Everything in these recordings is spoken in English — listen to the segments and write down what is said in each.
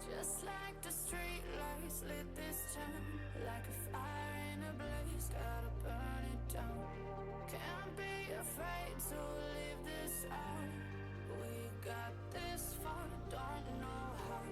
Just like the street lights lit this town, like a fire in a blaze, gotta burn it down. Can't be afraid to leave this out. We got this far, don't know how.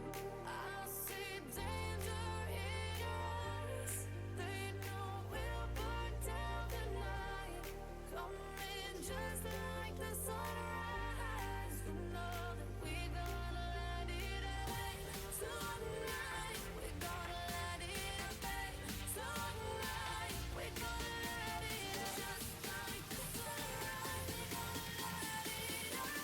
I see danger in your eyes. They know we'll burn down the night. Coming just like the sunrise. You know that we gonna let it rain. Tonight we gonna let it rain. Tonight we gonna let it rain. Just like the sunrise, we gonna let it rain.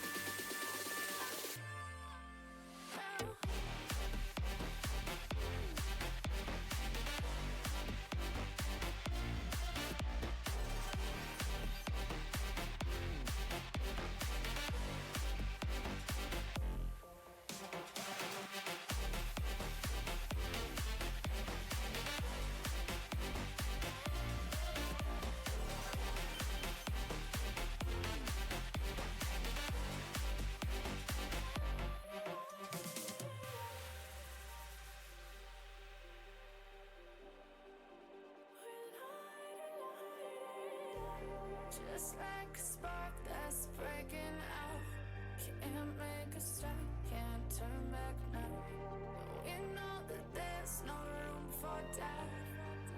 Just like a spark that's breaking out. Can't make a stop, can't turn back now. We know that there's no room for doubt.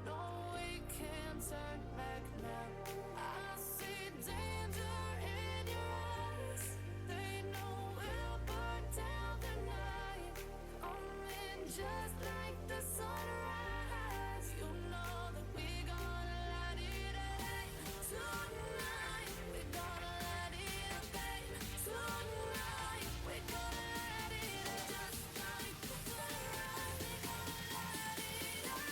No, we can't turn back now. I see danger in your eyes. They know we'll burn down the night. Coming just like the sunrise. You know that we gonna let it rain. Tonight we gonna let it rain. Tonight we gonna let it rain. Just like the sunrise, we gonna let it rain.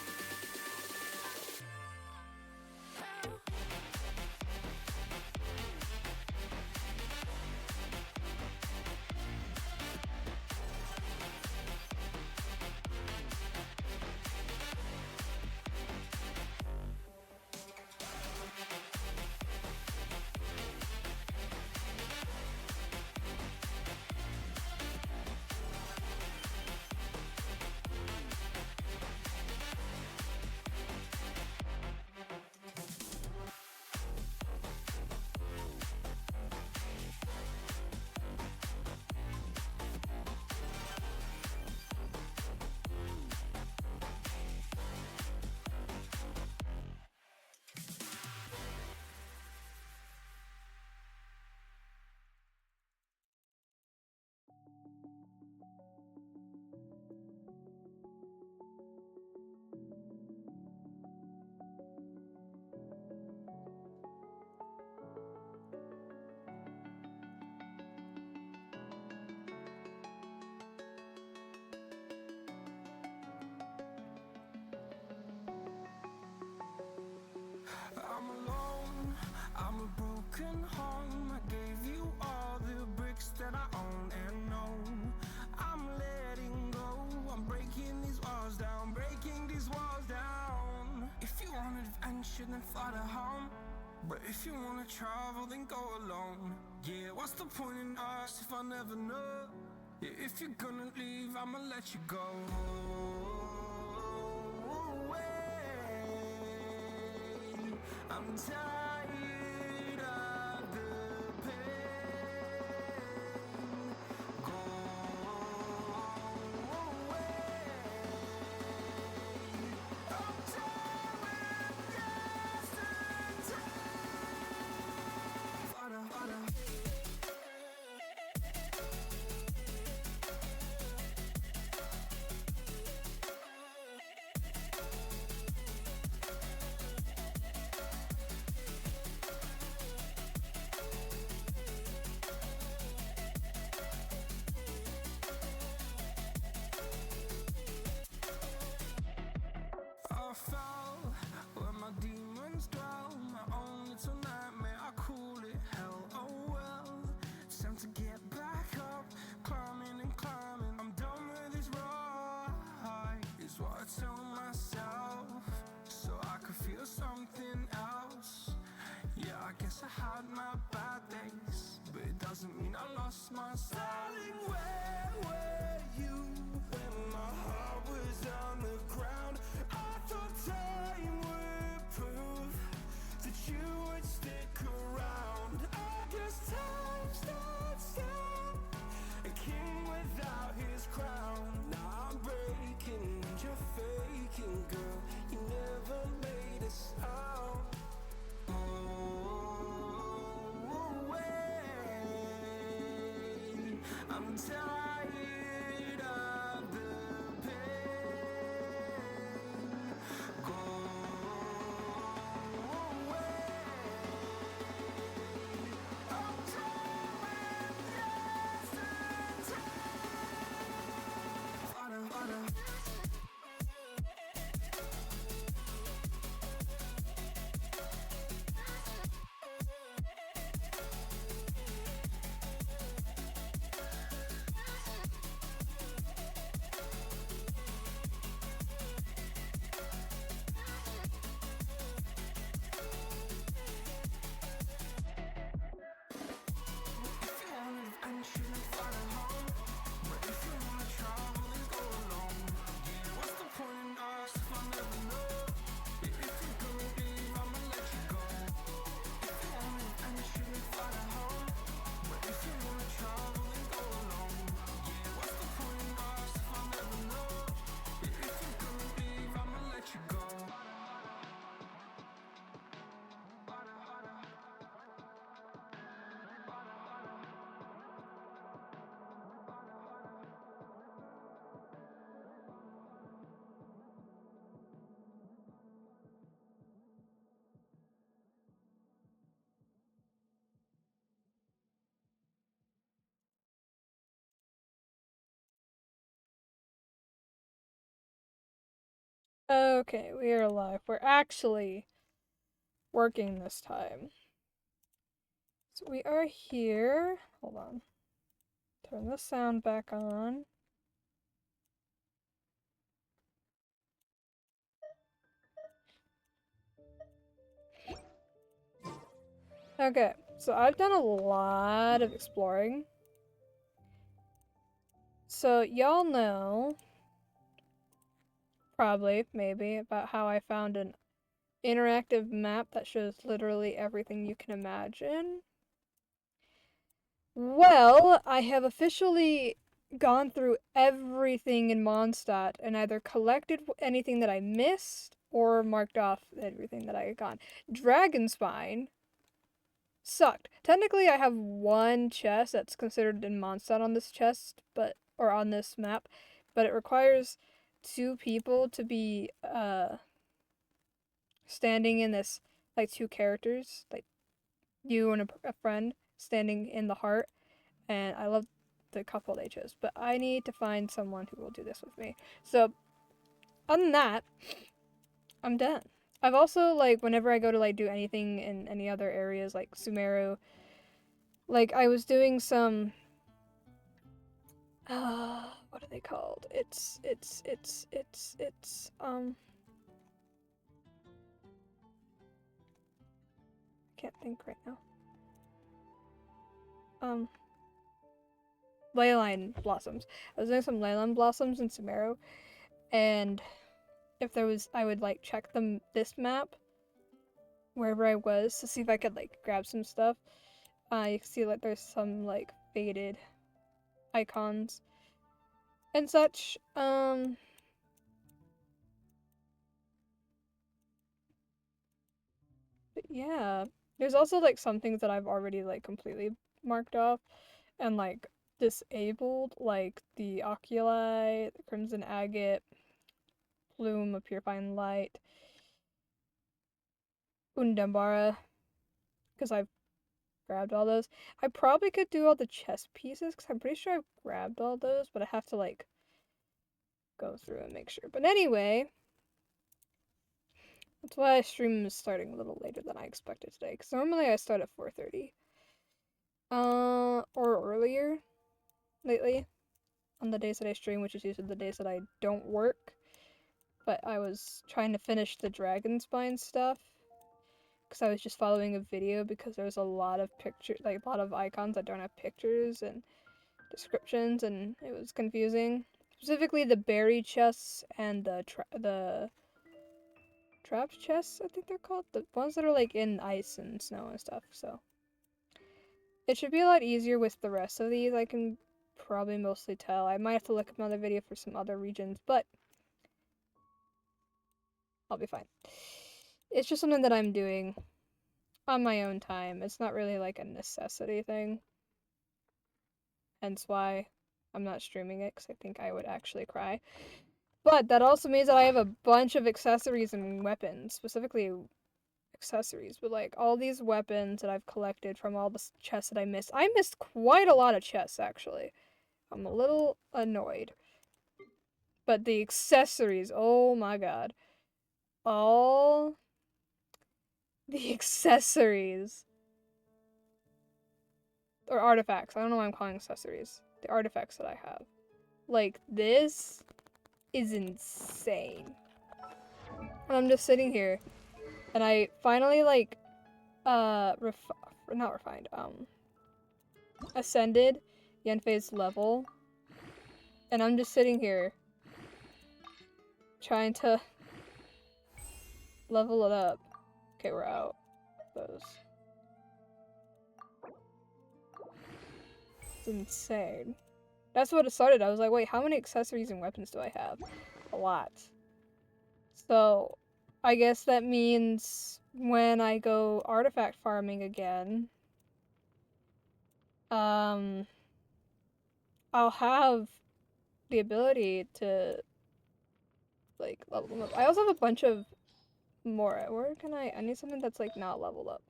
I'm alone, I'm a broken home. I gave you all the bricks that I own and know. I'm letting go, I'm breaking these walls down, breaking these walls down. If you want adventure, then fly to home. But if you wanna travel, then go alone. Yeah, what's the point in us if I never know? Yeah, if you're gonna leave, I'ma let you go. I'm tired of the pain. Go away. I'm tired with yesterday. Father, father. tired of the pain. Go away. Oh, time when yesterday's Father. Okay, we are live. We're actually working this time. So we are here. Hold on. Turn the sound back on. Okay, so I've done a lot of exploring. So y'all know, probably, maybe, about how I found an interactive map that shows literally everything you can imagine. Well, I have officially gone through everything in Mondstadt and either collected anything that I missed or marked off everything that I had gone. Dragonspine sucked. Technically, I have one chest that's considered in Mondstadt on this chest, or on this map, but it requires 2 people to be standing in this, like 2 characters, like you and a friend standing in the heart. And I love the couple they chose, but I need to find someone who will do this with me. So, other than that, I'm done. I've also, like, whenever I go to, like, do anything in any other areas, like Sumeru, like, I was doing some, what are they called? I can't think right now. Leyline blossoms. I was doing some leyline blossoms in Sumeru, and if there was, I would, like, check this map wherever I was to see if I could, like, grab some stuff. You can see, like, there's some, like, faded icons and such. But yeah. There's also, like, some things that I've already, like, completely marked off and, like, disabled, like the oculi, the crimson agate, plume of purifying light, undambara, because I've grabbed all those. I probably could do all the chess pieces because I'm pretty sure I've grabbed all those, but I have to, like, go through and make sure. But anyway, that's why stream is starting a little later than I expected today, because normally I start at 4:30. Or earlier lately on the days that I stream, which is usually the days that I don't work. But I was trying to finish the Dragonspine stuff because I was just following a video because there's a lot of pictures, like a lot of icons that don't have pictures and descriptions, and it was confusing. Specifically, the berry chests and the trapped chests, I think they're called, the ones that are like in ice and snow and stuff. So it should be a lot easier with the rest of these. I can probably mostly tell. I might have to look up another video for some other regions, but I'll be fine. It's just something that I'm doing on my own time. It's not really like a necessity thing. Hence why I'm not streaming it because I think I would actually cry. But that also means that I have a bunch of accessories and weapons, specifically accessories, but like all these weapons that I've collected from all the chests that I missed. I missed quite a lot of chests, actually. I'm a little annoyed. But the accessories, oh my god. All the accessories. Or artifacts. I don't know why I'm calling accessories. The artifacts that I have. Like, this is insane. And I'm just sitting here, and I finally, like, not refined, ascended Yenfei's level, and I'm just sitting here trying to level it up. Okay, we're out. Those. It's insane. That's what it started. I was like, wait, how many accessories and weapons do I have? A lot. So, I guess that means when I go artifact farming again, I'll have the ability to, like, level them up. I also have a bunch of more. Where can I need something that's, like, not leveled up.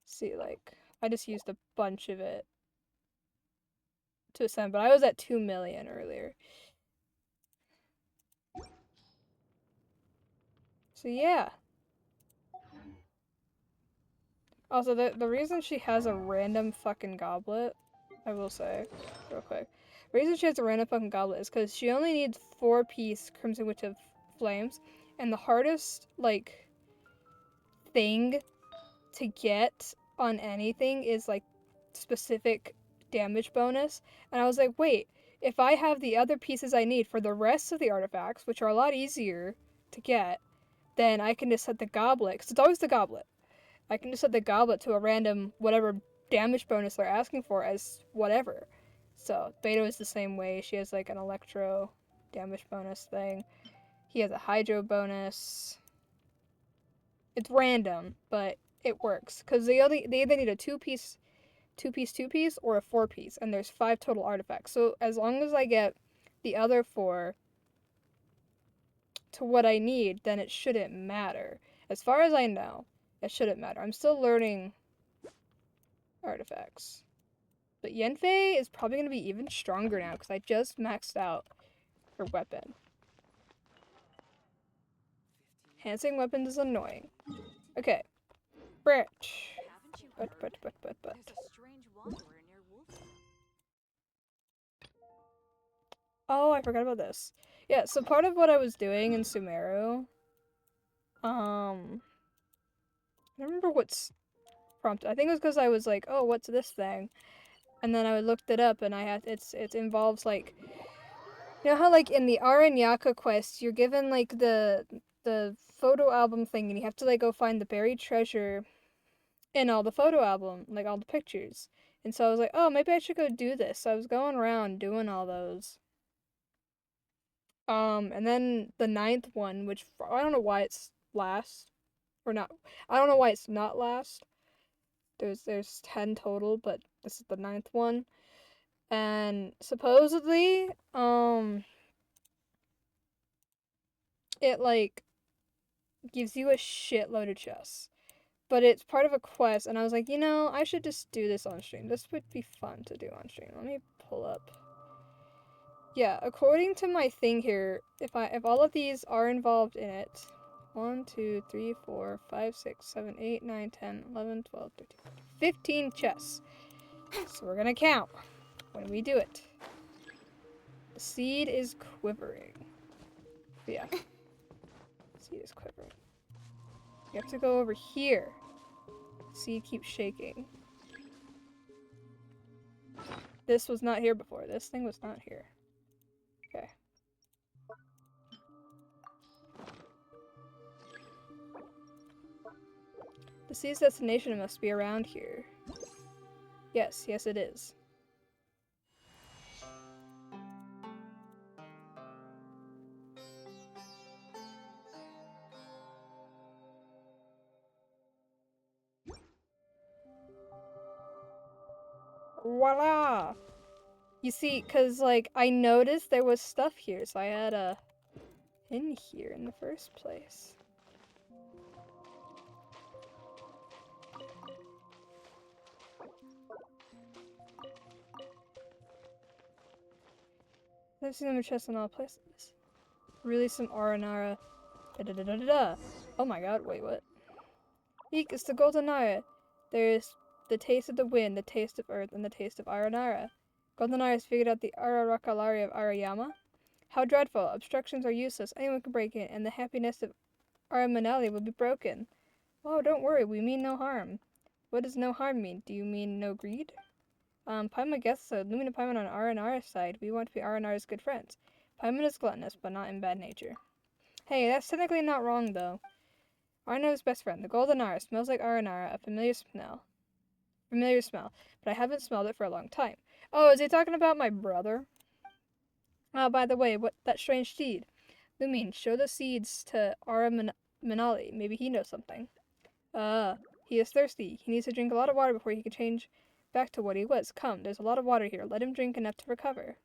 See, like, I just used a bunch of it to ascend, but I was at 2 million earlier. So, yeah. Also, the reason she has a random fucking goblet, I will say, real quick. The reason she has a random fucking goblet is because she only needs 4-piece Crimson Witch of Flames, and the hardest, like, thing to get on anything is, like, specific damage bonus. And I was like, wait, if I have the other pieces I need for the rest of the artifacts, which are a lot easier to get, then I can just set the goblet, because it's always the goblet. I can just set the goblet to a random whatever damage bonus they're asking for as whatever. So Beto is the same way. She has like an electro damage bonus thing. He has a hydro bonus. It's random, but it works because they either need a two-piece, or a 4-piece, and there's 5 total artifacts. So as long as I get the other 4 to what I need, then it shouldn't matter. As far as I know, it shouldn't matter. I'm still learning artifacts. But Yenfei is probably going to be even stronger now because I just maxed out her weapon. Enhancing weapons is annoying. Okay. Branch. But. Oh, I forgot about this. Yeah, so part of what I was doing in Sumeru, I don't remember what's prompted. I think it was because I was like, oh, what's this thing? And then I looked it up, and it involves, like, you know how, like, in the Aranyaka quest, you're given, like, the photo album thing, and you have to, like, go find the buried treasure in all the photo album, like, all the pictures. And so I was like, oh, maybe I should go do this. So I was going around doing all those. And then the 9th one, which I don't know why it's last. Or not. I don't know why it's not last. There's 10 total, but this is the 9th one. And supposedly, it, like, gives you a shitload of chests. But it's part of a quest, and I was like, you know, I should just do this on stream. This would be fun to do on stream. Let me pull up. Yeah, according to my thing here, if all of these are involved in it, 1, 2, 3, 4, 5, 6, 7, 8, 9, 10, 11, 12, 13, 15 chests. So we're gonna count when we do it. The seed is quivering. Yeah. Seed is quivering. You have to go over here. Seed keeps shaking. This was not here before. This thing was not here. Okay. The seed's destination must be around here. Yes, yes it is. Voila! You see, cause like I noticed there was stuff here, so I had a in here in the first place. I've seen them in chests in all places. Release some Aranara. Da da da da da. Oh my god, wait, what? Eek, it's the Golden Nara. There's the taste of the wind, the taste of earth, and the taste of Aranara. Golden Nara has figured out the Ararakalari of Arayama. How dreadful! Obstructions are useless, anyone can break in, and the happiness of Aramanali will be broken. Oh, don't worry, we mean no harm. What does no harm mean? Do you mean no greed? Paimon guessed so. Lumina Paimon on Aranara's side. We want to be Aranara's good friends. Paimon is gluttonous, but not in bad nature. Hey, that's technically not wrong, though. Aranara's best friend, the Golden Nara, smells like Aranara, a familiar smell. But I haven't smelled it for a long time. Oh, is he talking about my brother? By the way, what that strange seed? Lumine, show the seeds to Manali. Maybe he knows something. He is thirsty. He needs to drink a lot of water before he can change back to what he was. Come, there's a lot of water here. Let him drink enough to recover.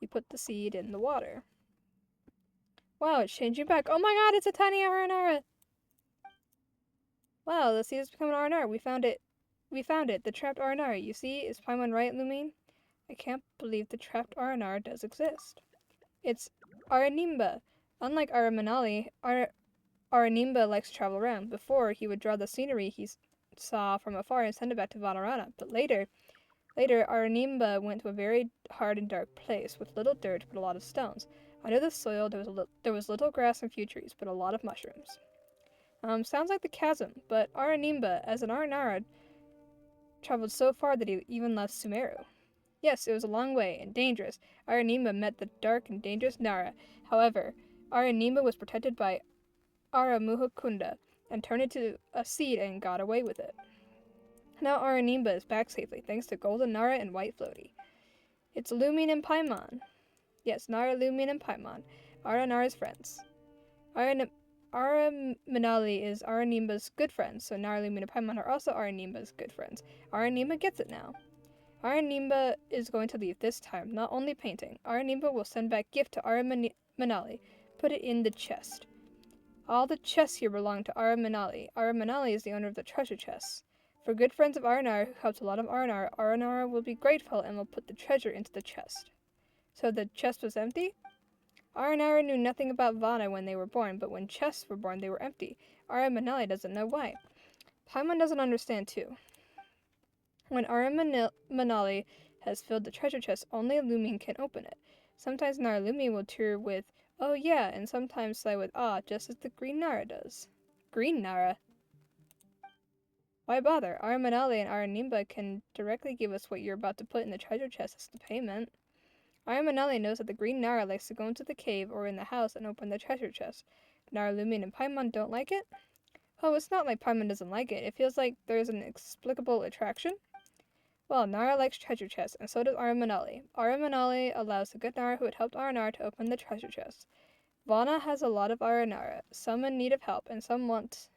You put the seed in the water. Wow, it's changing back. Oh my god, it's a tiny Aranara! Wow, the seed has become an Aranara. We found it. The trapped Aranara. You see? Is Paimon right, Lumine? I can't believe the trapped Aranara does exist. It's Aranimba. Unlike Aramanali, Aranimba likes to travel around. Before, he would draw the scenery he saw from afar and send it back to Vanarana. But later, Aranimba went to a very hard and dark place with little dirt but a lot of stones. Under the soil, there was little grass and few trees, but a lot of mushrooms. Sounds like the chasm, but Aranimba, as an Aranara, traveled so far that he even left Sumeru. Yes, it was a long way and dangerous. Aranimba met the dark and dangerous Nara. However, Aranimba was protected by Aramuhakunda and turned into a seed and got away with it. Now Aranimba is back safely, thanks to Golden Nara and White Floaty. It's Lumine and Paimon. Yes, Nara, Lumine, and Paimon. Nara's friends. Aramanali is Aranimba's good friends, so Nara, Lumine, and Paimon are also Aranimba's good friends. Aranimba gets it now. Aranimba is going to leave this time, not only painting. Aranimba will send back gift to Aramanali. Put it in the chest. All the chests here belong to Aramanali. Aramanali is the owner of the treasure chests. For good friends of Aranara who helped a lot of Aranara, Aranara will be grateful and will put the treasure into the chest. So the chest was empty? Aranara knew nothing about Vana when they were born, but when chests were born, they were empty. Aramanali doesn't know why. Paimon doesn't understand too. When Aramanali has filled the treasure chest, only Lumine can open it. Sometimes Nara Lumine will tear with, oh yeah, and sometimes sigh with ah, just as the Green Nara does. Green Nara? Why bother? Aramanali and Aranimba can directly give us what you're about to put in the treasure chest as the payment. Aramanali knows that the Green Nara likes to go into the cave or in the house and open the treasure chest. Nara Lumine and Paimon don't like it? Oh, it's not like Paimon doesn't like it. It feels like there's an inexplicable attraction. Well, Nara likes treasure chests, and so does Aramanali. Aramanali allows the good Nara who had helped Aranara to open the treasure chest. Vana has a lot of Aranara, some in need of help, and some want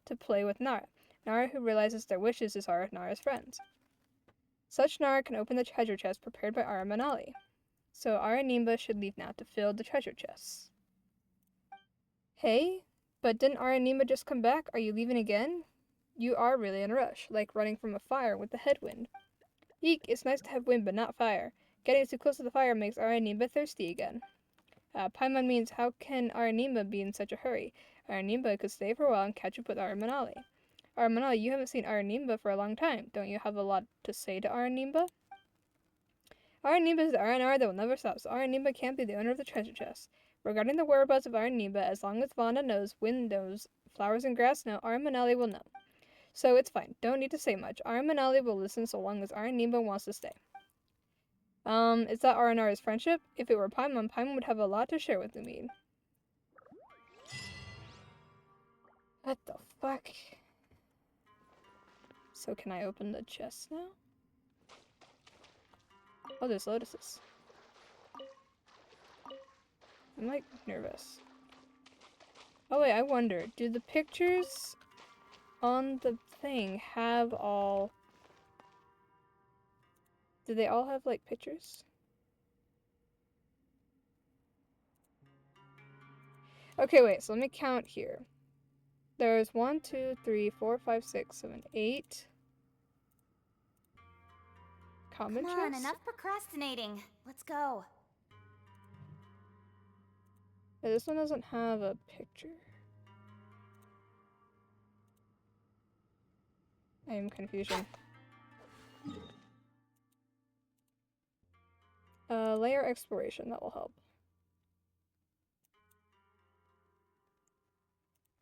to play with Nara. Nara who realizes their wishes is Aranara's friends. Such Nara can open the treasure chest prepared by Aramanali. So Aranimba should leave now to fill the treasure chests. Hey? But didn't Aranimba just come back? Are you leaving again? You are really in a rush, like running from a fire with the headwind. Eek, it's nice to have wind but not fire. Getting too close to the fire makes Aranimba thirsty again. Paimon means how can Aranimba be in such a hurry? Aranimba could stay for a while and catch up with Aramanali. Aramanali, you haven't seen Aranimba for a long time. Don't you have a lot to say to Aranimba? Aranimba is the Aranara that will never stop, so Aranimba can't be the owner of the treasure chest. Regarding the whereabouts of Aranimba, as long as Vana knows, wind knows, flowers and grass know, Aramanali will know. So it's fine. Don't need to say much. Aramanali will listen so long as Aranimba wants to stay. Is that Aranara's friendship? If it were Paimon, Paimon would have a lot to share with Lumine. What the fuck? So can I open the chest now? Oh, there's lotuses. I'm like nervous. Oh wait, I wonder, do the pictures on the thing have all Do they all have like pictures? Okay, wait, so let me count here. There's 1, 2, 3, 4, 5, 6, 7, 8 common Come on, chests. enough procrastinating. Let's go. Yeah, this one doesn't have a picture. I am confusion. Layer exploration, that will help.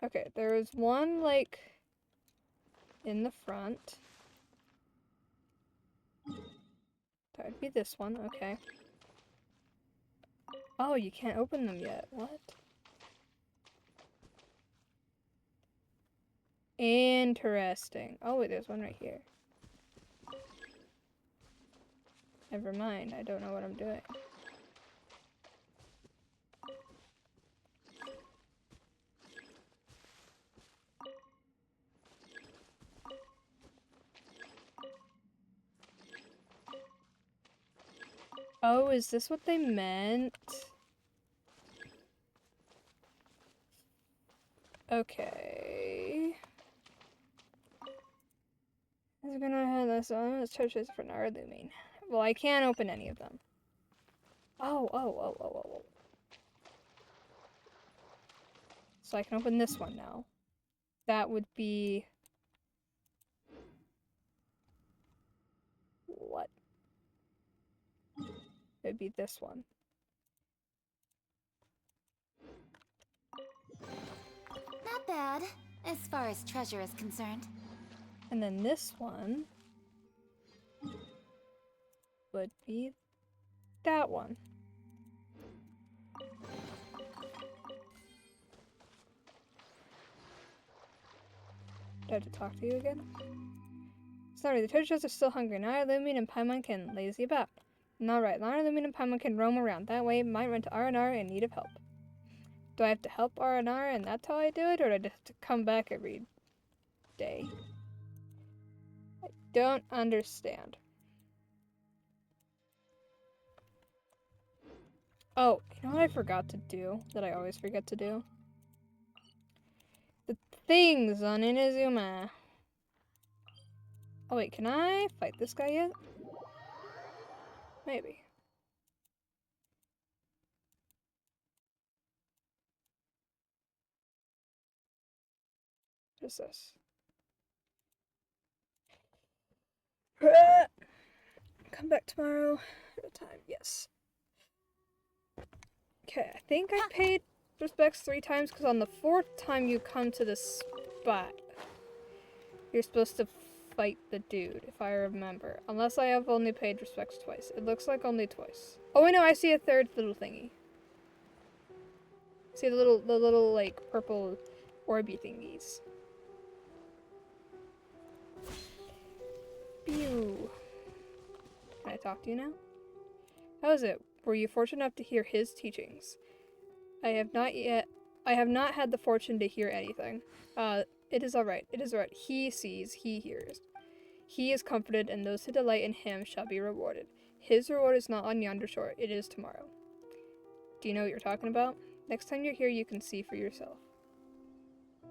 Okay, there is one, like, in the front. That would be this one, okay. Oh, you can't open them yet. What? Interesting. Oh, wait, there's one right here. Never mind, I don't know what I'm doing. Oh, is this what they meant? Okay. I'm gonna have this on. Let's try for an hour looming. Well, I can't open any of them. Oh. So I can open this one now. That would be... What? It would be this one. Not bad, as far as treasure is concerned. And then this one would be that one. Do I have to talk to you again? Sorry, the treasure chests are still hungry. Now Lumion and Paimon can lazy about. Alright, now Lumion and Paimon can roam around. That way, might run to R&R in need of help. Do I have to help R&R and that's how I do it? Or do I just have to come back every day? I don't understand. Oh, you know what I forgot to do? That I always forget to do? The things on Inazuma. Oh wait, can I fight this guy yet? Maybe. What is this? Come back tomorrow. At a time, yes. Okay, I think I paid respects 3 times because on the 4th time you come to this spot, you're supposed to fight the dude, if I remember. Unless I have only paid respects twice. It looks like only twice. Oh wait, no, I see a 3rd little thingy. See the little like purple orby thingies. Pew. Can I talk to you now? How is it? Were you fortunate enough to hear his teachings? I have not had the fortune to hear anything. It is alright. It is alright. He sees, he hears. He is comforted, and those who delight in him shall be rewarded. His reward is not on yonder shore, it is tomorrow. Do you know what you're talking about? Next time you're here, you can see for yourself.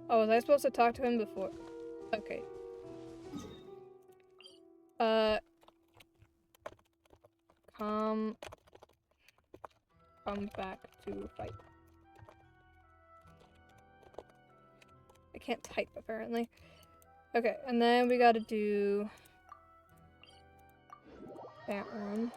Oh, was I supposed to talk to him before? Okay. Come back to fight. I can't type, apparently. Okay, and then we gotta do that one.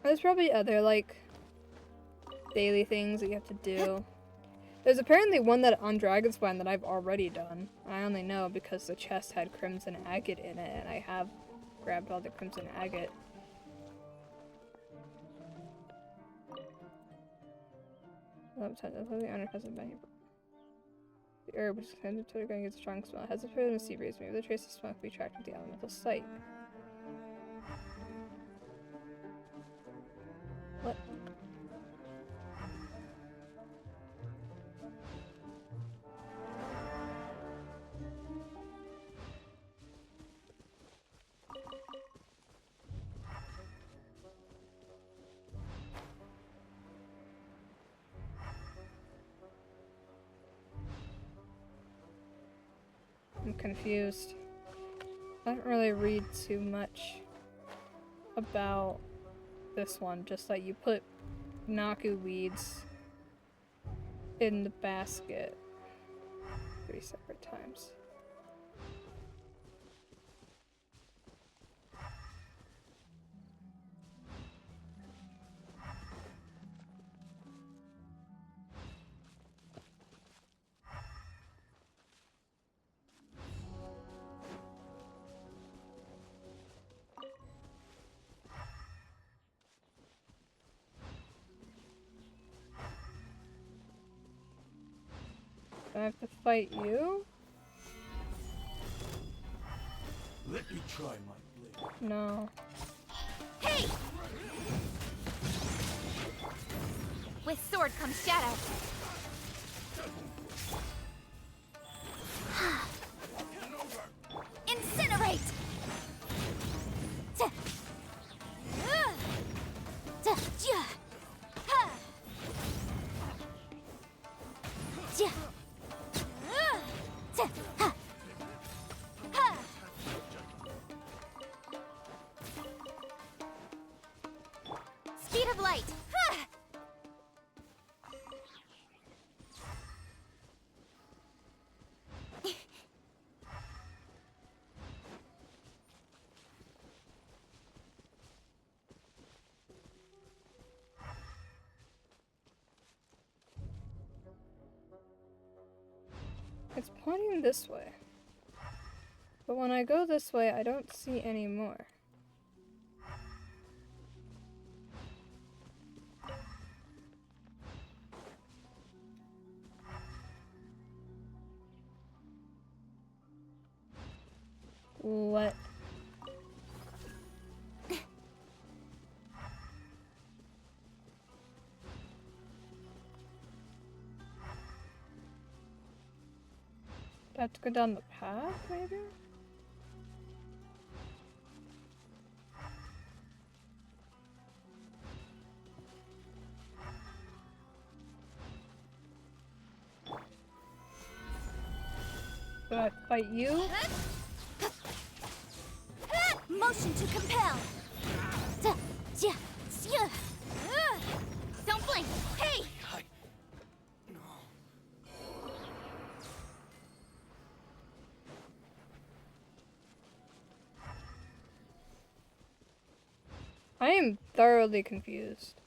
There's probably other, like, daily things that you have to do. There's apparently one that on Dragonspine that I've already done. I only know because the chest had Crimson Agate in it, and I have grabbed all the Crimson Agate. The herb which is tended to going its strong smell has appeared in the sea breeze. Maybe the trace of smoke be tracked with the elemental sight. I'm confused. I don't really read too much about this one, just like you put Naku weeds in the basket 3 separate times. Do I have to fight you? Let me try my blade. No. Hey! With sword comes shadow. Incinerate! Speed of light! It's pointing this way. But when I go this way, I don't see any more. What? Do I have to go down the path, maybe? Do I fight you? Motion to compel. Don't blink. Hey! I am thoroughly confused.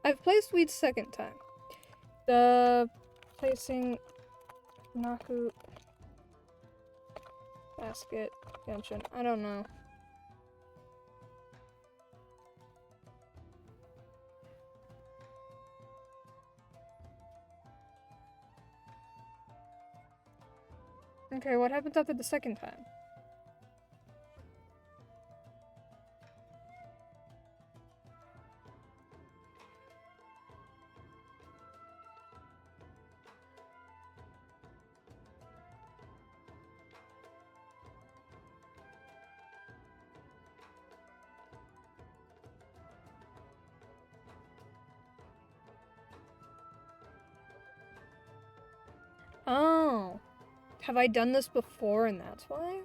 I've placed weeds second time. The placing Naku basket Genshin. I don't know. Okay, what happens after the second time? Oh. Have I done this before and that's why?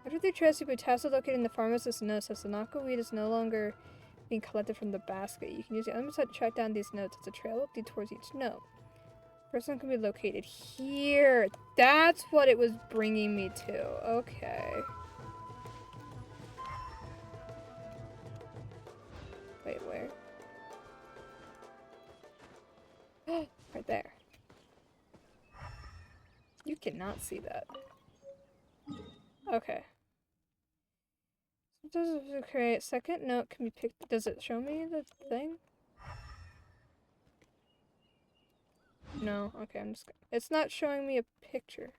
After the trails, you put tassel located in the pharmacist's notes as the Naka weed is no longer being collected from the basket. You can use the element side to track down these notes as a trail will lead towards each note. First one can be located here. That's what it was bringing me to. Okay. Wait, where? Right there. You cannot see that. Okay. So does it create second note can be picked? Does it show me the thing? No. Okay, I'm just. It's not showing me a picture.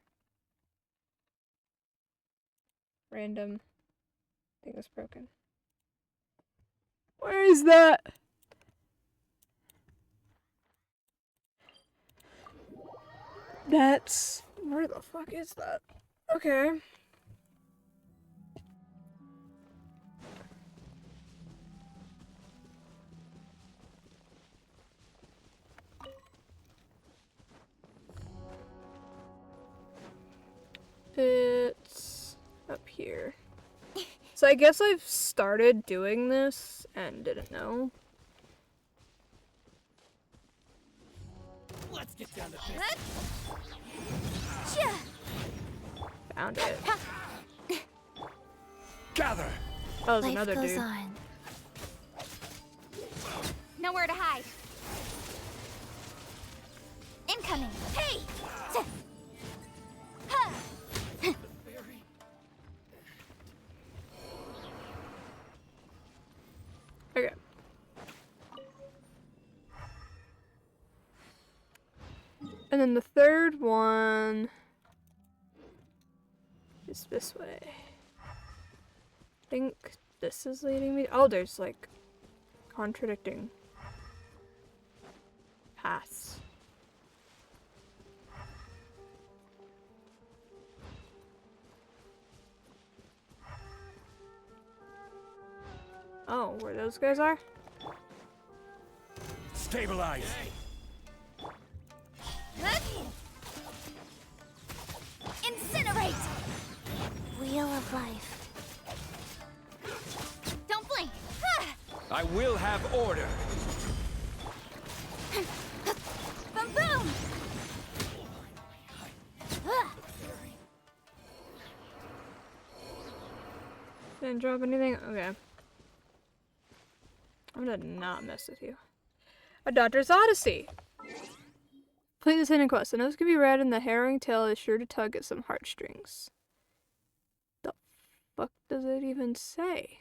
Random thing is broken. Where is that? That's... Where the fuck is that? Okay. It's up here. So I guess I've started doing this and didn't know. Let's get down to business. Found it. Gather. That was Life another goes dude. on. Nowhere to hide. Incoming. Hey! Ha! Okay. And then the third one is this way. I think this is leading me. Oh, there's like contradicting paths. Oh, where those guys are? Stabilize. Incinerate! Wheel of life. Don't blink! I will have order. Boom boom! Didn't drop anything? Okay. I'm gonna not mess with you. A Doctor's Odyssey! Complete this hidden quest. The nose can be red and the harrowing tale is sure to tug at some heartstrings. The fuck does it even say?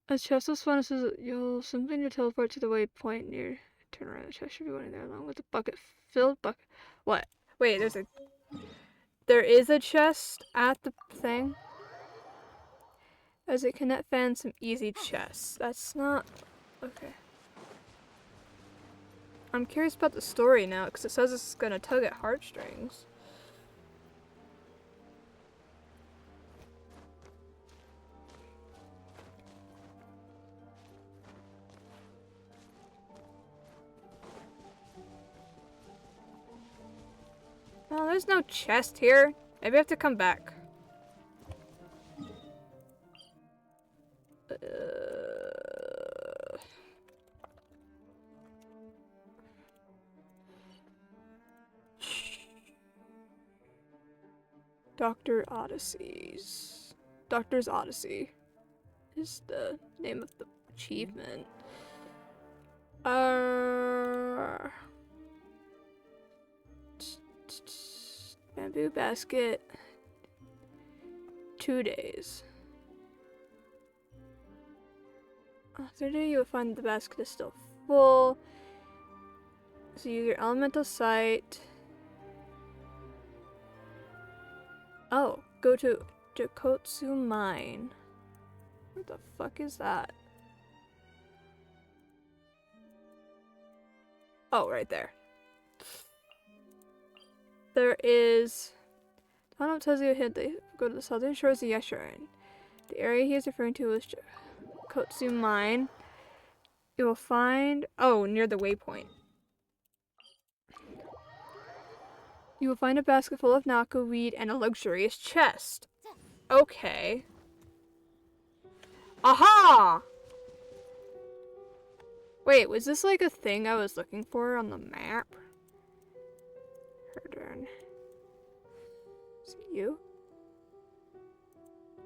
As chest was fun, says you'll simply need to teleport to the waypoint near. Turn around, the chest should be waiting there along with the filled bucket. What? Wait, there is a chest at the thing? As it cannot fan some easy chests. That's not... Okay. I'm curious about the story now, because it says it's gonna tug at heartstrings. Oh, there's no chest here. Maybe I have to come back. Doctor's Odyssey is the name of the achievement. Bamboo basket. 2 days. After day, you will find the basket is still full. So use your elemental sight. Oh, go to Jakotsu Mine. Where the fuck is that? Oh, right there. There is... Tano tells you hit the go to the southern shores of Yashurin. The area he is referring to is Jakotsu Mine. You will find... Oh, near the waypoint. You will find a basket full of Naka weed and a luxurious chest. Okay. Aha! Wait, was this like a thing I was looking for on the map? Her turn. Is it you?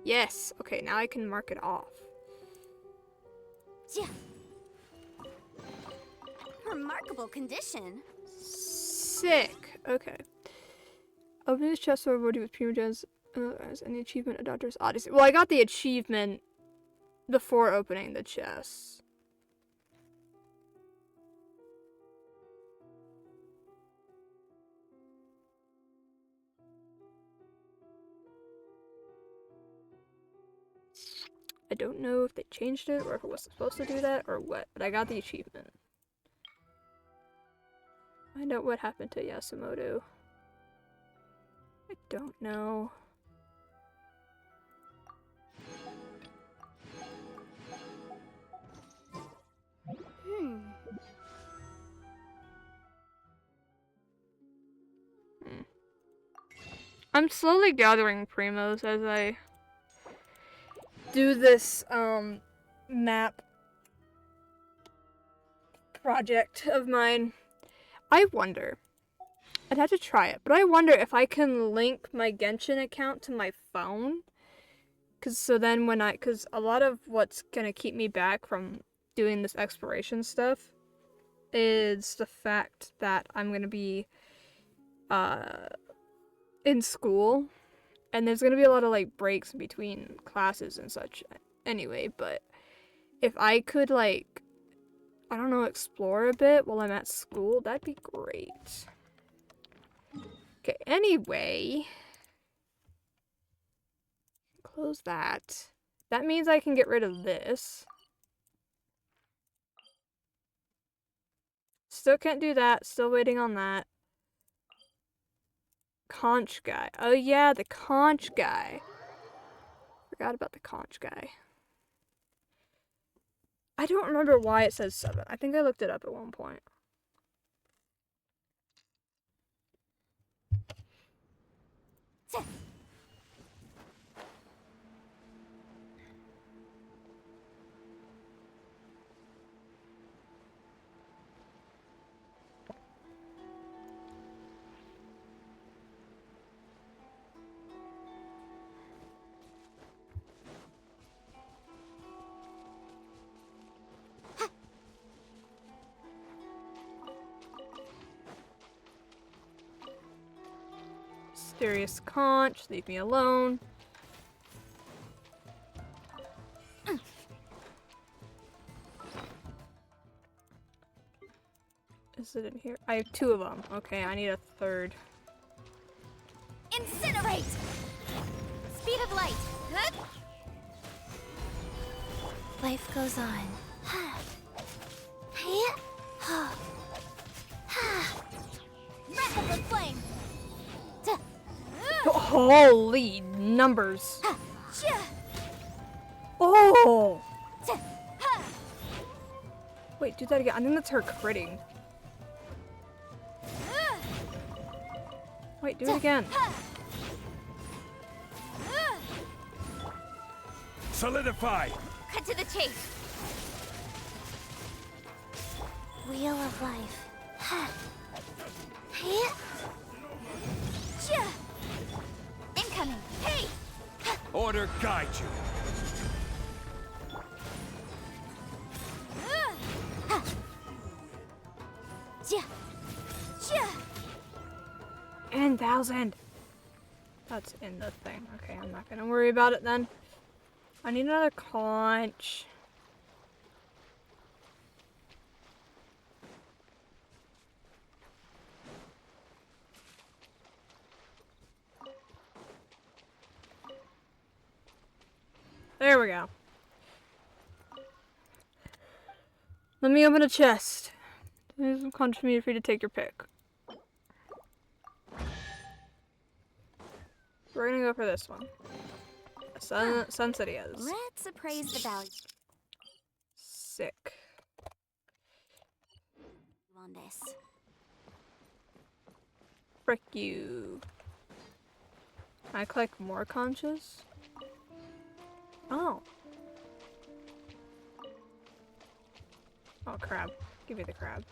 Yes! Okay, now I can mark it off. Remarkable condition. Sick! Okay. Opening this chest for VOD with Prima Gems as any achievement, a Doctor's Odyssey. Well, I got the achievement before opening the chest. I don't know if they changed it or if it was supposed to do that or what, but I got the achievement. Find out what happened to Yasumoto. I don't know. I'm slowly gathering primos as I do this map project of mine. I wonder, I'd have to try it, but I wonder if I can link my Genshin account to my phone. Cause a lot of what's gonna keep me back from doing this exploration stuff is the fact that I'm gonna be in school, and there's gonna be a lot of like breaks in between classes and such anyway. But if I could, like, I don't know, explore a bit while I'm at school, that'd be great. Okay, anyway, close that. That means I can get rid of this. Still can't do that, still waiting on that. Conch guy. Oh yeah, the conch guy. Forgot about the conch guy. I don't remember why it says 7. I think I looked it up at one point. Mysterious conch, leave me alone. Is it in here? I have 2 of them. Okay, I need a 3rd. Incinerate! Speed of light. Life goes on. Wrath of the flame. Holy numbers. Oh! Wait, do that again. I think that's her critting. Wait, do it again. Solidify! Cut to the chase. Wheel of life. Incoming. Hey! Order guide you. And 1,000. That's in the thing. Okay, I'm not gonna worry about it then. I need another conch. There we go. Let me open a chest. There's some conch for me for you to take your pick. We're gonna go for this one. Sunset is. Let's appraise the value Sick. on this. Frick you. Can I collect more conches? Oh. Oh, crab. Give me the crab.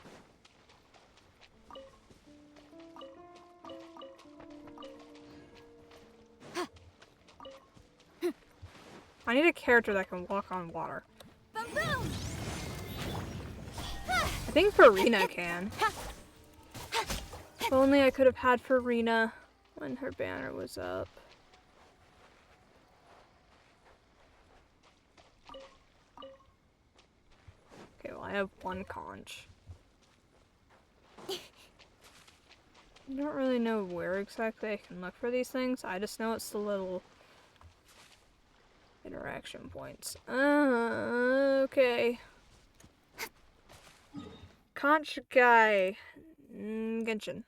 I need a character that can walk on water. Boom boom! I think Farina can. If only I could have had Farina when her banner was up. Okay, well I have 1 conch. I don't really know where exactly I can look for these things. I just know it's the little interaction points. Okay. Conch guy. Genshin.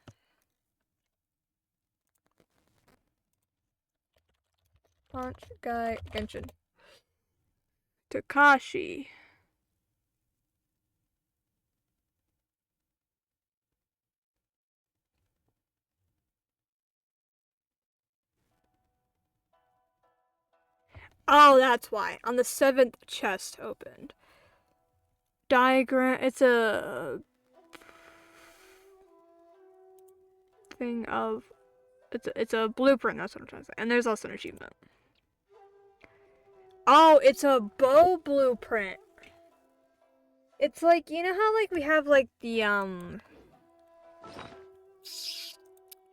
Punch guy Genshin. Takashi. Oh, that's why. On the 7th chest opened. Diagram. It's a thing of. It's a blueprint. That's what I'm trying to say. And there's also an achievement. Oh, it's a bow blueprint. It's like, you know how like we have like the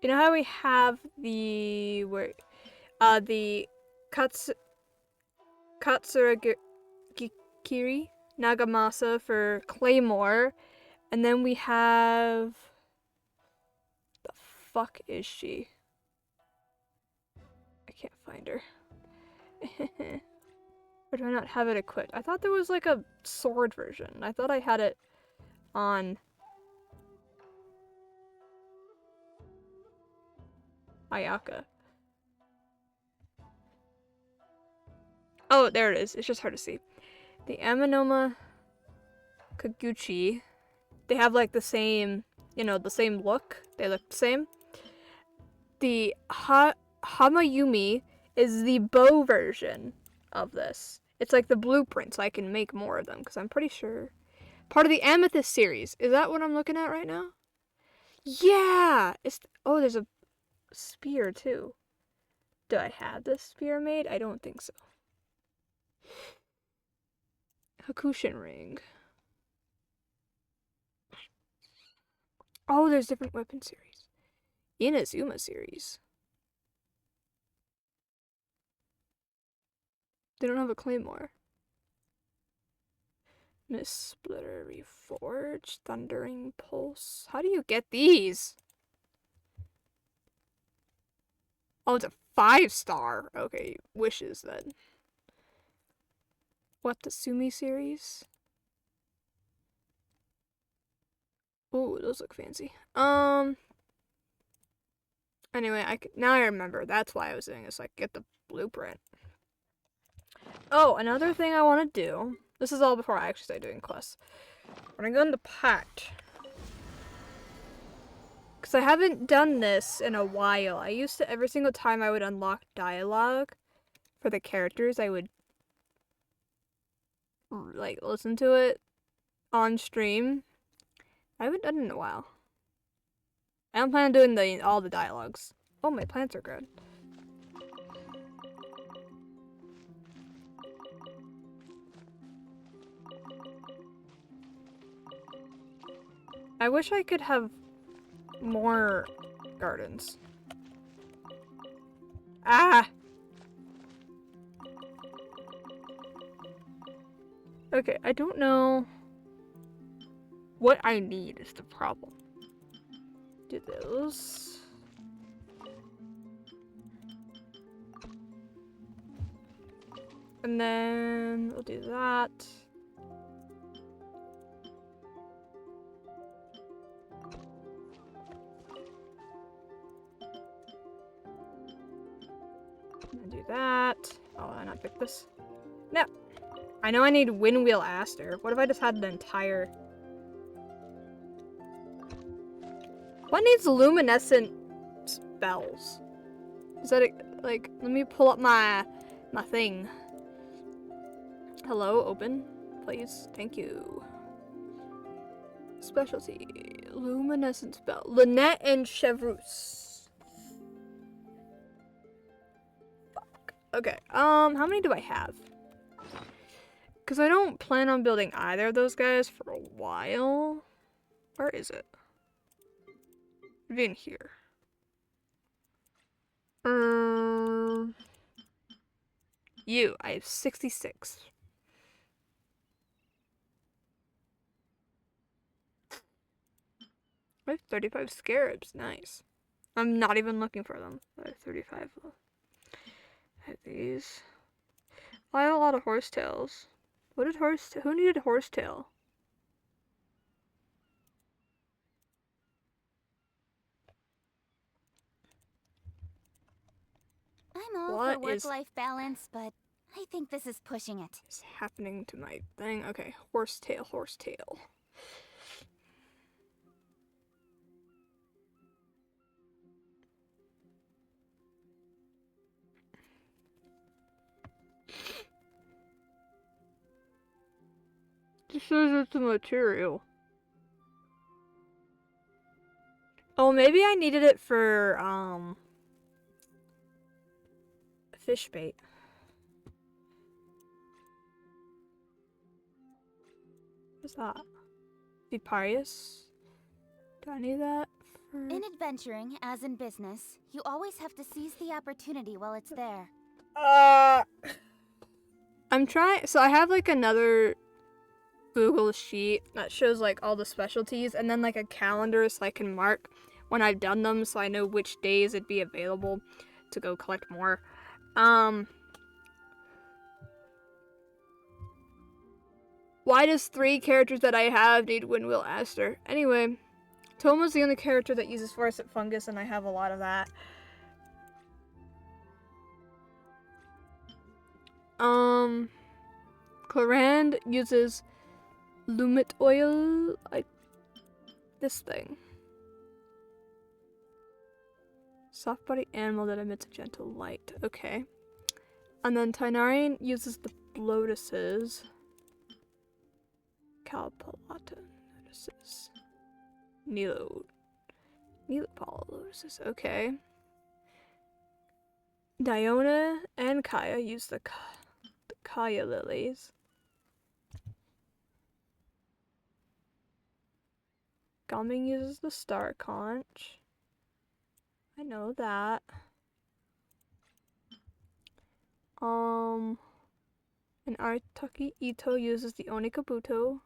you know how we have the the Katsuragiri Nagamasa for Claymore, and then we have the fuck is she? I can't find her. Or do I not have it equipped? I thought there was like a sword version. I thought I had it on Ayaka. Oh, there it is. It's just hard to see. The Amanoma Kaguchi, they have like the same, you know, the same look. They look the same. The Hamayumi is the bow version of this. It's like the blueprint, so I can make more of them, because I'm pretty sure. Part of the Amethyst series. Is that what I'm looking at right now? Yeah! Oh, there's a spear, too. Do I have this spear made? I don't think so. Hakushin ring. Oh, there's different weapon series. Inazuma series. They don't have a claymore. Miss Splitter Reforged, Thundering Pulse. How do you get these? Oh, it's a 5-star. Okay, wishes then. What, the Sumi series? Ooh, those look fancy. Anyway, now I remember. That's why I was doing this. Like, get the blueprint. Oh, another thing I want to do. This is all before I actually start doing quests. When I go into Pact, because I haven't done this in a while. I used to, every single time I would unlock dialogue for the characters, I would like listen to it on stream. I haven't done it in a while. I don't plan on doing all the dialogues. Oh, my plants are good. I wish I could have more gardens. Ah! Okay, I don't know what I need is the problem. Do those. And then we'll do that. And do that. Oh, I not pick this? No. I know I need Windwheel Aster. What if I just had an entire... What needs luminescent spells? Is that like, let me pull up my thing. Hello, open, please. Thank you. Specialty, luminescent spell. Lynette and Chevreuse. Fuck. Okay, how many do I have? Because I don't plan on building either of those guys for a while. Where is it? It'd be in here. I have 66. I have 35 scarabs. Nice. I'm not even looking for them. I have 35. I have these. I have a lot of horsetails. What did who needed horsetail? I'm all What for is- work-life balance, but I think this is pushing it. What's happening to my thing? Okay, horsetail, horsetail. It says it's a material. Oh, maybe I needed it for, fish bait. What's that? Viparius? Do I need that for... In adventuring, as in business, you always have to seize the opportunity while it's there. I'm trying... So I have, like, another Google sheet that shows, like, all the specialties, and then, like, a calendar so I can mark when I've done them so I know which days it'd be available to go collect more. Why does 3 characters that I have need Windwheel Aster? Anyway, Toma's the only character that uses Fluorescent Fungus, and I have a lot of that. Clarand uses Lumit Oil, like this thing. Soft body animal that emits a gentle light. Okay. And then Tainarian uses the lotuses. Calpalata lotuses. Neelopala lotuses. Okay. Diona and Kaya use the Kaya lilies. Goming uses the star conch. I know that. And Artaki Ito uses the Onikabuto.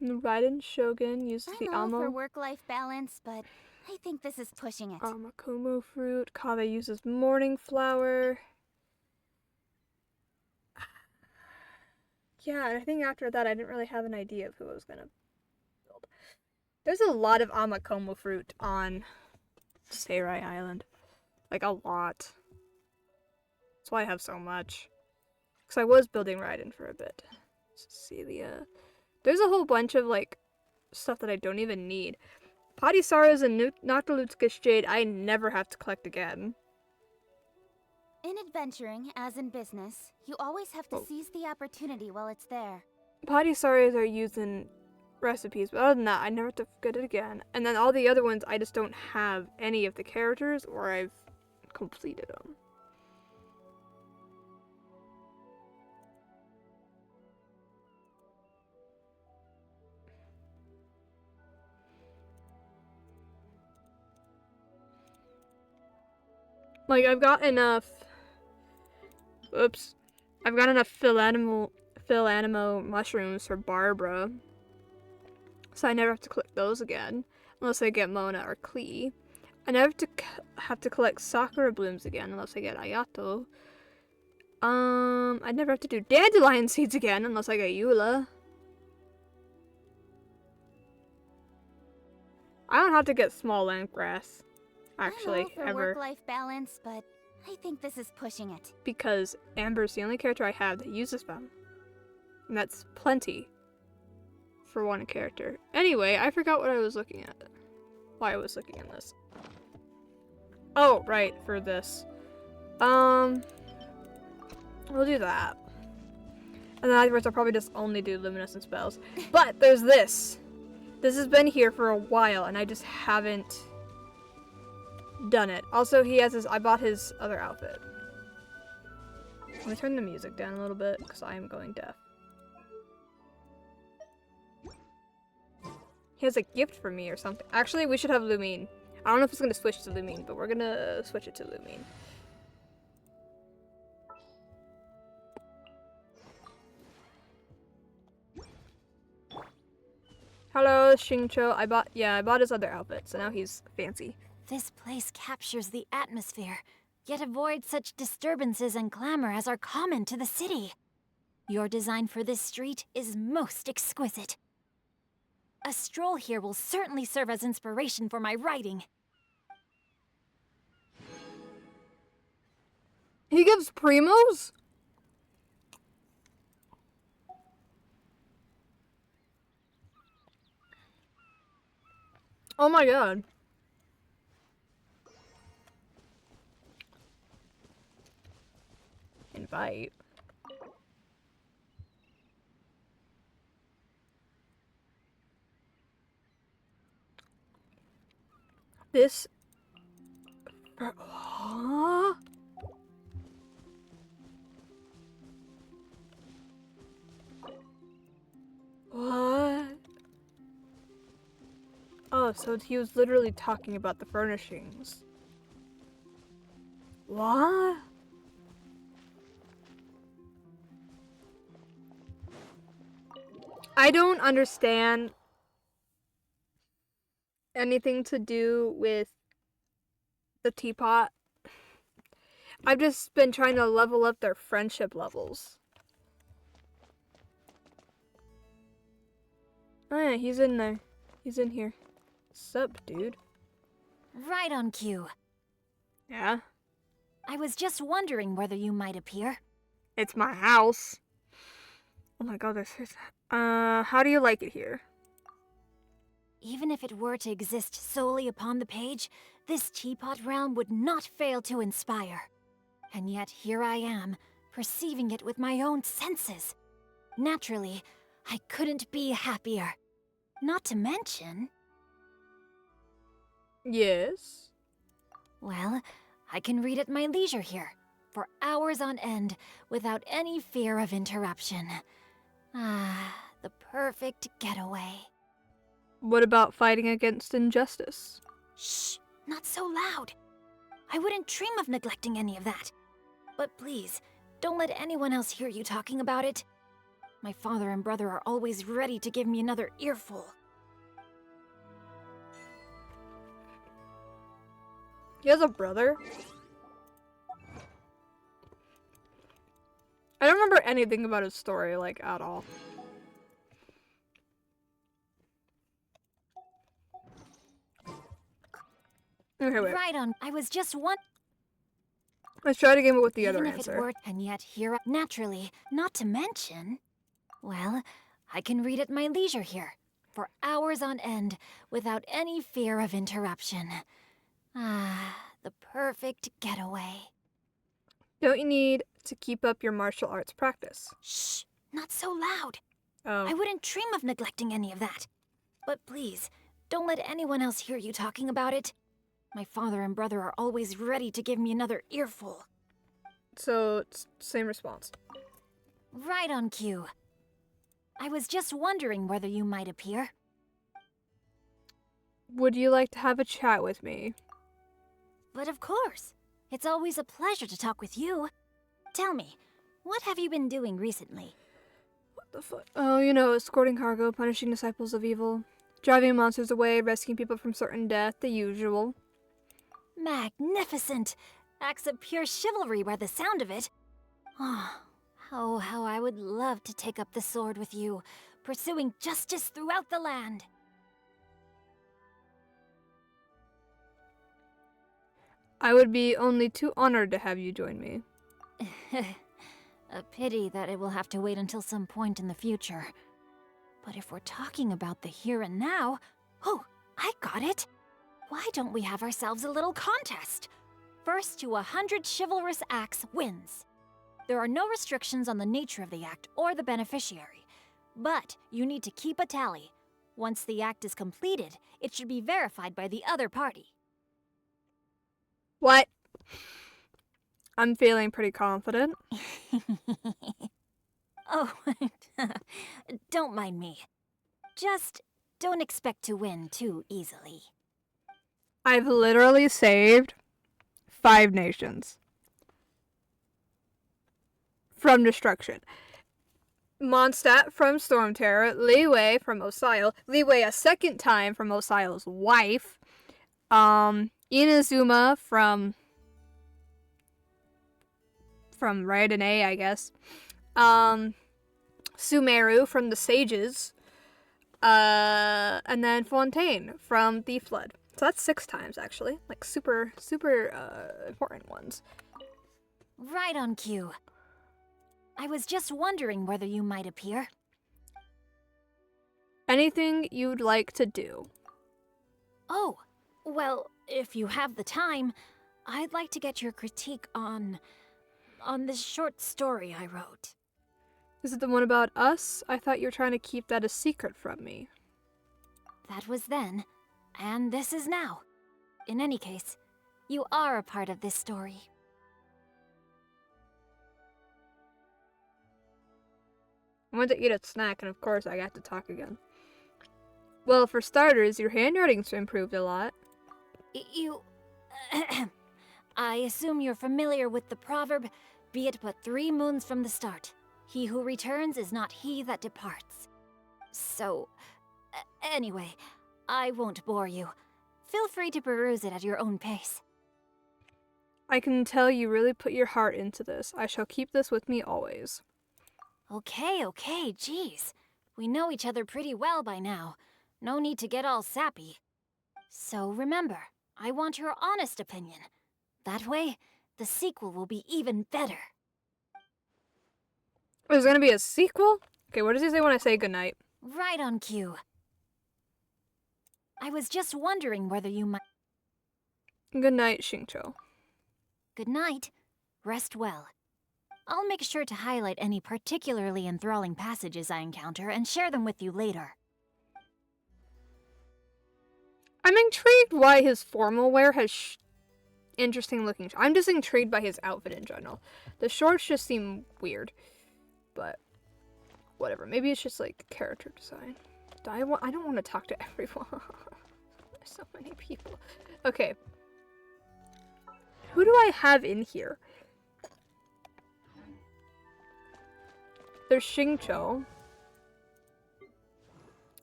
And the Raiden Shogun uses the I'm all for Amo work-life balance, but I think this is pushing it. Amakumu fruit. Kave uses morning flower. Yeah, and I think after that I didn't really have an idea of who I was gonna build. There's a lot of Amakumu fruit on Seirai Island. Like, a lot. That's why I have so much. Because I was building Raiden for a bit. Cecilia. There's a whole bunch of, like, stuff that I don't even need. Padisaras and Noctilutska Jade I never have to collect again. In adventuring, as in business, you always have to seize the opportunity while it's there. Padisaras are used in recipes, but other than that, I never have to get it again. And then all the other ones, I just don't have any of the characters, or I've completed them. Like, I've got enough... Oops. I've got enough Philanimo mushrooms for Barbara. So I never have to collect those again. Unless I get Mona or Klee. I never have to collect Sakura blooms again unless I get Ayato. I never have to do dandelion seeds again unless I get Eula. I don't have to get small land grass. Actually, I'm all for ever. work-life balance, but I think this is pushing it. Because Amber's the only character I have that uses them. And that's plenty for one character. Anyway, I forgot what I was looking at. Why I was looking at this. Oh, right, for this. We'll do that. And then afterwards I'll probably just only do luminescent spells. But there's this. This has been here for a while and I just haven't done it. Also, he has his, I bought his other outfit. Let me turn the music down a little bit because I am going deaf. He has a gift for me or something. Actually, we should have Lumine. I don't know if it's going to switch to Lumine, but we're going to switch it to Lumine. Hello, Xingqiu. I bought his other outfit, so now he's fancy. This place captures the atmosphere, yet avoids such disturbances and clamor as are common to the city. Your design for this street is most exquisite. A stroll here will certainly serve as inspiration for my writing. He gives primos? Oh my god. Invite. This... Huh? What? Oh, so he was literally talking about the furnishings. What? I don't understand anything to do with the teapot. I've just been trying to level up their friendship levels. Oh yeah, he's in there. He's in here. Sup, dude? Right on cue. Yeah? I was just wondering whether you might appear. It's my house. Oh my god, this is... how do you like it here? Even if it were to exist solely upon the page, this teapot realm would not fail to inspire. And yet here I am, perceiving it with my own senses. Naturally, I couldn't be happier. Not to mention... Yes? Well, I can read at my leisure here, for hours on end, without any fear of interruption. Ah, the perfect getaway. What about fighting against injustice? Shh, not so loud. I wouldn't dream of neglecting any of that. But please, don't let anyone else hear you talking about it. My father and brother are always ready to give me another earful. He has a brother? I don't remember anything about his story, like, at all. Okay, wait. Right on. I was just one. Let's try to game it with the Even other if answer. it were, and yet here, naturally, not to mention. Well, I can read at my leisure here, for hours on end, without any fear of interruption. Ah, the perfect getaway. Don't you need to keep up your martial arts practice? Shh, not so loud. Oh. I wouldn't dream of neglecting any of that. But please, don't let anyone else hear you talking about it. My father and brother are always ready to give me another earful. So, it's same response. Right on cue. I was just wondering whether you might appear. Would you like to have a chat with me? But of course. It's always a pleasure to talk with you. Tell me, what have you been doing recently? What the fuck? Oh, you know, escorting cargo, punishing disciples of evil, driving monsters away, rescuing people from certain death, the usual. Magnificent! Acts of pure chivalry by the sound of it. Oh, how I would love to take up the sword with you, pursuing justice throughout the land. I would be only too honored to have you join me. A pity that it will have to wait until some point in the future. But if we're talking about the here and now... Oh, I got it! Why don't we have ourselves a little contest? First to 100 chivalrous acts wins. There are no restrictions on the nature of the act or the beneficiary. But you need to keep a tally. Once the act is completed, it should be verified by the other party. What? I'm feeling pretty confident. Oh, don't mind me. Just don't expect to win too easily. I've literally saved 5 nations from destruction. Mondstadt from Storm Terror, Liyue from Osile, Liyue a second time from Osile's wife, Inazuma from Raiden, I guess, Sumeru from the Sages, and then Fontaine from the Flood. So that's 6 times, actually. Like, super important ones. Right on cue. I was just wondering whether you might appear. Anything you'd like to do. Oh, well, if you have the time, I'd like to get your critique on this short story I wrote. Is it the one about us? I thought you were trying to keep that a secret from me. That was then, and this is now. In any case, you are a part of this story. I went to eat a snack, and of course I got to talk again. Well, for starters, your handwriting's improved a lot. You... I assume you're familiar with the proverb, be it but 3 moons from the start. He who returns is not he that departs. So, anyway, I won't bore you. Feel free to peruse it at your own pace. I can tell you really put your heart into this. I shall keep this with me always. Okay, geez. We know each other pretty well by now. No need to get all sappy. So remember, I want your honest opinion. That way, the sequel will be even better. There's gonna be a sequel? Okay, what does he say when I say goodnight? Right on cue. I was just wondering whether you might... Good night, Xingqiu. Good night. Rest well. I'll make sure to highlight any particularly enthralling passages I encounter and share them with you later. I'm intrigued why his formal wear has interesting looking... I'm just intrigued by his outfit in general. The shorts just seem weird. But, whatever. Maybe it's just, like, character design. I don't want to talk to everyone. There's so many people. Okay. Who do I have in here? There's Xingqiu.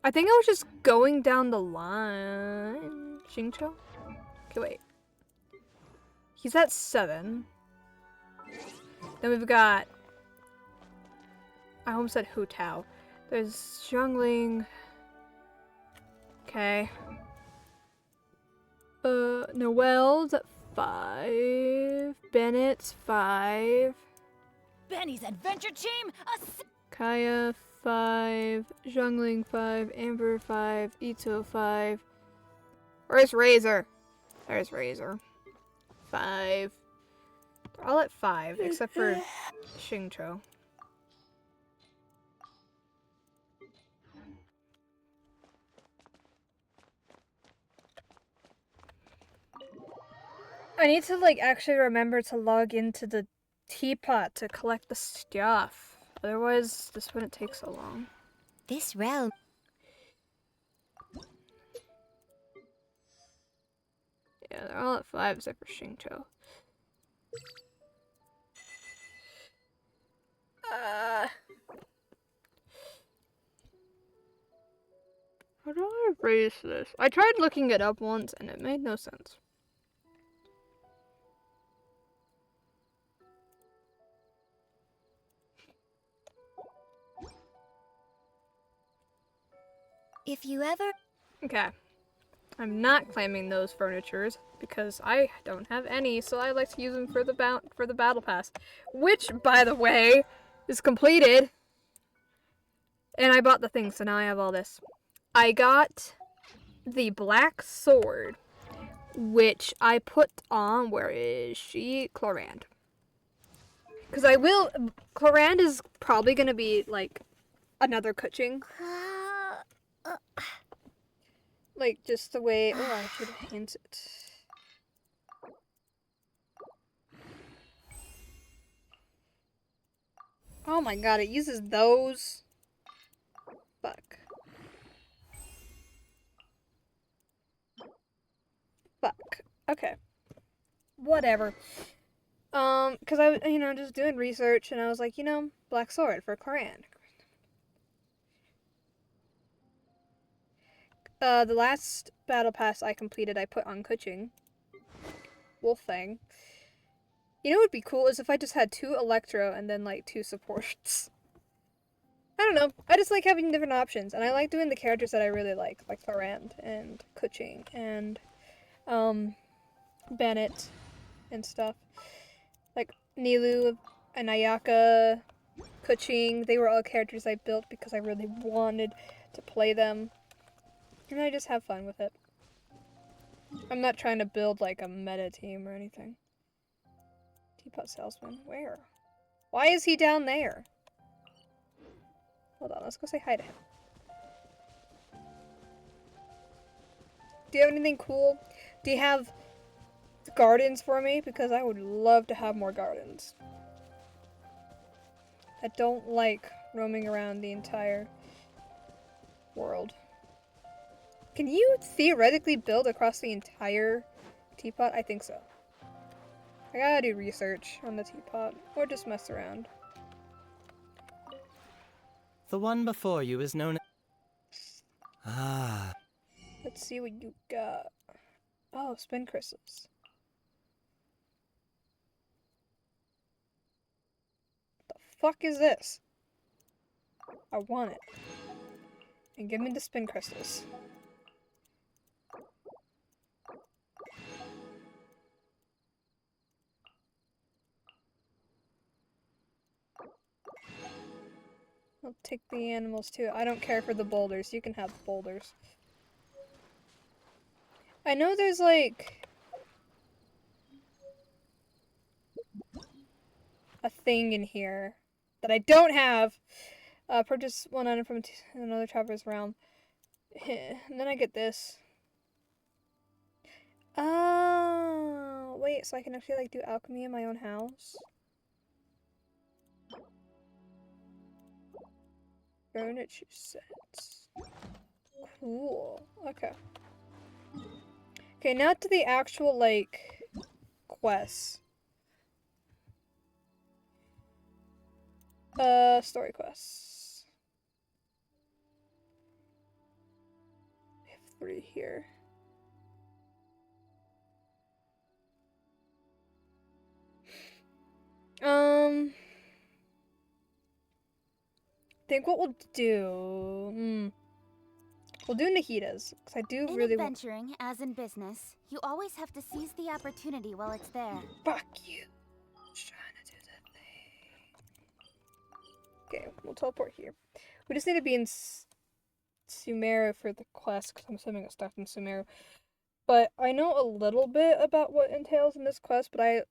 I think I was just going down the line. Xingqiu? Okay, wait. He's at 7. Then we've got... I almost said Hu Tao. There's Xiangling. Okay. Noelle's at 5. Bennett's 5. Benny's adventure team! Kaya 5. Xiangling 5. Amber 5. Ito 5. Where's Razor? There's Razor. 5. They're all at 5, except for Xingqiu. I need to, like, actually remember to log into the teapot to collect the stuff. Otherwise, this wouldn't take so long. This realm... Yeah, they're all at 5 except for Xingqiu. How do I erase this? I tried looking it up once and it made no sense. If you ever... Okay. I'm not claiming those furnitures because I don't have any, so I like to use them for the battle pass, which, by the way, is completed. And I bought the thing, so now I have all this. I got the black sword, which I put on, where is she? Clorand. Because Clorand is probably going to be, like, another Kuching. Like, just the way... Oh, I should hint it. Oh my god, it uses those. Fuck. Fuck. Okay. Whatever. Because I was, just doing research, and I was like, Black Sword for Clorand. The last battle pass I completed, I put on Kuching. Wolf Fang. You know what would be cool is if I just had 2 Electro and then, like, 2 supports. I don't know. I just like having different options, and I like doing the characters that I really like Clorand and Kuching and, Bennett and stuff. Like, Nilu, and Ayaka, Kuching, they were all characters I built because I really wanted to play them. And I just have fun with it. I'm not trying to build like a meta team or anything. Teapot salesman, where? Why is he down there? Hold on, let's go say hi to him. Do you have anything cool? Do you have gardens for me? Because I would love to have more gardens. I don't like roaming around the entire world. Can you theoretically build across the entire teapot? I think so. I gotta do research on the teapot, or just mess around. The one before you is known as... Ah. Let's see what you got. Oh, spin crystals. The fuck is this? I want it. And give me the spin crystals. I'll take the animals too. I don't care for the boulders. You can have boulders. I know there's like a thing in here that I don't have. Purchase one item from another traveler's realm. And then I get this. Oh, wait, so I can actually like do alchemy in my own house? Furniture sets. Cool. Okay. Okay, now to the actual, like, quests. Story quests. I have 3 here. Think what we'll do. We'll do Nahida's, because I do In really want. adventuring, as in business, you always have to seize the opportunity while it's there. Fuck you. I'm just trying to do that thing. Okay, we'll teleport here. We just need to be in Sumeru for the quest, because I'm assuming it starts in Sumeru. But I know a little bit about what entails in this quest, but I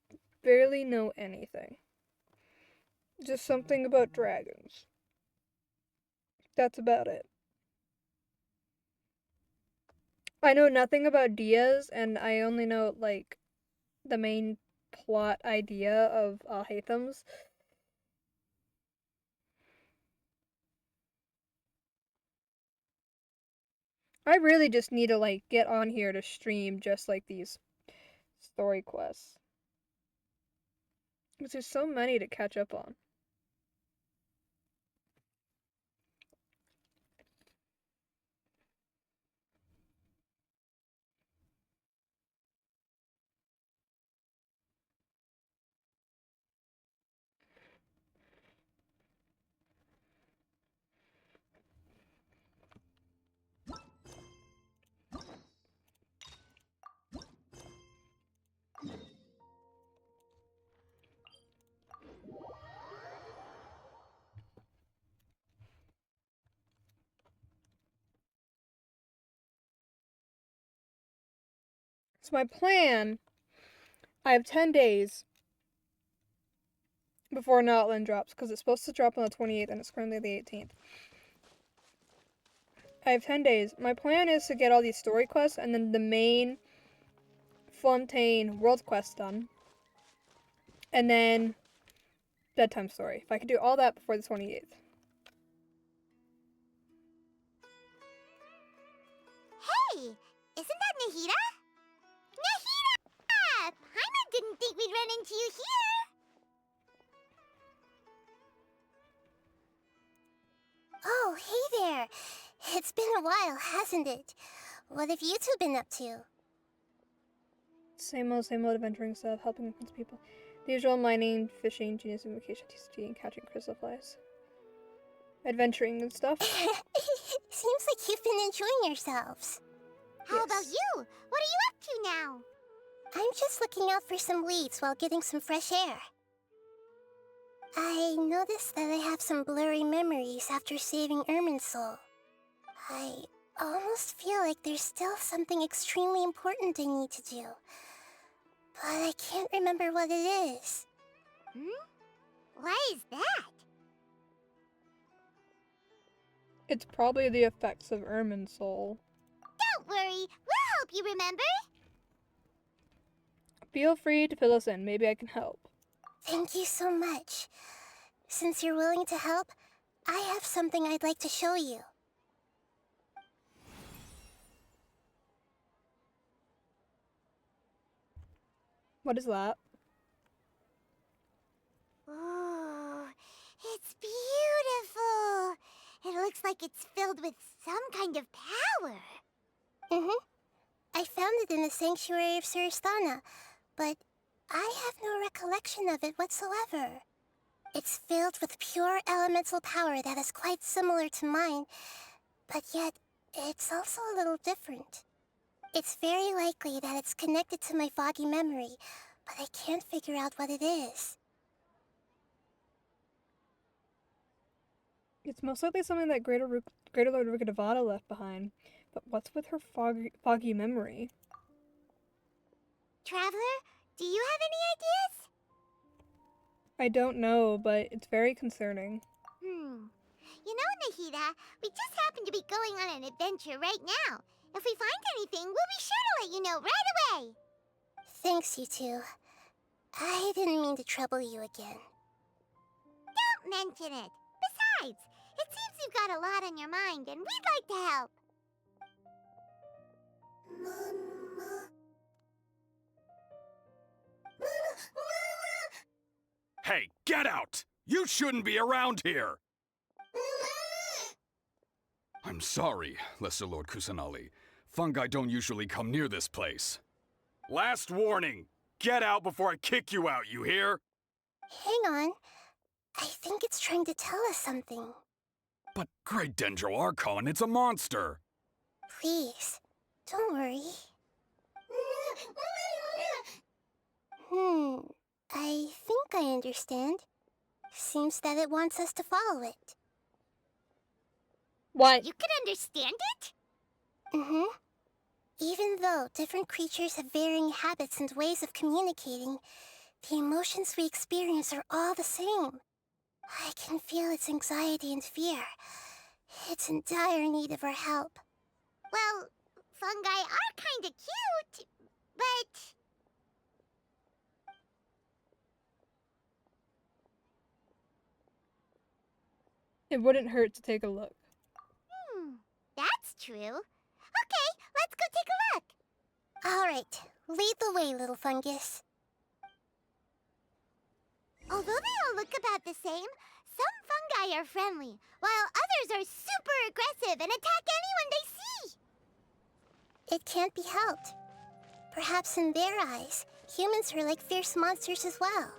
barely know anything. Just something about dragons. That's about it. I know nothing about Diaz, and I only know, like, the main plot idea of Haytham's. I really just need to, like, get on here to stream just, like, these story quests. Because there's so many to catch up on. So my plan, I have 10 days before Notland drops, because it's supposed to drop on the 28th and it's currently the 18th. I have 10 days. My plan is to get all these story quests and then the main Fontaine world quest done. And then bedtime story. If I could do all that before the 28th. Hey, isn't that Nahida? Nahida! Paimon didn't think we'd run into you here. Oh, hey there. It's been a while, hasn't it? What have you two been up to? Same old adventuring stuff, helping people. The usual mining, fishing, genius invocation, TCG, and catching crystal flies. Adventuring and stuff. Seems like you've been enjoying yourselves. How about Yes. you? What are you up to now? I'm just looking out for some leads while getting some fresh air. I noticed that I have some blurry memories after saving Irminsul. I almost feel like there's still something extremely important I need to do. But I can't remember what it is. Why is that? It's probably the effects of Irminsul. Don't worry, we'll help you remember. Feel free to fill us in. Maybe I can help. Thank you so much. Since you're willing to help, I have something I'd like to show you. What is that? Ooh, it's beautiful. It looks like it's filled with some kind of power. I found it in the sanctuary of Suristana, but I have no recollection of it whatsoever. It's filled with pure elemental power that is quite similar to mine, but yet it's also a little different. It's very likely that it's connected to my foggy memory, but I can't figure out what it is. It's most likely something that Greater Lord Rikadavada left behind. But what's with her foggy memory? Traveler, do you have any ideas? I don't know, but it's very concerning. You know, Nahida, we just happen to be going on an adventure right now. If we find anything, we'll be sure to let you know right away. Thanks, you two. I didn't mean to trouble you again. Don't mention it. Besides, it seems you've got a lot on your mind, and we'd like to help. Hey, get out! You shouldn't be around here! I'm sorry, Lesser Lord Kusanali. Fungi don't usually come near this place. Last warning! Get out before I kick you out, you hear? Hang on. I think it's trying to tell us something. But Great Dendro Archon, it's a monster! Please, don't worry. I think I understand. Seems that it wants us to follow it. What? You can understand it? Even though different creatures have varying habits and ways of communicating, the emotions we experience are all the same. I can feel its anxiety and fear. It's in dire need of our help. Well, fungi are kinda cute, but... It wouldn't hurt to take a look. That's true. Okay, let's go take a look. All right, lead the way, little fungus. Although they all look about the same, some fungi are friendly, while others are super aggressive and attack anyone they see. It can't be helped. Perhaps in their eyes, humans are like fierce monsters as well.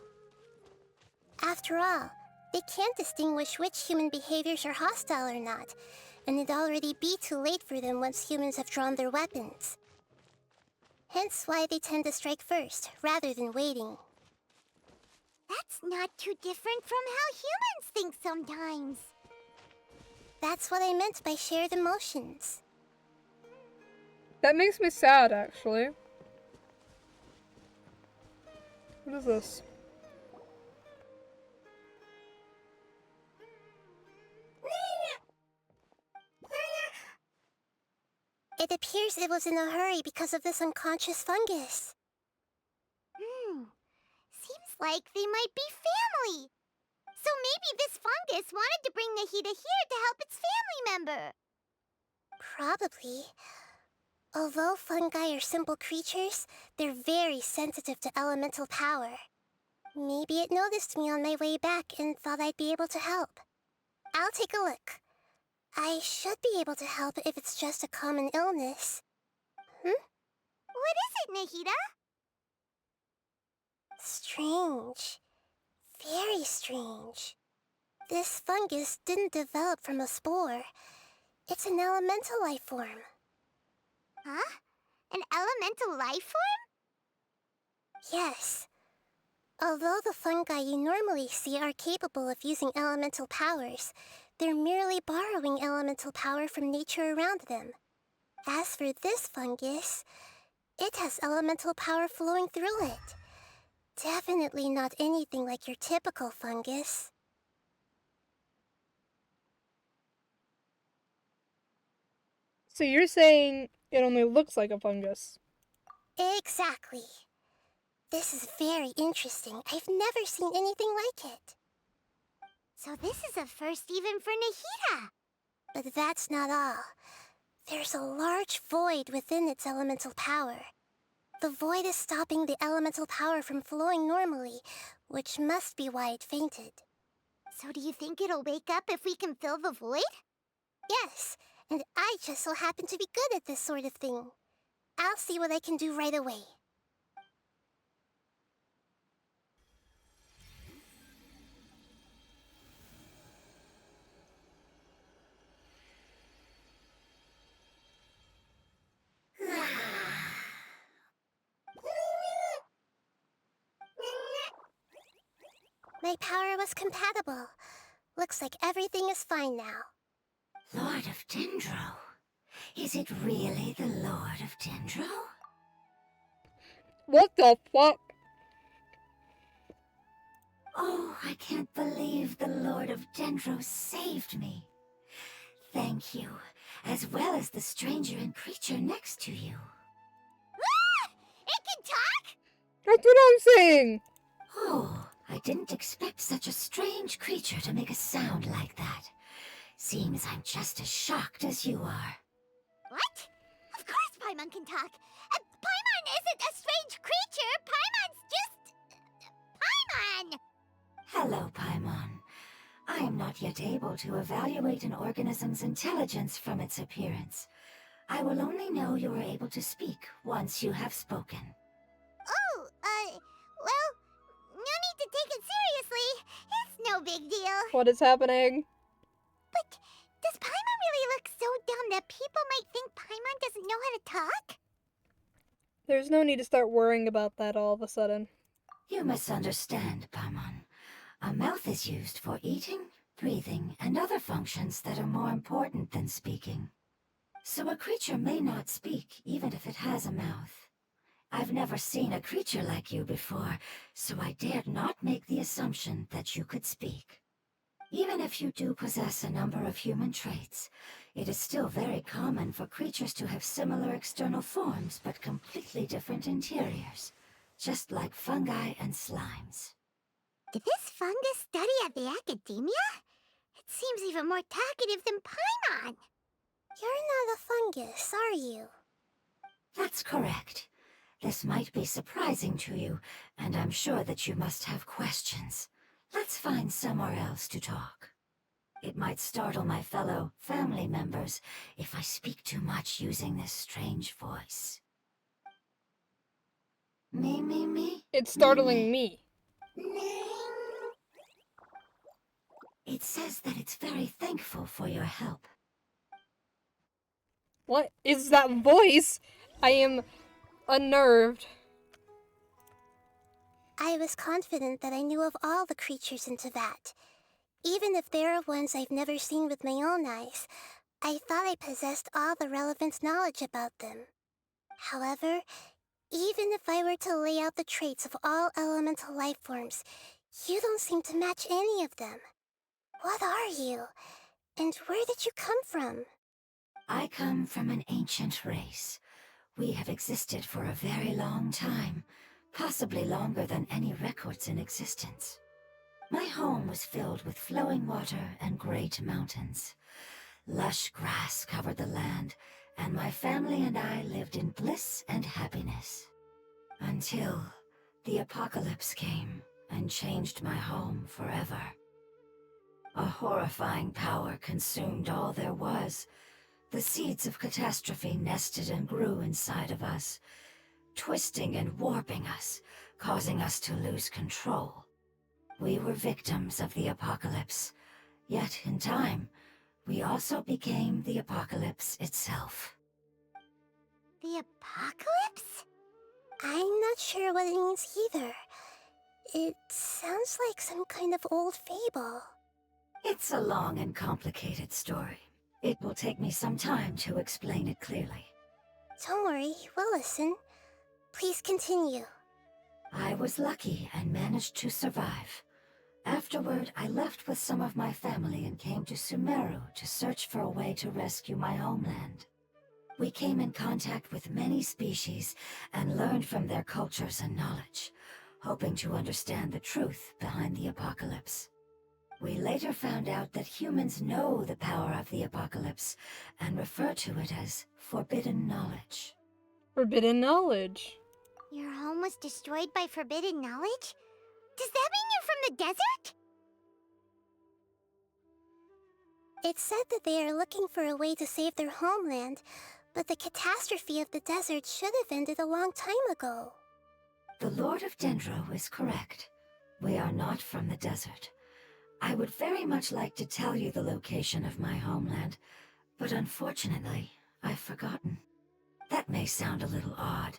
After all, they can't distinguish which human behaviors are hostile or not, and it'd already be too late for them once humans have drawn their weapons. Hence why they tend to strike first, rather than waiting. That's not too different from how humans think sometimes. That's what I meant by shared emotions. That makes me sad, actually. What is this? It appears it was in a hurry because of this unconscious fungus. Seems like they might be family. So maybe this fungus wanted to bring Nahida here to help its family member. Probably. Although fungi are simple creatures, they're very sensitive to elemental power. Maybe it noticed me on my way back and thought I'd be able to help. I'll take a look. I should be able to help if it's just a common illness. What is it, Nahida? Strange. Very strange. This fungus didn't develop from a spore. It's an elemental life form. Huh? An elemental life form? Yes. Although the fungi you normally see are capable of using elemental powers, they're merely borrowing elemental power from nature around them. As for this fungus, it has elemental power flowing through it. Definitely not anything like your typical fungus. So you're saying it only looks like a fungus? Exactly. This is very interesting. I've never seen anything like it. So this is a first even for Nahida. But that's not all. There's a large void within its elemental power. The void is stopping the elemental power from flowing normally, which must be why it fainted. So do you think it'll wake up if we can fill the void? Yes, and I just so happen to be good at this sort of thing. I'll see what I can do right away. My power was compatible. Looks like everything is fine now. Lord of Dendro? Is it really the Lord of Dendro? What the fuck? Oh, I can't believe the Lord of Dendro saved me. Thank you, as well as the stranger and creature next to you. Ah! It can talk? That's what I'm saying! Oh, I didn't expect such a strange creature to make a sound like that. Seems I'm just as shocked as you are. What? Of course Paimon can talk. Paimon isn't a strange creature. Paimon's just... Paimon! Hello, Paimon. I am not yet able to evaluate an organism's intelligence from its appearance. I will only know you are able to speak once you have spoken. Oh, well, no need to take it seriously. It's no big deal. What is happening? But does Paimon really look so dumb that people might think Paimon doesn't know how to talk? There's no need to start worrying about that all of a sudden. You misunderstand, Paimon. A mouth is used for eating, breathing, and other functions that are more important than speaking. So a creature may not speak even if it has a mouth. I've never seen a creature like you before, so I dared not make the assumption that you could speak. Even if you do possess a number of human traits, it is still very common for creatures to have similar external forms but completely different interiors, just like fungi and slimes. Did this fungus study at the academia? It seems even more talkative than Paimon. You're not a fungus, are you? That's correct. This might be surprising to you, and I'm sure that you must have questions. Let's find somewhere else to talk. It might startle my fellow family members if I speak too much using this strange voice. Me? It's startling me. It says that it's very thankful for your help. What is that voice? I am unnerved. I was confident that I knew of all the creatures in Teyvat. Even if there are ones I've never seen with my own eyes, I thought I possessed all the relevant knowledge about them. However, even if I were to lay out the traits of all elemental life forms, you don't seem to match any of them. What are you? And where did you come from? I come from an ancient race. We have existed for a very long time, possibly longer than any records in existence. My home was filled with flowing water and great mountains. Lush grass covered the land, and my family and I lived in bliss and happiness. Until the apocalypse came and changed my home forever. A horrifying power consumed all there was. The seeds of catastrophe nested and grew inside of us, twisting and warping us, causing us to lose control. We were victims of the apocalypse, yet in time, we also became the apocalypse itself. The apocalypse? I'm not sure what it means either. It sounds like some kind of old fable. It's a long and complicated story. It will take me some time to explain it clearly. Don't worry, we'll listen. Please continue. I was lucky and managed to survive. Afterward, I left with some of my family and came to Sumeru to search for a way to rescue my homeland. We came in contact with many species and learned from their cultures and knowledge, hoping to understand the truth behind the apocalypse. We later found out that humans know the power of the apocalypse and refer to it as forbidden knowledge. Forbidden knowledge. Your home was destroyed by forbidden knowledge? Does that mean you're from the desert? It's said that they are looking for a way to save their homeland, but the catastrophe of the desert should have ended a long time ago. The Lord of Dendro is correct. We are not from the desert. I would very much like to tell you the location of my homeland, but unfortunately, I've forgotten. That may sound a little odd,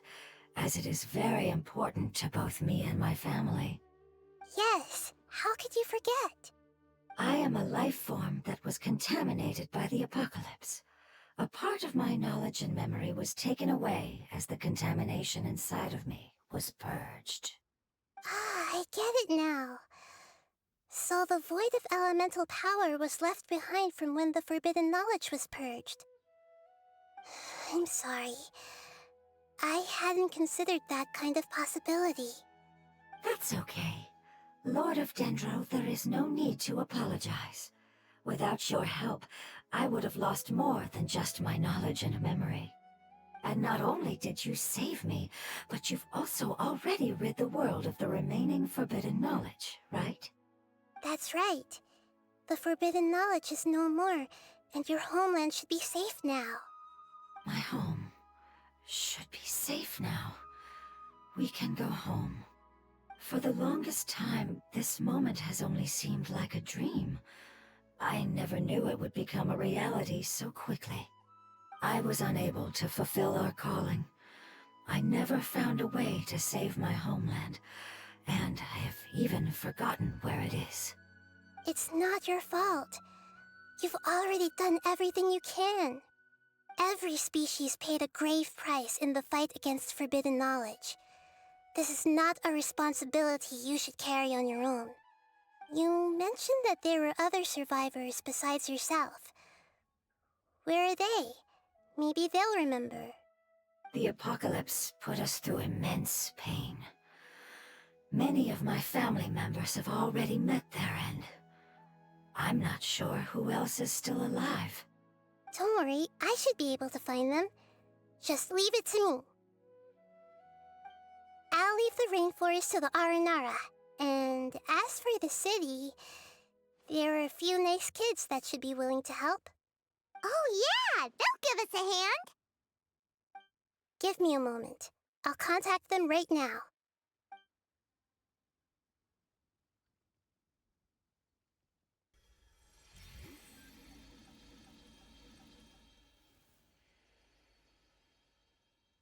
as it is very important to both me and my family. Yes, how could you forget? I am a life form that was contaminated by the apocalypse. A part of my knowledge and memory was taken away as the contamination inside of me was purged. Ah, I get it now. So the void of elemental power was left behind from when the forbidden knowledge was purged. I'm sorry. I hadn't considered that kind of possibility. That's okay. Lord of Dendro, there is no need to apologize. Without your help, I would have lost more than just my knowledge and memory. And not only did you save me, but you've also already rid the world of the remaining forbidden knowledge, right? That's right. The forbidden knowledge is no more, and your homeland should be safe now. My home should be safe now. We can go home. For the longest time, this moment has only seemed like a dream. I never knew it would become a reality so quickly. I was unable to fulfill our calling. I never found a way to save my homeland, and I have even forgotten where it is. It's not your fault. You've already done everything you can. Every species paid a grave price in the fight against forbidden knowledge. This is not a responsibility you should carry on your own. You mentioned that there were other survivors besides yourself. Where are they? Maybe they'll remember. The apocalypse put us through immense pain. Many of my family members have already met their end. I'm not sure who else is still alive. Don't worry, I should be able to find them. Just leave it to me. I'll leave the rainforest to the Aranara. And as for the city, there are a few nice kids that should be willing to help. Oh yeah, they'll give us a hand. Give me a moment. I'll contact them right now.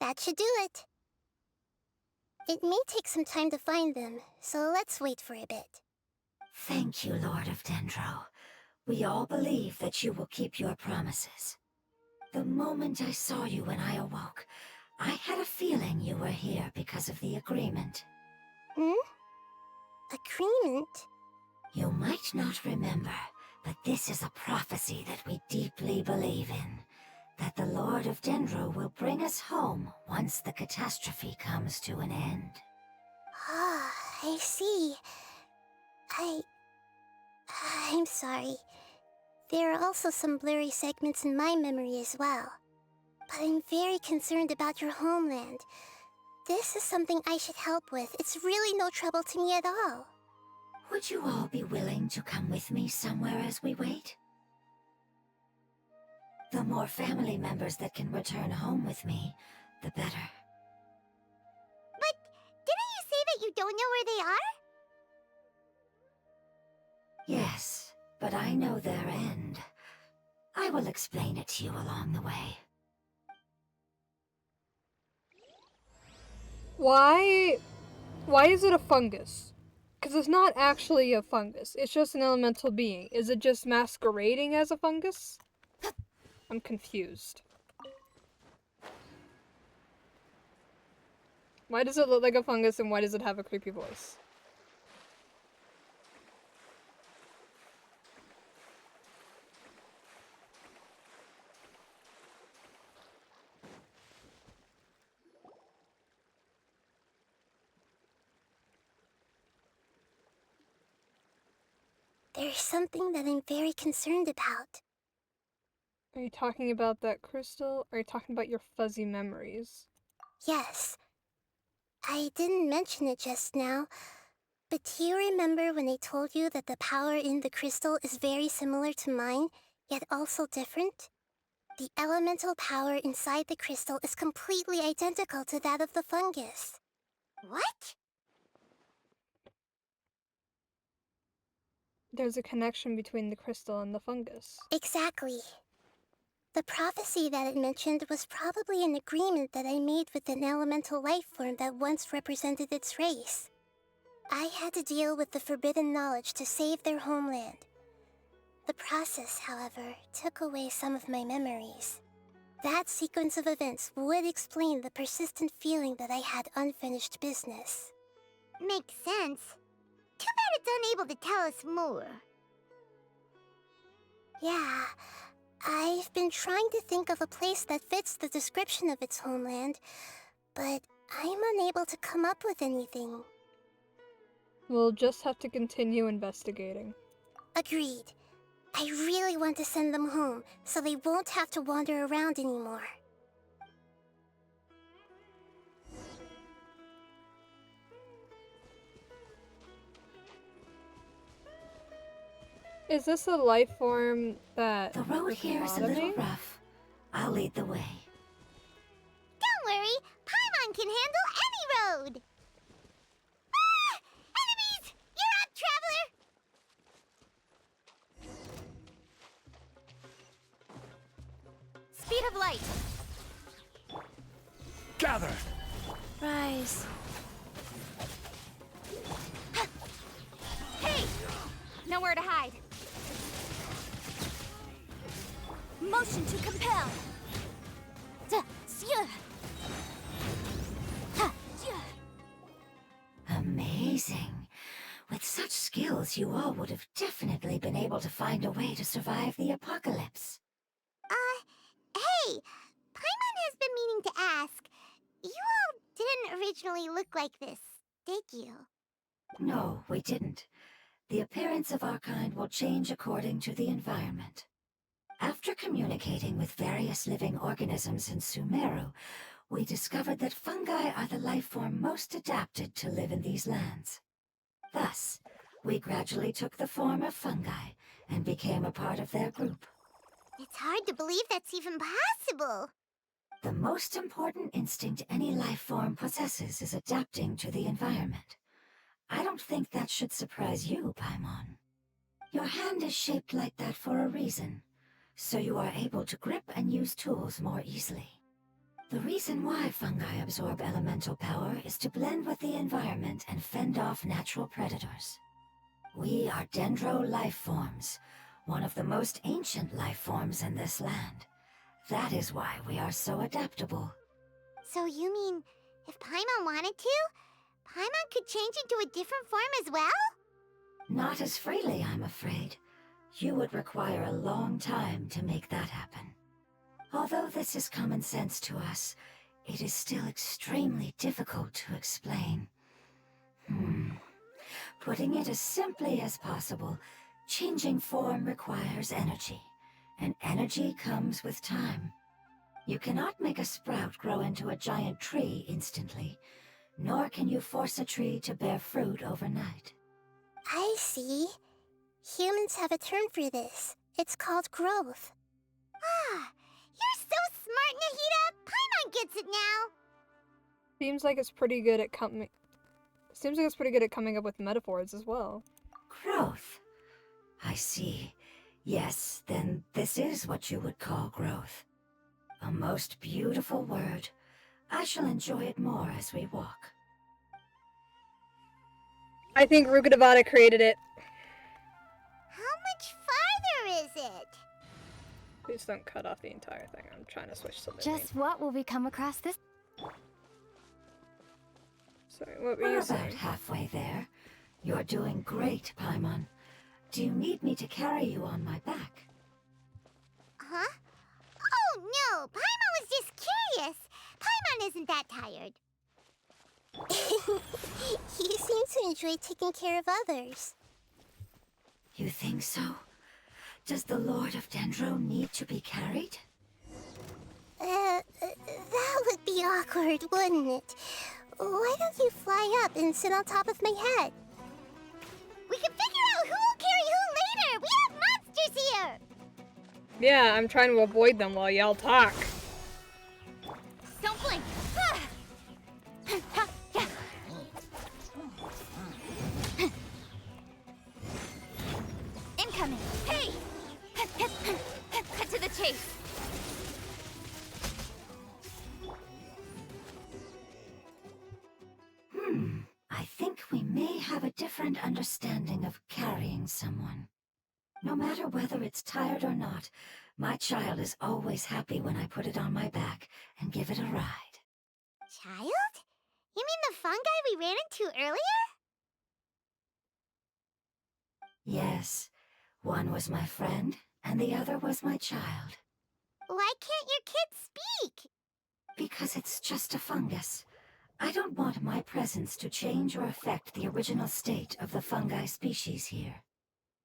That should do it. It may take some time to find them, so let's wait for a bit. Thank you, Lord of Dendro. We all believe that you will keep your promises. The moment I saw you when I awoke, I had a feeling you were here because of the agreement. Agreement? You might not remember, but this is a prophecy that we deeply believe in. That the Lord of Dendro will bring us home once the catastrophe comes to an end. Ah, I see. I'm sorry. There are also some blurry segments in my memory as well. But I'm very concerned about your homeland. This is something I should help with. It's really no trouble to me at all. Would you all be willing to come with me somewhere as we wait? The more family members that can return home with me, the better. But didn't you say that you don't know where they are? Yes, but I know their end. I will explain it to you along the way. Why is it a fungus? Because it's not actually a fungus. It's just an elemental being. Is it just masquerading as a fungus? I'm confused. Why does it look like a fungus and why does it have a creepy voice? There's something that I'm very concerned about. Are you talking about that crystal? Or are you talking about your fuzzy memories? Yes. I didn't mention it just now, but do you remember when I told you that the power in the crystal is very similar to mine, yet also different? The elemental power inside the crystal is completely identical to that of the fungus. What? There's a connection between the crystal and the fungus. Exactly. The prophecy that it mentioned was probably an agreement that I made with an elemental life form that once represented its race. I had to deal with the forbidden knowledge to save their homeland. The process, however, took away some of my memories. That sequence of events would explain the persistent feeling that I had unfinished business. Makes sense. Too bad it's unable to tell us more. Yeah, I've been trying to think of a place that fits the description of its homeland, but I'm unable to come up with anything. We'll just have to continue investigating. Agreed. I really want to send them home, so they won't have to wander around anymore. Is this a life form that The road here is a little rough. I'll lead the way. Don't worry, Paimon can handle any road! Ah! Enemies! You're up, traveler! Speed of light. Gather! Rise. Hey! Nowhere to hide. Motion to compel. Amazing. With such skills, you all would have definitely been able to find a way to survive the apocalypse. Hey! Paimon has been meaning to ask. You all didn't originally look like this, did you? No, we didn't. The appearance of our kind will change according to the environment. After communicating with various living organisms in Sumeru, we discovered that fungi are the life form most adapted to live in these lands. Thus, we gradually took the form of fungi and became a part of their group. It's hard to believe that's even possible. The most important instinct any life form possesses is adapting to the environment. I don't think that should surprise you, Paimon. Your hand is shaped like that for a reason, so you are able to grip and use tools more easily. The reason why fungi absorb elemental power is to blend with the environment and fend off natural predators. We are dendro life forms, one of the most ancient life forms in this land. That is why we are so adaptable. So you mean, if Paimon wanted to, Paimon could change into a different form as well? Not as freely, I'm afraid. You would require a long time to make that happen. Although this is common sense to us, it is still extremely difficult to explain. Putting it as simply as possible, changing form requires energy, and energy comes with time. You cannot make a sprout grow into a giant tree instantly, nor can you force a tree to bear fruit overnight. I see. Humans have a term for this. It's called growth. Ah, you're so smart, Nahida! Paimon gets it now! Seems like it's pretty good at coming up with metaphors as well. Growth. I see. Yes, then this is what you would call growth. A most beautiful word. I shall enjoy it more as we walk. I think Rukadavada created it. How much farther is it? Please don't cut off the entire thing. I'm trying to switch something. Just what will we come across this? Sorry, what were We're you about saying? halfway there. You're doing great, Paimon. Do you need me to carry you on my back? Huh? Oh no, Paimon was just curious. Paimon isn't that tired. You seem to enjoy taking care of others. You think so? Does the Lord of Dendro need to be carried? That would be awkward, wouldn't it? Why don't you fly up and sit on top of my head? We can figure out who will carry who later. We have monsters here. Yeah, I'm trying to avoid them while y'all talk. Don't blink. Incoming. Hey! Cut to the chase. I think we may have a different understanding of carrying someone. No matter whether it's tired or not, my child is always happy when I put it on my back and give it a ride. Child? You mean the fungi we ran into earlier? Yes, one was my friend, and the other was my child. Why can't your kid speak? Because it's just a fungus. I don't want my presence to change or affect the original state of the fungi species here.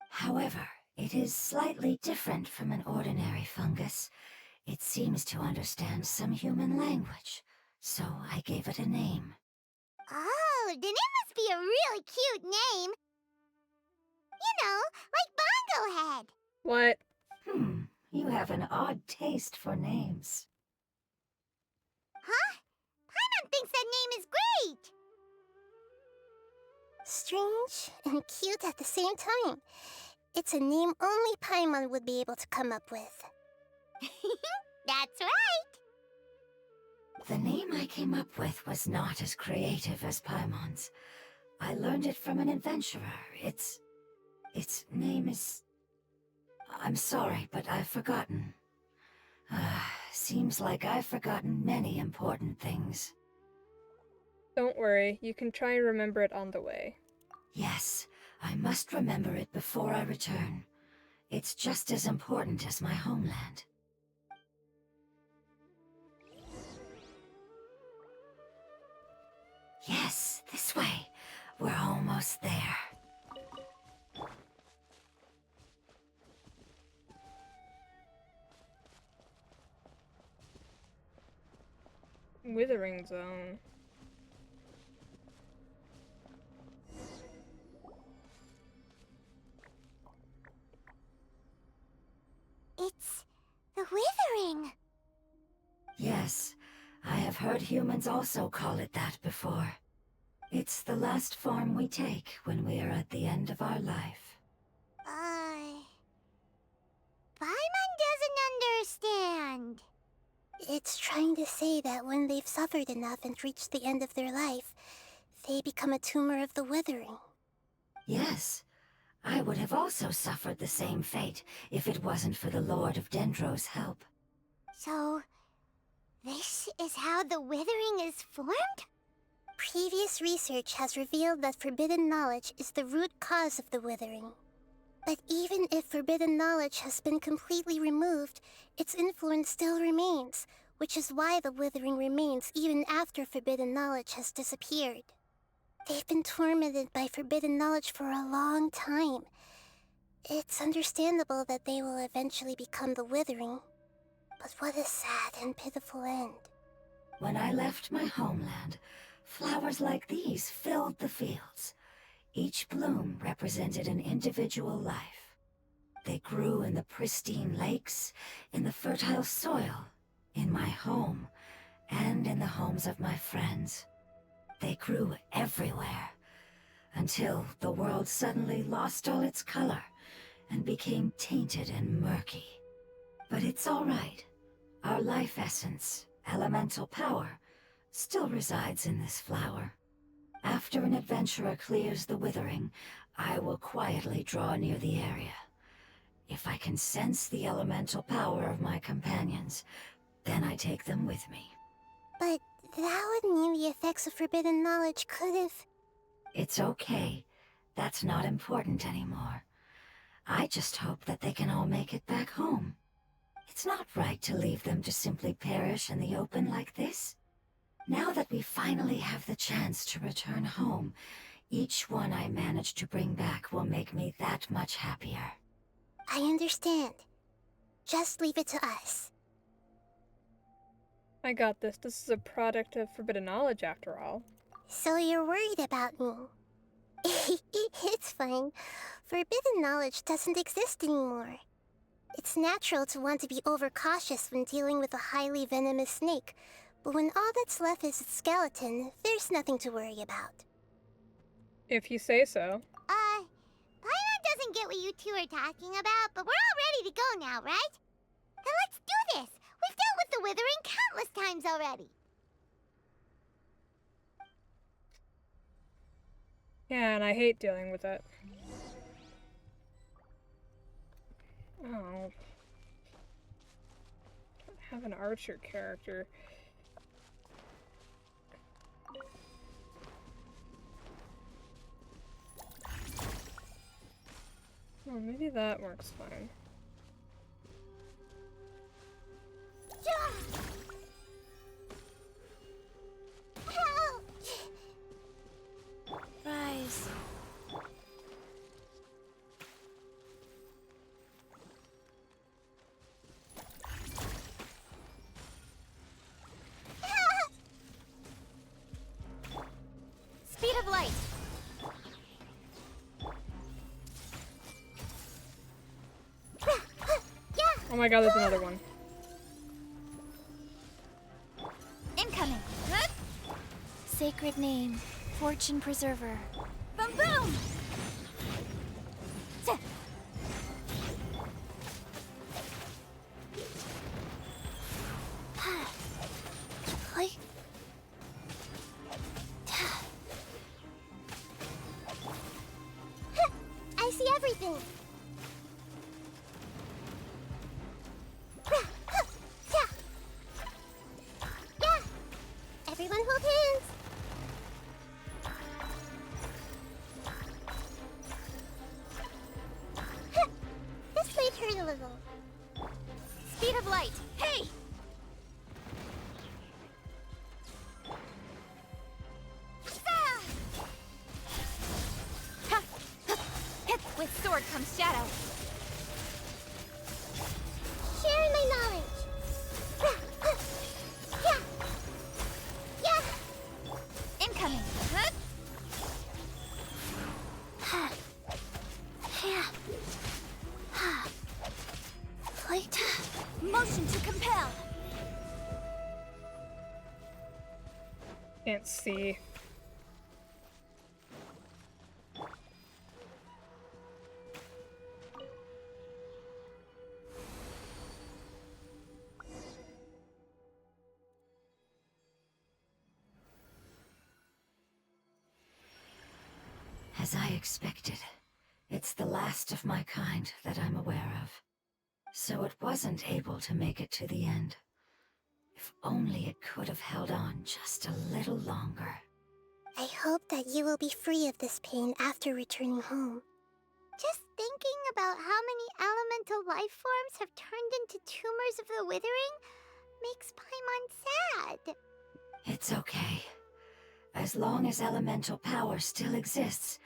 However, it is slightly different from an ordinary fungus. It seems to understand some human language, so I gave it a name. Oh, then it must be a really cute name. You know, like Bongo Head. What? You have an odd taste for names. Huh? Paimon thinks that name is great. Strange and cute at the same time. It's a name only Paimon would be able to come up with. That's right. The name I came up with was not as creative as Paimon's. I learned it from an adventurer. Its name is... I'm sorry, but I've forgotten. Seems like I've forgotten many important things. Don't worry, you can try and remember it on the way. Yes, I must remember it before I return. It's just as important as my homeland. Yes, this way. We're almost there. Withering Zone. It's the Withering. Yes, I have heard humans also call it that before. It's the last form we take when we are at the end of our life. Paimon doesn't understand. It's trying to say that when they've suffered enough and reached the end of their life, they become a tumor of the withering. Yes, I would have also suffered the same fate if it wasn't for the Lord of Dendro's help. So, this is how the Withering is formed? Previous research has revealed that forbidden knowledge is the root cause of the withering. But even if forbidden knowledge has been completely removed, its influence still remains, which is why the withering remains even after forbidden knowledge has disappeared. They've been tormented by forbidden knowledge for a long time. It's understandable that they will eventually become the withering. But what a sad and pitiful end. When I left my homeland, flowers like these filled the fields. Each bloom represented an individual life. They grew in the pristine lakes, in the fertile soil, in my home, and in the homes of my friends. They grew everywhere, until the world suddenly lost all its color and became tainted and murky. But it's all right. Our life essence, elemental power, still resides in this flower. After an adventurer clears the withering, I will quietly draw near the area. If I can sense the elemental power of my companions, then I take them with me. But that would mean the effects of forbidden knowledge could have... It's okay. That's not important anymore. I just hope that they can all make it back home. It's not right to leave them to simply perish in the open like this. Now that we finally have the chance to return home, each one I manage to bring back will make me that much happier. I understand. Just leave it to us. I got this. This is a product of forbidden knowledge, after all. So you're worried about me. It's fine. Forbidden knowledge doesn't exist anymore. It's natural to want to be overcautious when dealing with a highly venomous snake, but when all that's left is its skeleton, there's nothing to worry about. If you say so. Paimon doesn't get what you two are talking about, but we're all ready to go now, right? Then let's do this! We've dealt with the withering countless times already! Yeah, and I hate dealing with it. Oh. I have an archer character. Oh, maybe that works fine. Help! Rise. Speed of light! Oh my god, there's another one. Incoming! Sacred name, Fortune Preserver. Boom boom! I see everything. Everyone hold hands. This might hurt a little. Speed of light! Hey! With sword comes shadow. Share my knowledge. Incoming. Fight. Motion to compel. Can't see. As I expected, it's the last of my kind that I'm aware of. So it wasn't able to make it to the end. If only it could have held on just a little longer. I hope that you will be free of this pain after returning home. Just thinking about how many elemental life forms have turned into tumors of the withering makes Paimon sad. It's okay. As long as elemental power still exists,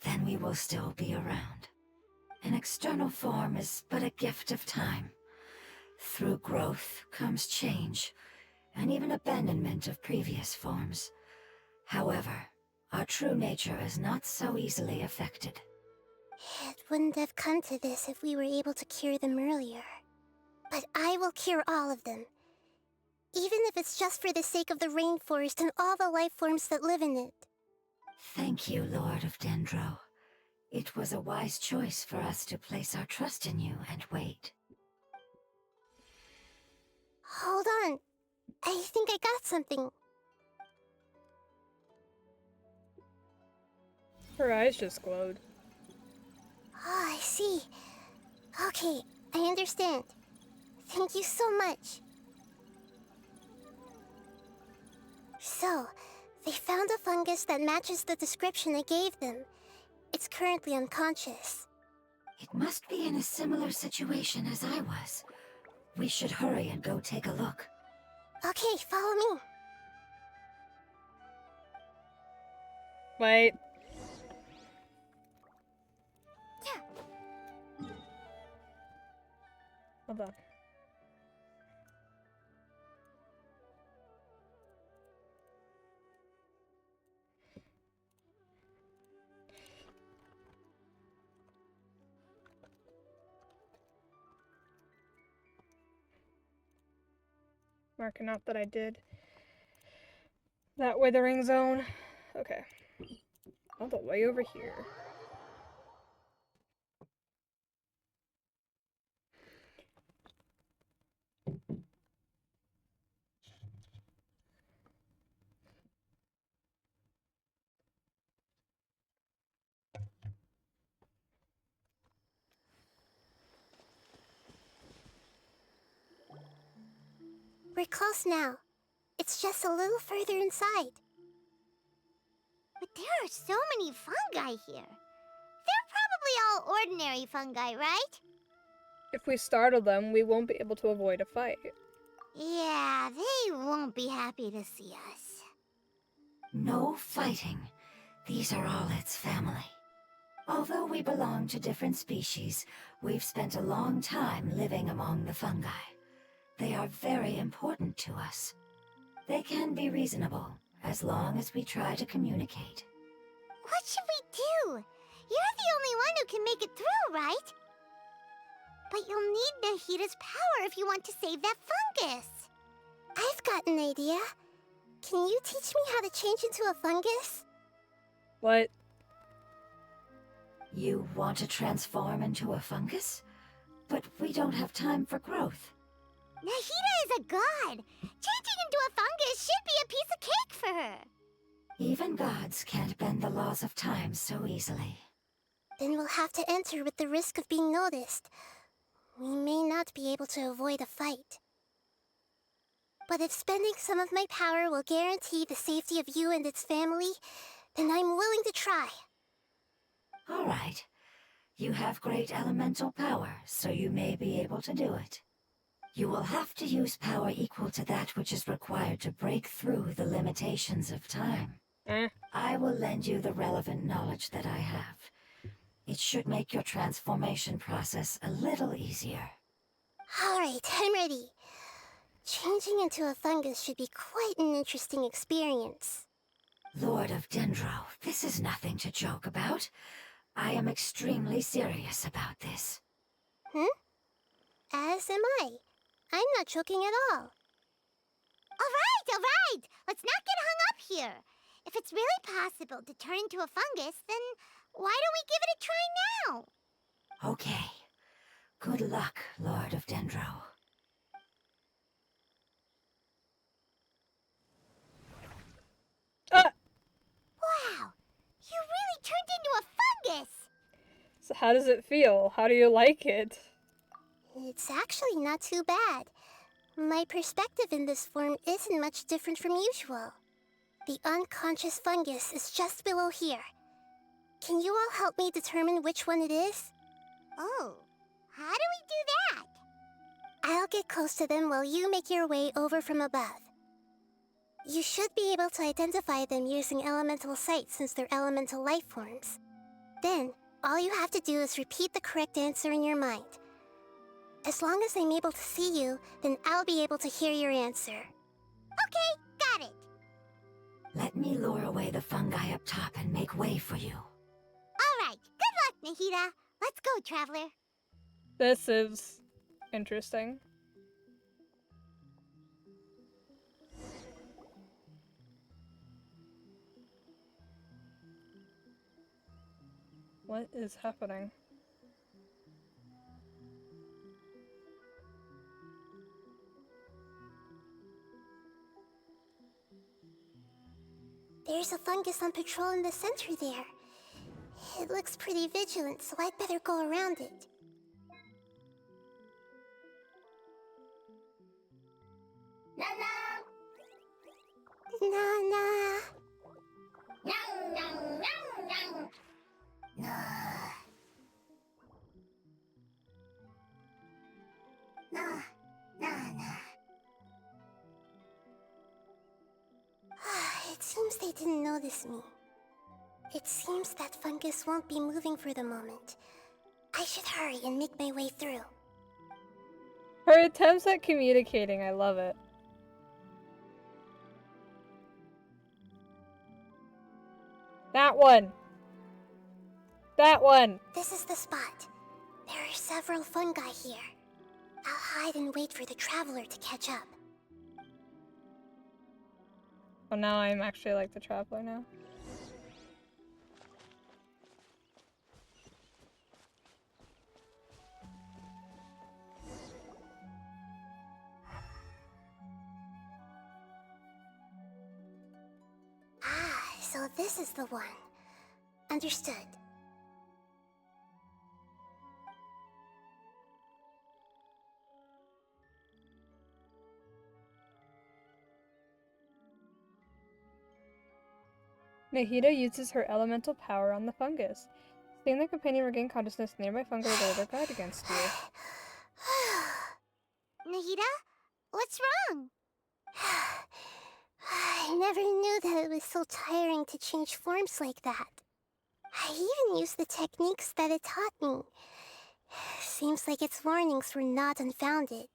then we will still be around. An external form is but a gift of time. Through growth comes change, and even abandonment of previous forms. However, our true nature is not so easily affected. It wouldn't have come to this if we were able to cure them earlier. But I will cure all of them. Even if it's just for the sake of the rainforest and all the life forms that live in it. Thank you, Lord of Dendro. It was a wise choice for us to place our trust in you and wait. Hold on. I think I got something. Her eyes just glowed. Oh, I see. Okay, I understand. Thank you so much. So, they found a fungus that matches the description I gave them. It's currently unconscious. It must be in a similar situation as I was. We should hurry and go take a look. Okay, follow me. Wait. Hold on. Marking out that I did that withering zone. Okay. All the way over here. We're close now. It's just a little further inside. But there are so many fungi here. They're probably all ordinary fungi, right? If we startle them, we won't be able to avoid a fight. Yeah, they won't be happy to see us. No fighting. These are all its family. Although we belong to different species, we've spent a long time living among the fungi. They are very important to us. They can be reasonable, as long as we try to communicate. What should we do? You're the only one who can make it through, right? But you'll need Nahita's power if you want to save that fungus. I've got an idea. Can you teach me how to change into a fungus? What? You want to transform into a fungus? But we don't have time for growth. Nahita is a god. Changing into a fungus should be a piece of cake for her. Even gods can't bend the laws of time so easily. Then we'll have to enter with the risk of being noticed. We may not be able to avoid a fight. But if spending some of my power will guarantee the safety of you and its family, then I'm willing to try. All right. You have great elemental power, so you may be able to do it. You will have to use power equal to that which is required to break through the limitations of time. I will lend you the relevant knowledge that I have. It should make your transformation process a little easier. Alright, I'm ready. Changing into a fungus should be quite an interesting experience. Lord of Dendro, this is nothing to joke about. I am extremely serious about this. As am I. I'm not joking at all. Alright! Let's not get hung up here. If it's really possible to turn into a fungus, then why don't we give it a try now? Okay. Good luck, Lord of Dendro. Wow! You really turned into a fungus! So how does it feel? How do you like it? It's actually not too bad. My perspective in this form isn't much different from usual. The unconscious fungus is just below here. Can you all help me determine which one it is? Oh, how do we do that? I'll get close to them while you make your way over from above. You should be able to identify them using elemental sight since they're elemental life forms. Then, all you have to do is repeat the correct answer in your mind. As long as I'm able to see you, then I'll be able to hear your answer. Okay, got it. Let me lure away the fungi up top and make way for you. Alright, good luck, Nahita. Let's go, Traveler. This is interesting. What is happening? There's a fungus on patrol in the center there. It looks pretty vigilant, so I'd better go around it. Nana. It seems they didn't notice me. It seems that fungus won't be moving for the moment. I should hurry and make my way through. Her attempts at communicating, I love it. That one! That one! This is the spot. There are several fungi here. I'll hide and wait for the traveler to catch up. Well, now I'm actually like the traveler now. So this is the one. Understood. Nahida uses her elemental power on the fungus. Seeing the companion regain consciousness, nearby fungi roll their guard against you. Nahida? What's wrong? I never knew that it was so tiring to change forms like that. I even used the techniques that it taught me. Seems like its warnings were not unfounded.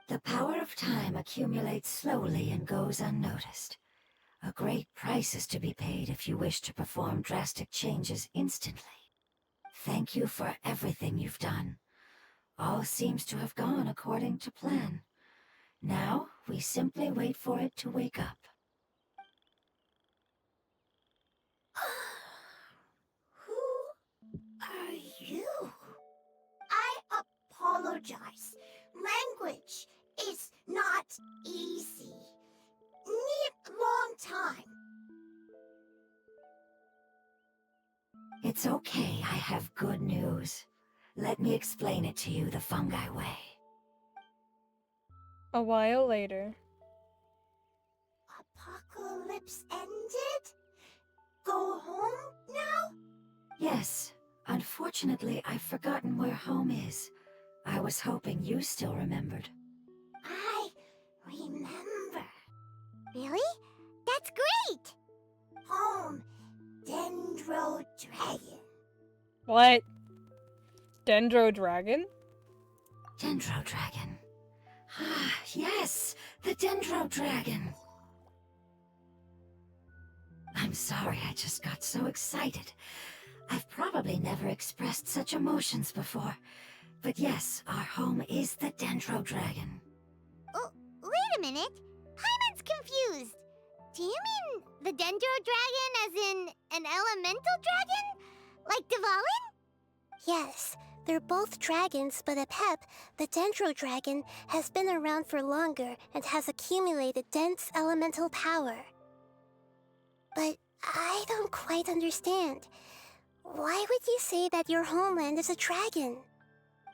The power of time accumulates slowly and goes unnoticed. A great price is to be paid if you wish to perform drastic changes instantly. Thank you for everything you've done. All seems to have gone according to plan. Now, we simply wait for it to wake up. Who are you? I apologize. Language is not easy. Need long time. It's okay, I have good news. Let me explain it to you the fungi way. A while later. Apocalypse ended? Go home now? Yes. Unfortunately, I've forgotten where home is. I was hoping you still remembered. I remember. Really? That's great! Home, Dendro Dragon. What? Dendro Dragon? Dendro Dragon. Ah, yes, the Dendro Dragon. I'm sorry, I just got so excited. I've probably never expressed such emotions before. But yes, our home is the Dendro Dragon. Oh, wait a minute. Paimon's confused. Do you mean the Dendro Dragon as in an elemental dragon? Like Dvalin? Yes, they're both dragons, but Apep, the Dendro Dragon, has been around for longer and has accumulated dense elemental power. But I don't quite understand. Why would you say that your homeland is a dragon?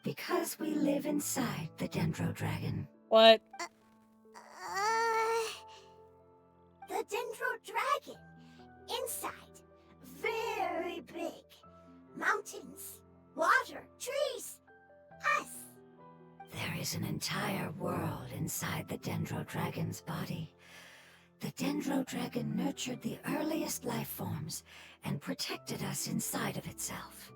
Because we live inside the Dendro Dragon. What? The Dendro Dragon. Inside. Very big. Mountains. Water. Trees. Us. There is an entire world inside the Dendro Dragon's body. The Dendro Dragon nurtured the earliest life forms and protected us inside of itself.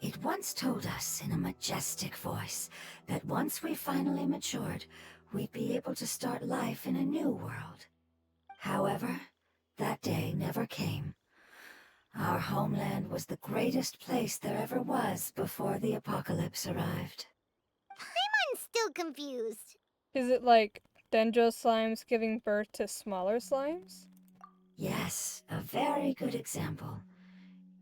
It once told us in a majestic voice that once we finally matured, we'd be able to start life in a new world. However, that day never came. Our homeland was the greatest place there ever was before the apocalypse arrived. Paimon's still confused. Is it like Dendro slimes giving birth to smaller slimes? Yes, a very good example.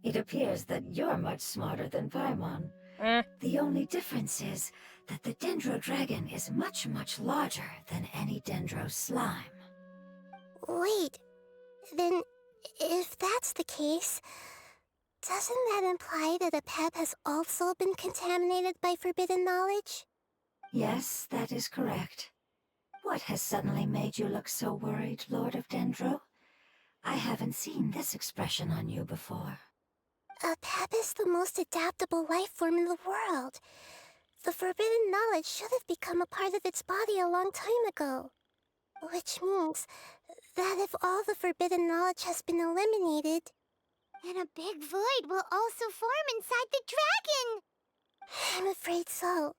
It appears that you're much smarter than Paimon. The only difference is that the Dendro Dragon is much, much larger than any Dendro slime. Wait, then if that's the case, Doesn't that imply that a pep has also been contaminated by forbidden knowledge? Yes, that is correct. What has suddenly made you look so worried, Lord of Dendro? I haven't seen this expression on you before. A pep is the most adaptable life form in the world. The forbidden knowledge should have become a part of its body a long time ago. Which means that if all the forbidden knowledge has been eliminated, And a big void will also form inside the dragon! I'm afraid so.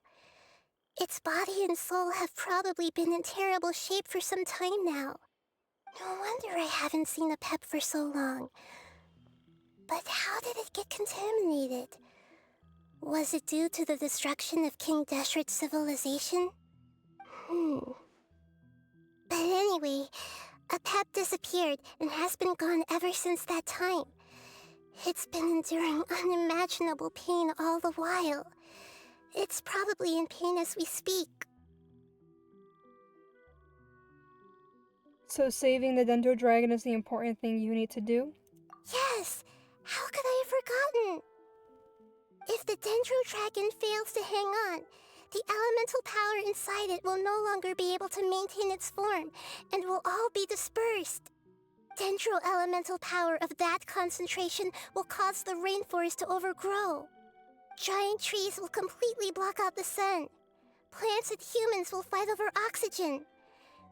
Its body and soul have probably been in terrible shape for some time now. No wonder I haven't seen a pep for so long. But how did it get contaminated? Was it due to the destruction of King Deshret's civilization? But anyway, a pep disappeared and has been gone ever since that time. It's been enduring unimaginable pain all the while. It's probably in pain as we speak. So saving the Dendro Dragon is the important thing you need to do? Yes! How could I have forgotten? If the Dendro Dragon fails to hang on, the elemental power inside it will no longer be able to maintain its form and will all be dispersed. Dendro elemental power of that concentration will cause the rainforest to overgrow. Giant trees will completely block out the sun. Plants and humans will fight over oxygen.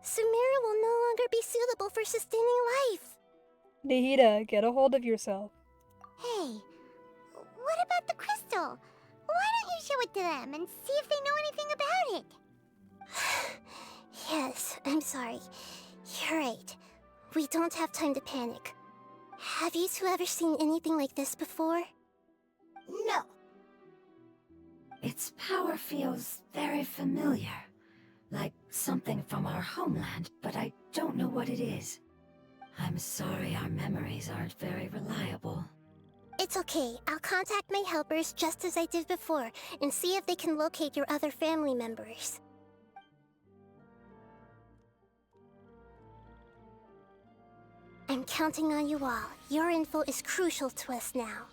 Sumeru will no longer be suitable for sustaining life. Nihida, get a hold of yourself. Hey, what about the crystal? Why don't you show it to them and see if they know anything about it? Yes, I'm sorry. You're right. We don't have time to panic. Have you two ever seen anything like this before? No. Its power feels very familiar. Like something from our homeland, but I don't know what it is. I'm sorry our memories aren't very reliable. It's okay. I'll contact my helpers just as I did before and see if they can locate your other family members. I'm counting on you all. Your info is crucial to us now.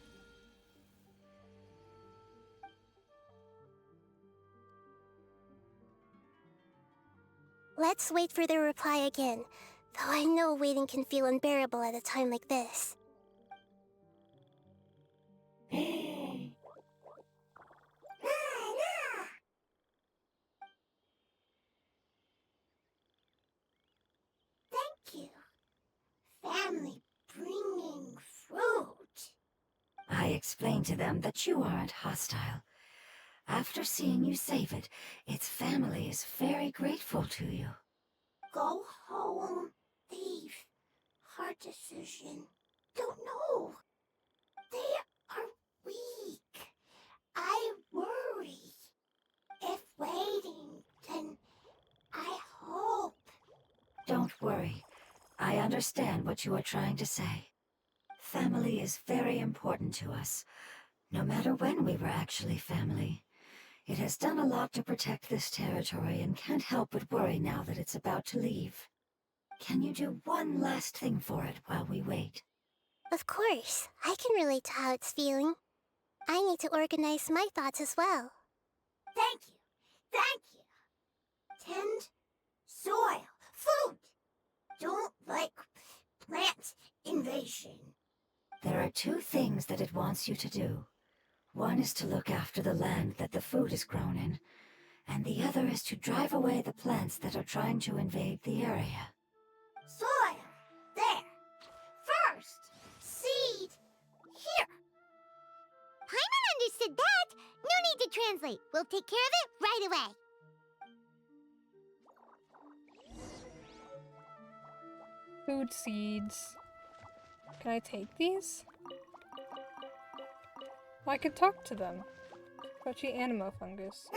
Let's wait for their reply again, though I know waiting can feel unbearable at a time like this. Thank you. Family bringing fruit. I explained to them that you aren't hostile. After seeing you save it, its family is very grateful to you. Go home, thief. Hard decision. Don't know. They are weak. I worry. If waiting, then I hope. Don't worry. I understand what you are trying to say. Family is very important to us, no matter when we were actually family. It has done a lot to protect this territory and can't help but worry now that it's about to leave. Can you do one last thing for it while we wait? Of course, I can relate to how it's feeling. I need to organize my thoughts as well. Thank you. Thank you. Tend soil. Food. Don't like plant invasion. There are two things that it wants you to do. One is to look after the land that the food is grown in, and the other is to drive away the plants that are trying to invade the area. Soil. There. First. Seed. Here. Paimon understood that! No need to translate. We'll take care of it right away. Food seeds. Can I take these? I could talk to them. Touchy animo fungus.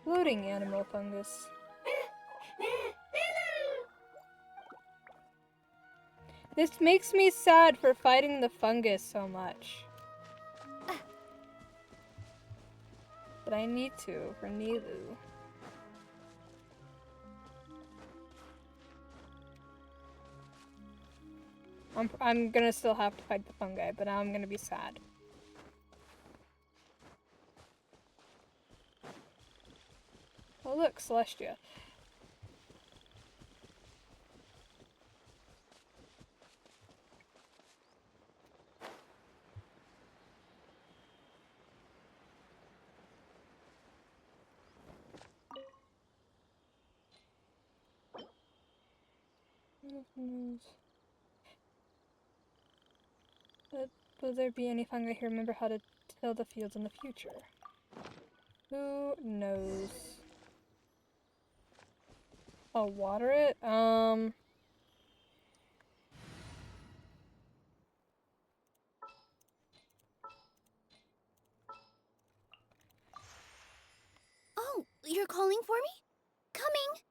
Floating animal fungus. This makes me sad for fighting the fungus so much. But I need to for Nilu. I'm gonna still have to fight the fungi, but now I'm gonna be sad. Oh look, Celestia. But will there be any fungi who remember how to till the fields in the future? Who knows? I'll water it? Oh, you're calling for me? Coming!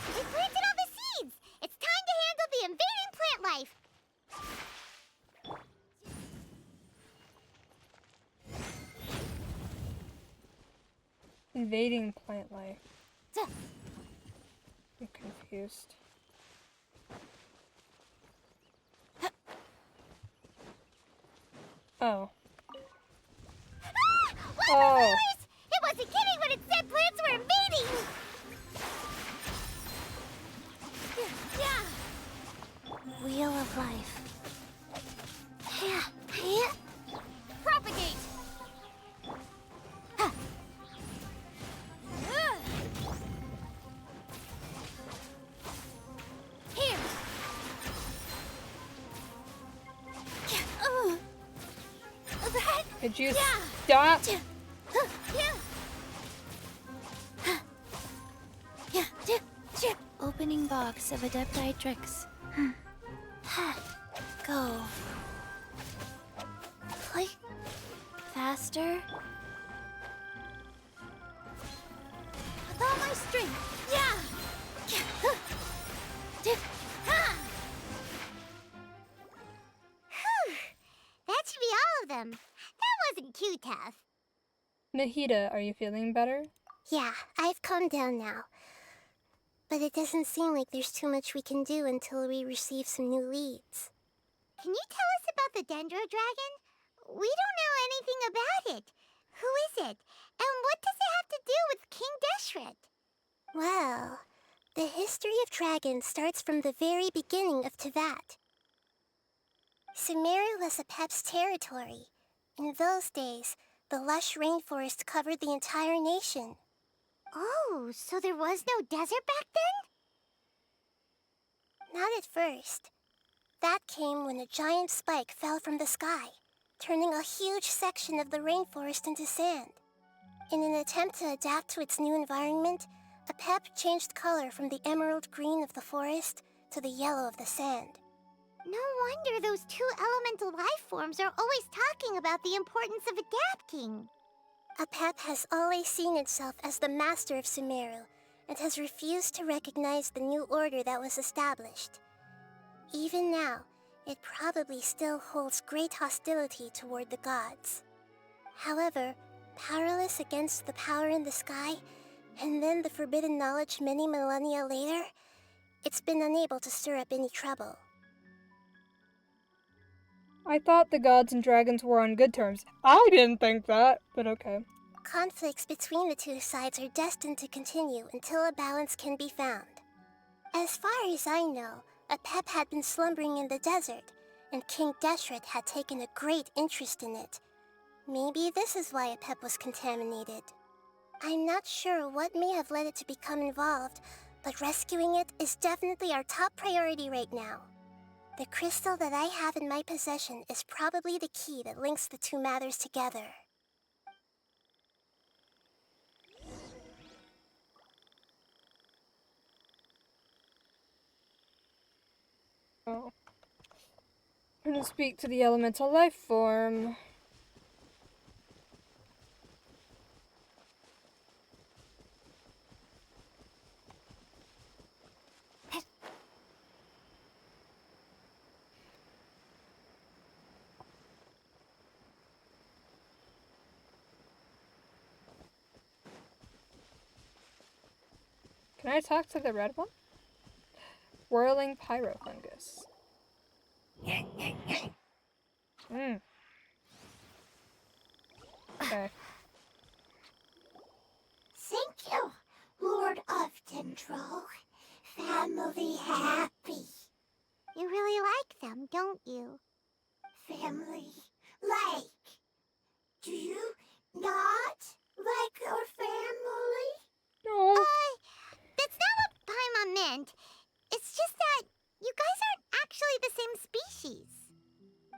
We planted all the seeds! It's time to handle the invading plant life! Invading plant life. Duh. I'm confused. Oh. Oh. It wasn't kidding when it said plants were invading! Wheel of life. Propagate! Here! Could you stop? Opening box of Adepti tricks. Go. Play. Faster. With all my strength. Yeah! That should be all of them. That wasn't too tough. Nahida, are you feeling better? Yeah, I've calmed down now. But it doesn't seem like there's too much we can do until we receive some new leads. Can you tell us about the Dendro Dragon? We don't know anything about it. Who is it? And what does it have to do with King Deshret? Well, the history of dragons starts from the very beginning of Tevat. Sumeru was Apep's territory. In those days, the lush rainforest covered the entire nation. Oh, so there was no desert back then? Not at first. That came when a giant spike fell from the sky, turning a huge section of the rainforest into sand. In an attempt to adapt to its new environment, Apep changed color from the emerald green of the forest to the yellow of the sand. No wonder those two elemental life forms are always talking about the importance of adapting. Apep has always seen itself as the master of Sumeru, and has refused to recognize the new order that was established. Even now, it probably still holds great hostility toward the gods. However, powerless against the power in the sky, and then the forbidden knowledge many millennia later, it's been unable to stir up any trouble. I thought the gods and dragons were on good terms. I didn't think that, but okay. Conflicts between the two sides are destined to continue until a balance can be found. As far as I know, Apep had been slumbering in the desert, and King Deshret had taken a great interest in it. Maybe this is why Apep was contaminated. I'm not sure what may have led it to become involved, but rescuing it is definitely our top priority right now. The crystal that I have in my possession is probably the key that links the two matters together. Oh. I'm gonna speak to the elemental life form. Can I talk to the red one? swirling pyrofungus. Mm. Okay. Thank you, Lord of Dendro. Family happy. You really like them, don't you? Family like. Do you not like your family? No. That's not what Paimon meant. It's just that you guys aren't actually the same species.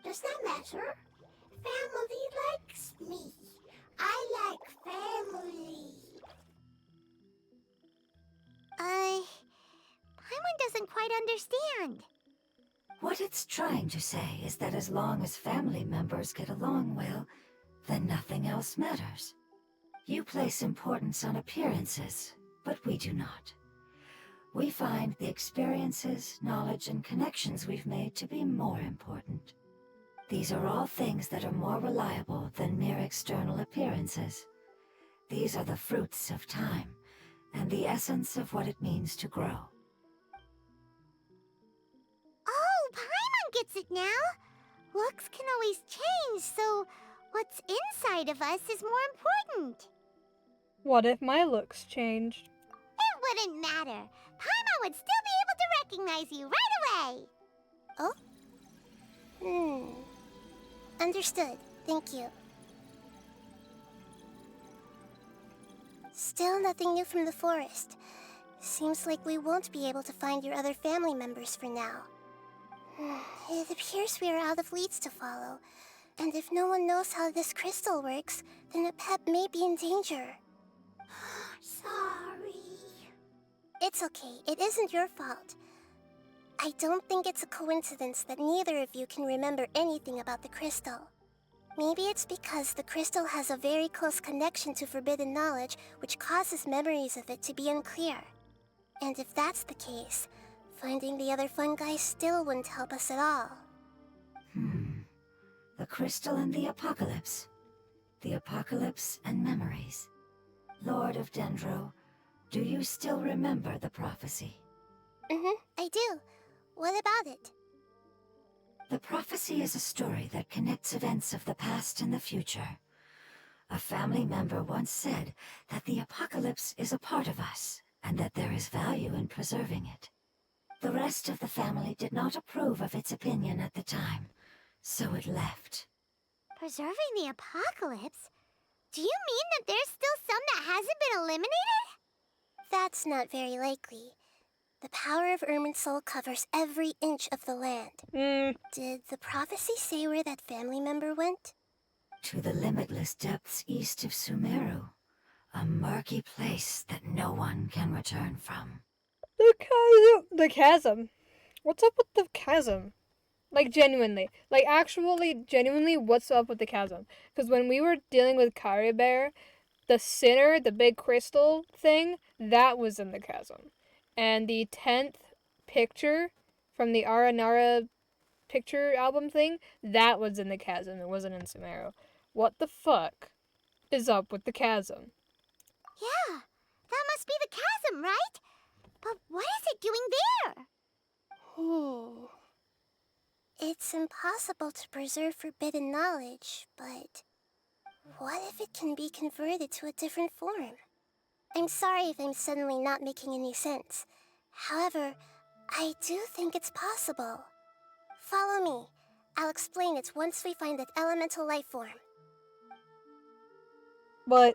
Does that matter? Family likes me. I like family. Paimon doesn't quite understand. What it's trying to say is that as long as family members get along well, then nothing else matters. You place importance on appearances, but we do not. We find the experiences, knowledge, and connections we've made to be more important. These are all things that are more reliable than mere external appearances. These are the fruits of time, and the essence of what it means to grow. Oh, Paimon gets it now. Looks can always change, so what's inside of us is more important. What if my looks changed? It wouldn't matter. Paimon would still be able to recognize you right away. Understood. Thank you. Still nothing new from the forest. Seems like we won't be able to find your other family members for now. It appears we are out of leads to follow. And if no one knows how this crystal works, then Apep may be in danger. Sorry. It's okay. It isn't your fault. I don't think it's a coincidence that neither of you can remember anything about the crystal. Maybe it's because the crystal has a very close connection to forbidden knowledge, which causes memories of it to be unclear. And if that's the case, finding the other fungi still wouldn't help us at all. The crystal and the apocalypse. The apocalypse and memories. Lord of Dendro, do you still remember the prophecy? I do. What about it? The prophecy is a story that connects events of the past and the future. A family member once said that the apocalypse is a part of us, and that there is value in preserving it. The rest of the family did not approve of its opinion at the time, so it left. Preserving the apocalypse? Do you mean that there's still some that hasn't been eliminated? That's not very likely. The power of Irminsul covers every inch of the land. Did the prophecy say where that family member went? To the limitless depths east of Sumeru. A murky place that no one can return from. The chasm. The chasm. What's up with the chasm? Like, genuinely. Like, actually, genuinely, what's up with the chasm? Because when we were dealing with Kari Bear, the sinner, the big crystal thing, that was in the chasm. And the 10th picture from the Aranara picture album thing, that was in the chasm. It wasn't in Sumeru. What the fuck is up with the chasm? Yeah, that must be the chasm, right? But what is it doing there? It's impossible to preserve forbidden knowledge, but what if it can be converted to a different form? I'm sorry if I'm suddenly not making any sense. However, I do think it's possible. Follow me. I'll explain it once we find that elemental life form. But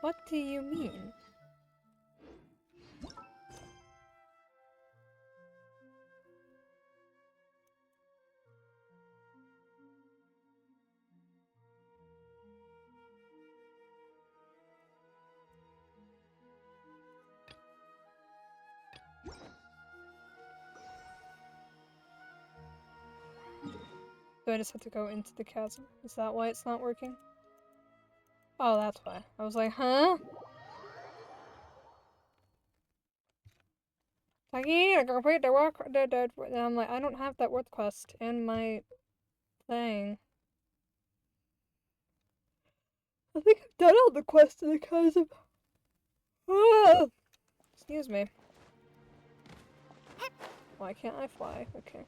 what do you mean? Do I just have to go into the chasm? Is that why it's not working? Oh, that's why. I was like, huh? Like, yeah, complete the work. And I'm like, I don't have that worth quest in my thing. I think I'm done all the quests in the chasm. Ah! Excuse me. Why can't I fly? Okay.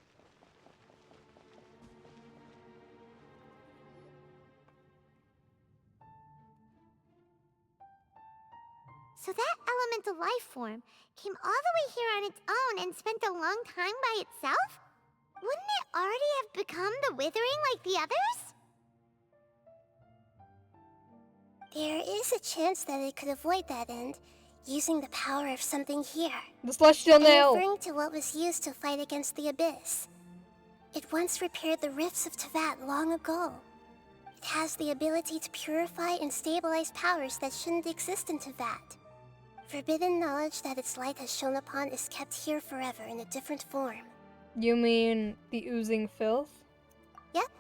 So that elemental life form came all the way here on its own and spent a long time by itself? Wouldn't it already have become the Withering like the others? There is a chance that it could avoid that end, using the power of something here. The Celestial I'm Nail! referring to what was used to fight against the Abyss. It once repaired the rifts of Tevat long ago. It has the ability to purify and stabilize powers that shouldn't exist in Tevat. Forbidden knowledge that its light has shone upon is kept here forever in a different form. You mean the oozing filth? Yep.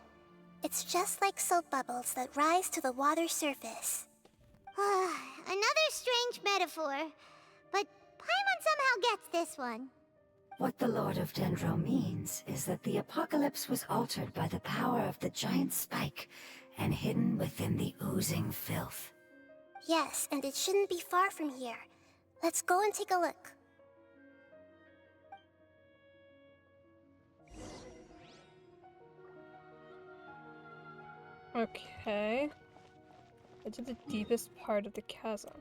It's just like soap bubbles that rise to the water surface. Another strange metaphor, but Paimon somehow gets this one. What the Lord of Dendro means is that the apocalypse was altered by the power of the giant spike and hidden within the oozing filth. Yes, and it shouldn't be far from here. Let's go and take a look. Okay. It's at the deepest part of the chasm.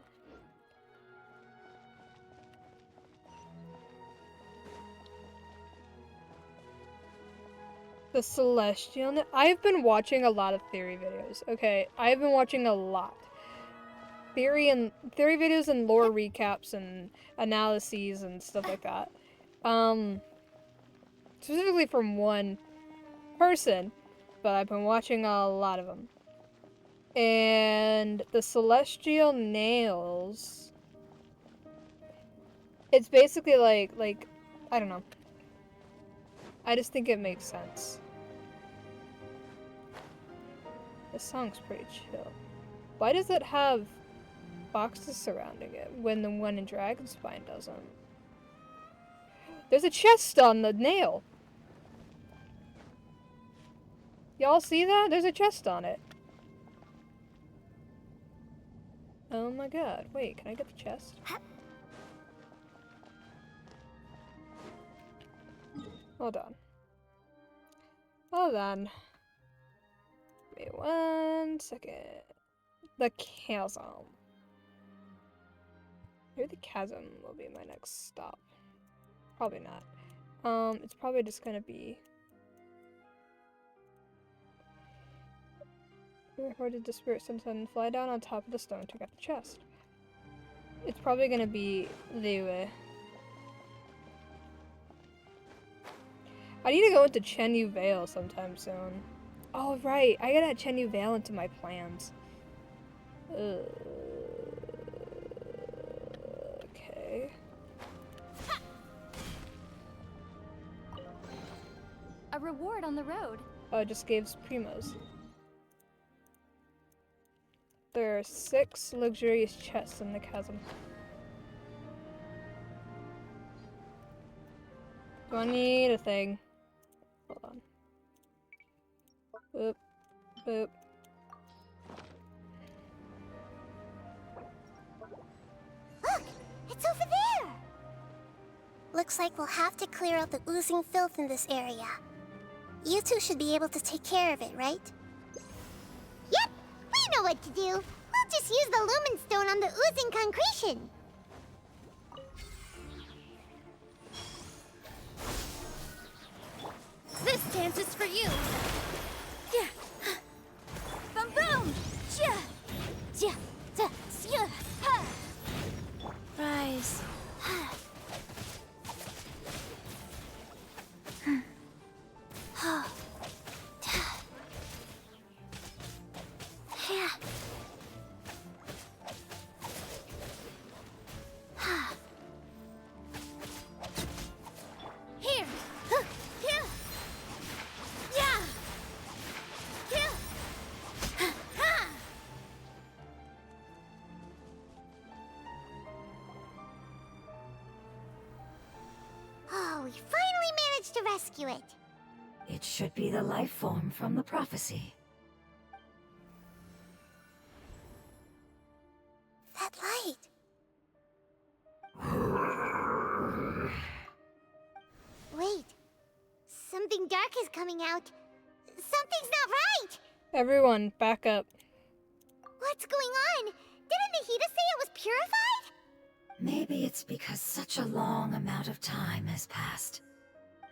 The Celestial. I've been watching a lot of theory videos. Okay, I've been watching a lot. Theory videos and lore recaps and analyses and stuff like that. Specifically from one person, but I've been watching a lot of them. And the Celestial Nails, it's basically like I don't know. I just think it makes sense. This song's pretty chill. Why does it have boxes surrounding it when the one in Dragonspine doesn't? There's a chest on the nail. Y'all see that? There's a chest on it. Oh my god. Wait, can I get the chest? Hold on. Hold on. Wait 1 second. The chasm. Maybe the chasm will be my next stop. Probably not. It's probably just gonna be... Recorded the spirit sunset, fly down on top of the stone to get the chest. It's probably gonna be Liyue. I need to go into Chenyu Vale sometime soon. Oh right, I gotta add Chenyu Vale into my plans. Okay. A reward on the road. Oh, it just gave primos. There are 6 luxurious chests in the chasm. Do I need a thing? Hold on. Boop. Boop. Look! It's over there! Looks like we'll have to clear out the oozing filth in this area. You two should be able to take care of it, right? Yep! We know what to do! We'll just use the lumen stone on the oozing concretion! This dance is for you. Yeah. Boom boom. Yeah. Yeah. Yeah. Ha. Rise. Here. Here. Yeah. Here. Ha. Oh, we finally managed to rescue it! It should be the life form from the prophecy. something dark is coming out. Something's not right! Everyone, back up. What's going on? Didn't Nahida say it was purified? Maybe it's because such a long amount of time has passed.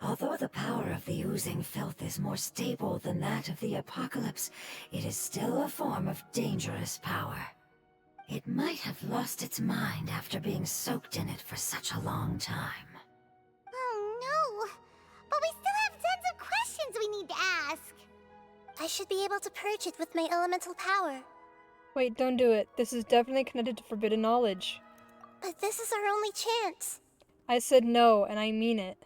Although the power of the oozing filth is more stable than that of the apocalypse, it is still a form of dangerous power. It might have lost its mind after being soaked in it for such a long time. Oh no! But we still have tons of questions we need to ask! I should be able to purge it with my elemental power. Wait, don't do it. This is definitely connected to forbidden knowledge. But this is our only chance. I said no, and I mean it.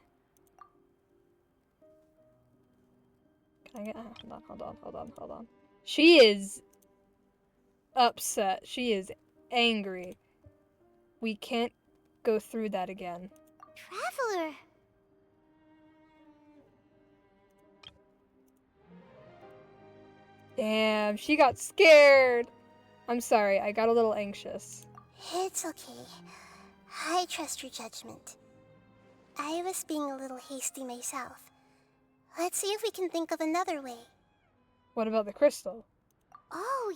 Can I get... Hold on. She is upset. She is angry. We can't go through that again. Traveler! Damn, she got scared. I'm sorry, I got a little anxious. It's okay. I trust your judgment. I was being a little hasty myself. Let's see if we can think of another way. What about the crystal? Oh,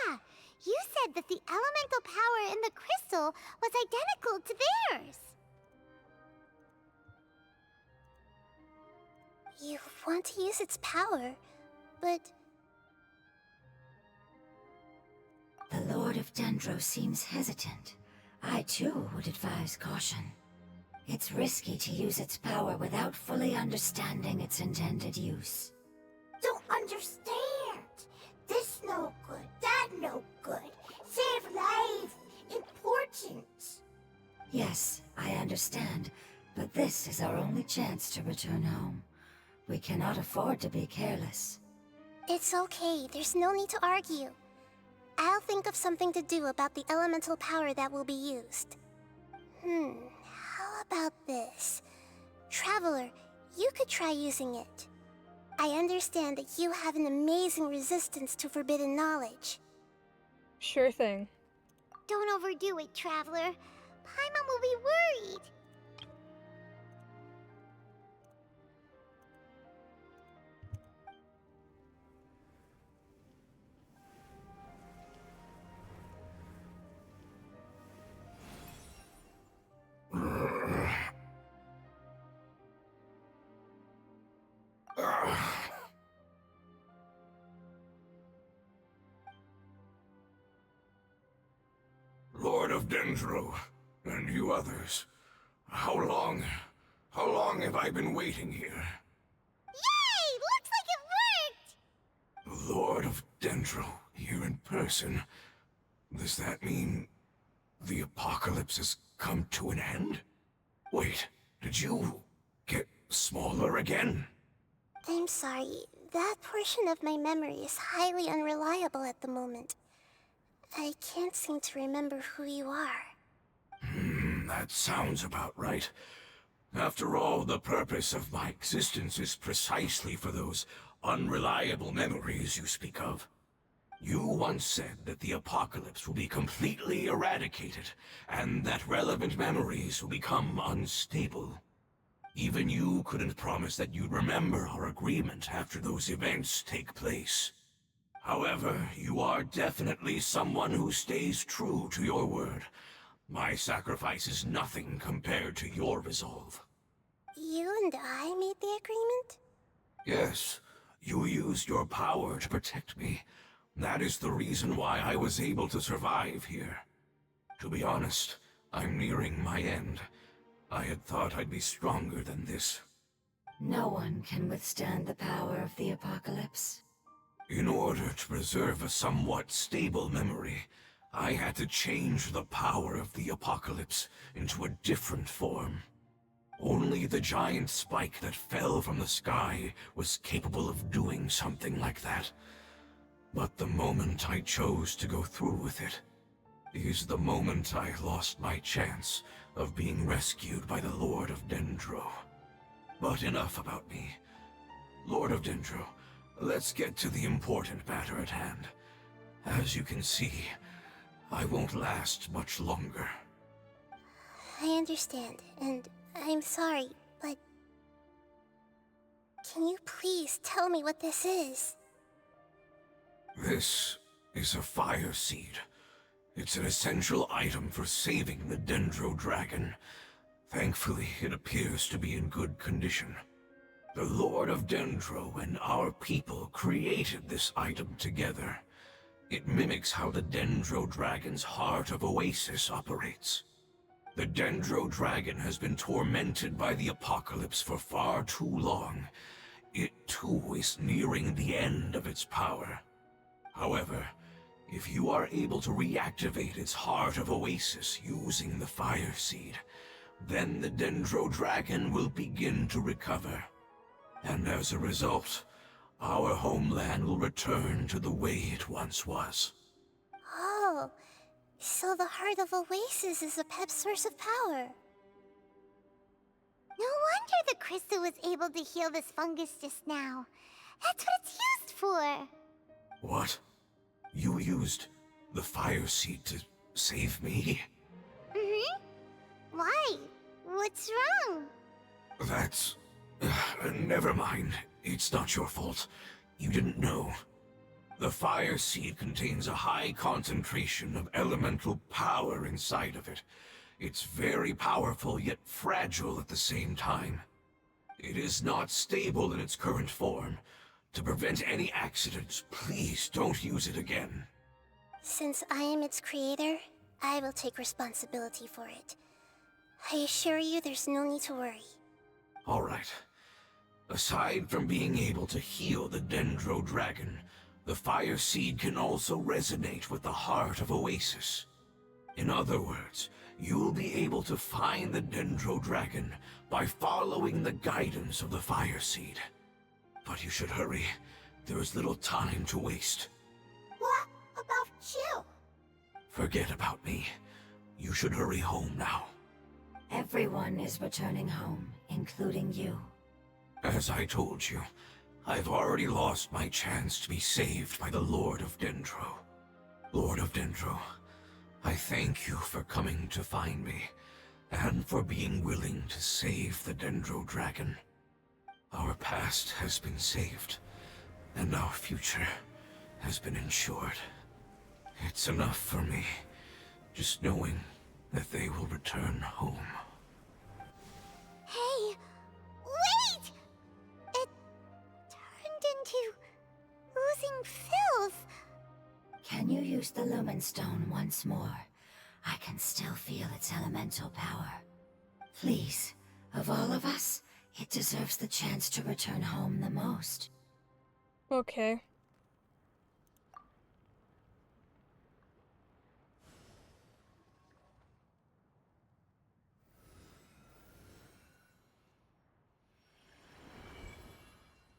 yeah! You said that the elemental power in the crystal was identical to theirs! You want to use its power, but... The Lord of Dendro seems hesitant. I too would advise caution. It's risky to use its power without fully understanding its intended use. Don't understand. This no good, that no good. Save life. Important. Yes, I understand, but this is our only chance to return home. We cannot afford to be careless. It's okay, there's no need to argue. I'll think of something to do about the elemental power that will be used. How about this? Traveler, you could try using it. I understand that you have an amazing resistance to forbidden knowledge. Sure thing. Don't overdo it, Traveler. Paimon will be worried. Lord of Dendro, and you others, how long have I been waiting here? Yay! Looks like it worked! Lord of Dendro, here in person. Does that mean the apocalypse has come to an end? Wait, did you get smaller again? I'm sorry, that portion of my memory is highly unreliable at the moment. I can't seem to remember who you are. That sounds about right. After all, the purpose of my existence is precisely for those unreliable memories you speak of. You once said that the apocalypse will be completely eradicated, and that relevant memories will become unstable. Even you couldn't promise that you'd remember our agreement after those events take place. However, you are definitely someone who stays true to your word. My sacrifice is nothing compared to your resolve. You and I made the agreement? Yes, you used your power to protect me. That is the reason why I was able to survive here. To be honest, I'm nearing my end. I had thought I'd be stronger than this. No one can withstand the power of the apocalypse. In order to preserve a somewhat stable memory, I had to change the power of the apocalypse into a different form. Only the giant spike that fell from the sky was capable of doing something like that. But the moment I chose to go through with it is the moment I lost my chance of being rescued by the Lord of Dendro. But enough about me. Lord of Dendro, let's get to the important matter at hand. As you can see, I won't last much longer. I understand, and I'm sorry, but... Can you please tell me what this is? This is a fire seed. It's an essential item for saving the Dendro Dragon. Thankfully, it appears to be in good condition. The Lord of Dendro and our people created this item together. It mimics how the Dendro Dragon's Heart of Oasis operates. The Dendro Dragon has been tormented by the apocalypse for far too long. It too is nearing the end of its power. However, if you are able to reactivate its Heart of Oasis using the Fire Seed, then the Dendro Dragon will begin to recover. And as a result, our homeland will return to the way it once was. Oh, so the Heart of Oasis is a pet source of power. No wonder the crystal was able to heal this fungus just now. That's what it's used for. What? You used the Fire Seed to save me? Mm-hmm. Why? What's wrong? That's... never mind. It's not your fault. You didn't know. The Fire Seed contains a high concentration of elemental power inside of it. It's very powerful, yet fragile at the same time. It is not stable in its current form. To prevent any accidents, please don't use it again. Since I am its creator, I will take responsibility for it. I assure you there's no need to worry. All right. Aside from being able to heal the Dendro Dragon, the Fire Seed can also resonate with the Heart of Oasis. In other words, you'll be able to find the Dendro Dragon by following the guidance of the Fire Seed. But you should hurry. There is little time to waste. What about you? Forget about me. You should hurry home now. Everyone is returning home, including you. As I told you, I've already lost my chance to be saved by the Lord of Dendro. Lord of Dendro, I thank you for coming to find me, and for being willing to save the Dendro Dragon. Our past has been saved, and our future has been ensured. It's enough for me, just knowing that they will return home. Hey, wait! It turned into oozing filth. Can you use the Lumen Stone once more? I can still feel its elemental power. Please, of all of us, it deserves the chance to return home the most. Okay.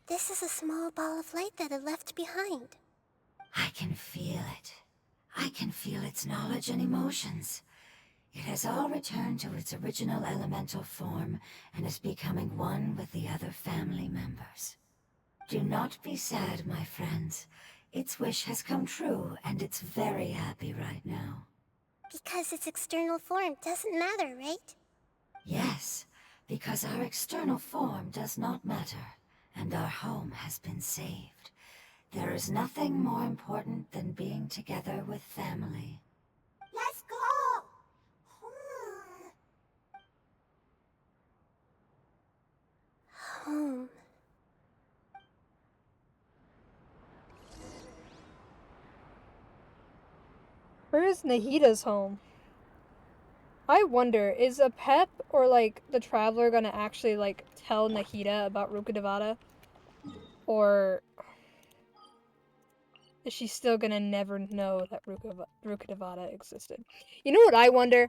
This is a small ball of light that it left behind. I can feel it. I can feel its knowledge and emotions. It has all returned to its original elemental form and is becoming one with the other family members. Do not be sad, my friends. Its wish has come true, and it's very happy right now. Because its external form doesn't matter, right? Yes, because our external form does not matter, and our home has been saved. There is nothing more important than being together with family. Let's go! Home. Where is Nahida's home? I wonder, is Apep or like the Traveler gonna actually like tell Nahida about Rukkhadevata? Or is she still gonna never know that Rukkhadevata existed? You know what I wonder?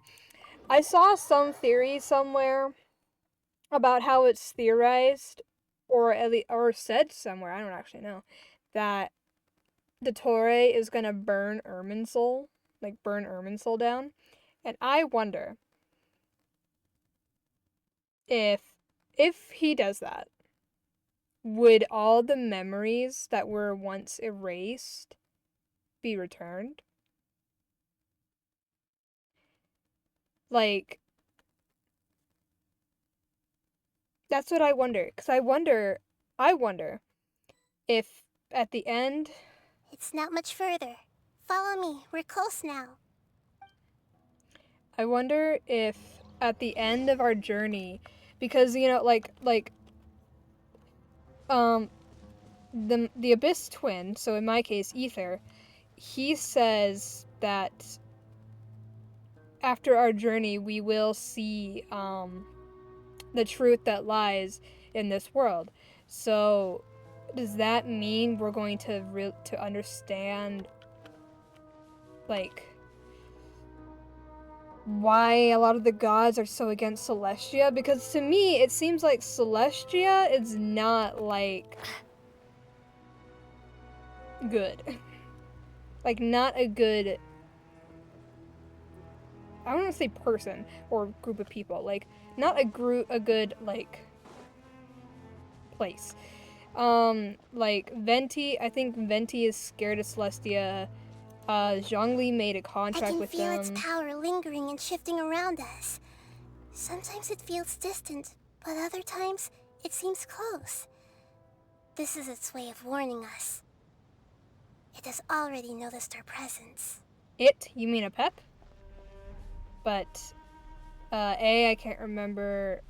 I saw some theory somewhere about how it's theorized, or at least, or said somewhere, I don't actually know, that the Torre is gonna burn Irminsul, like burn Irminsul down. And I wonder if he does that, would all the memories that were once erased be returned? Like, that's what I wonder. Because I wonder, I wonder if at the end, It's not much further. Follow me. We're close now. I wonder if at the end of our journey, because you know, the Abyss twin, so in my case, Ether, he says that after our journey, we will see the truth that lies in this world. So, does that mean we're going to understand, like, why a lot of the gods are so against Celestia? Because to me, it seems like Celestia is not, like, good. Like, not a good, I don't want to say person or group of people. Like, not a good, like, place. Like, Venti, I think Venti is scared of Celestia. Zhongli made a I contract can with feel them. its power lingering and shifting around us. Sometimes it feels distant, but other times it seems close. This is its way of warning us. It has already noticed our presence. It? You mean a pep? But, I can't remember,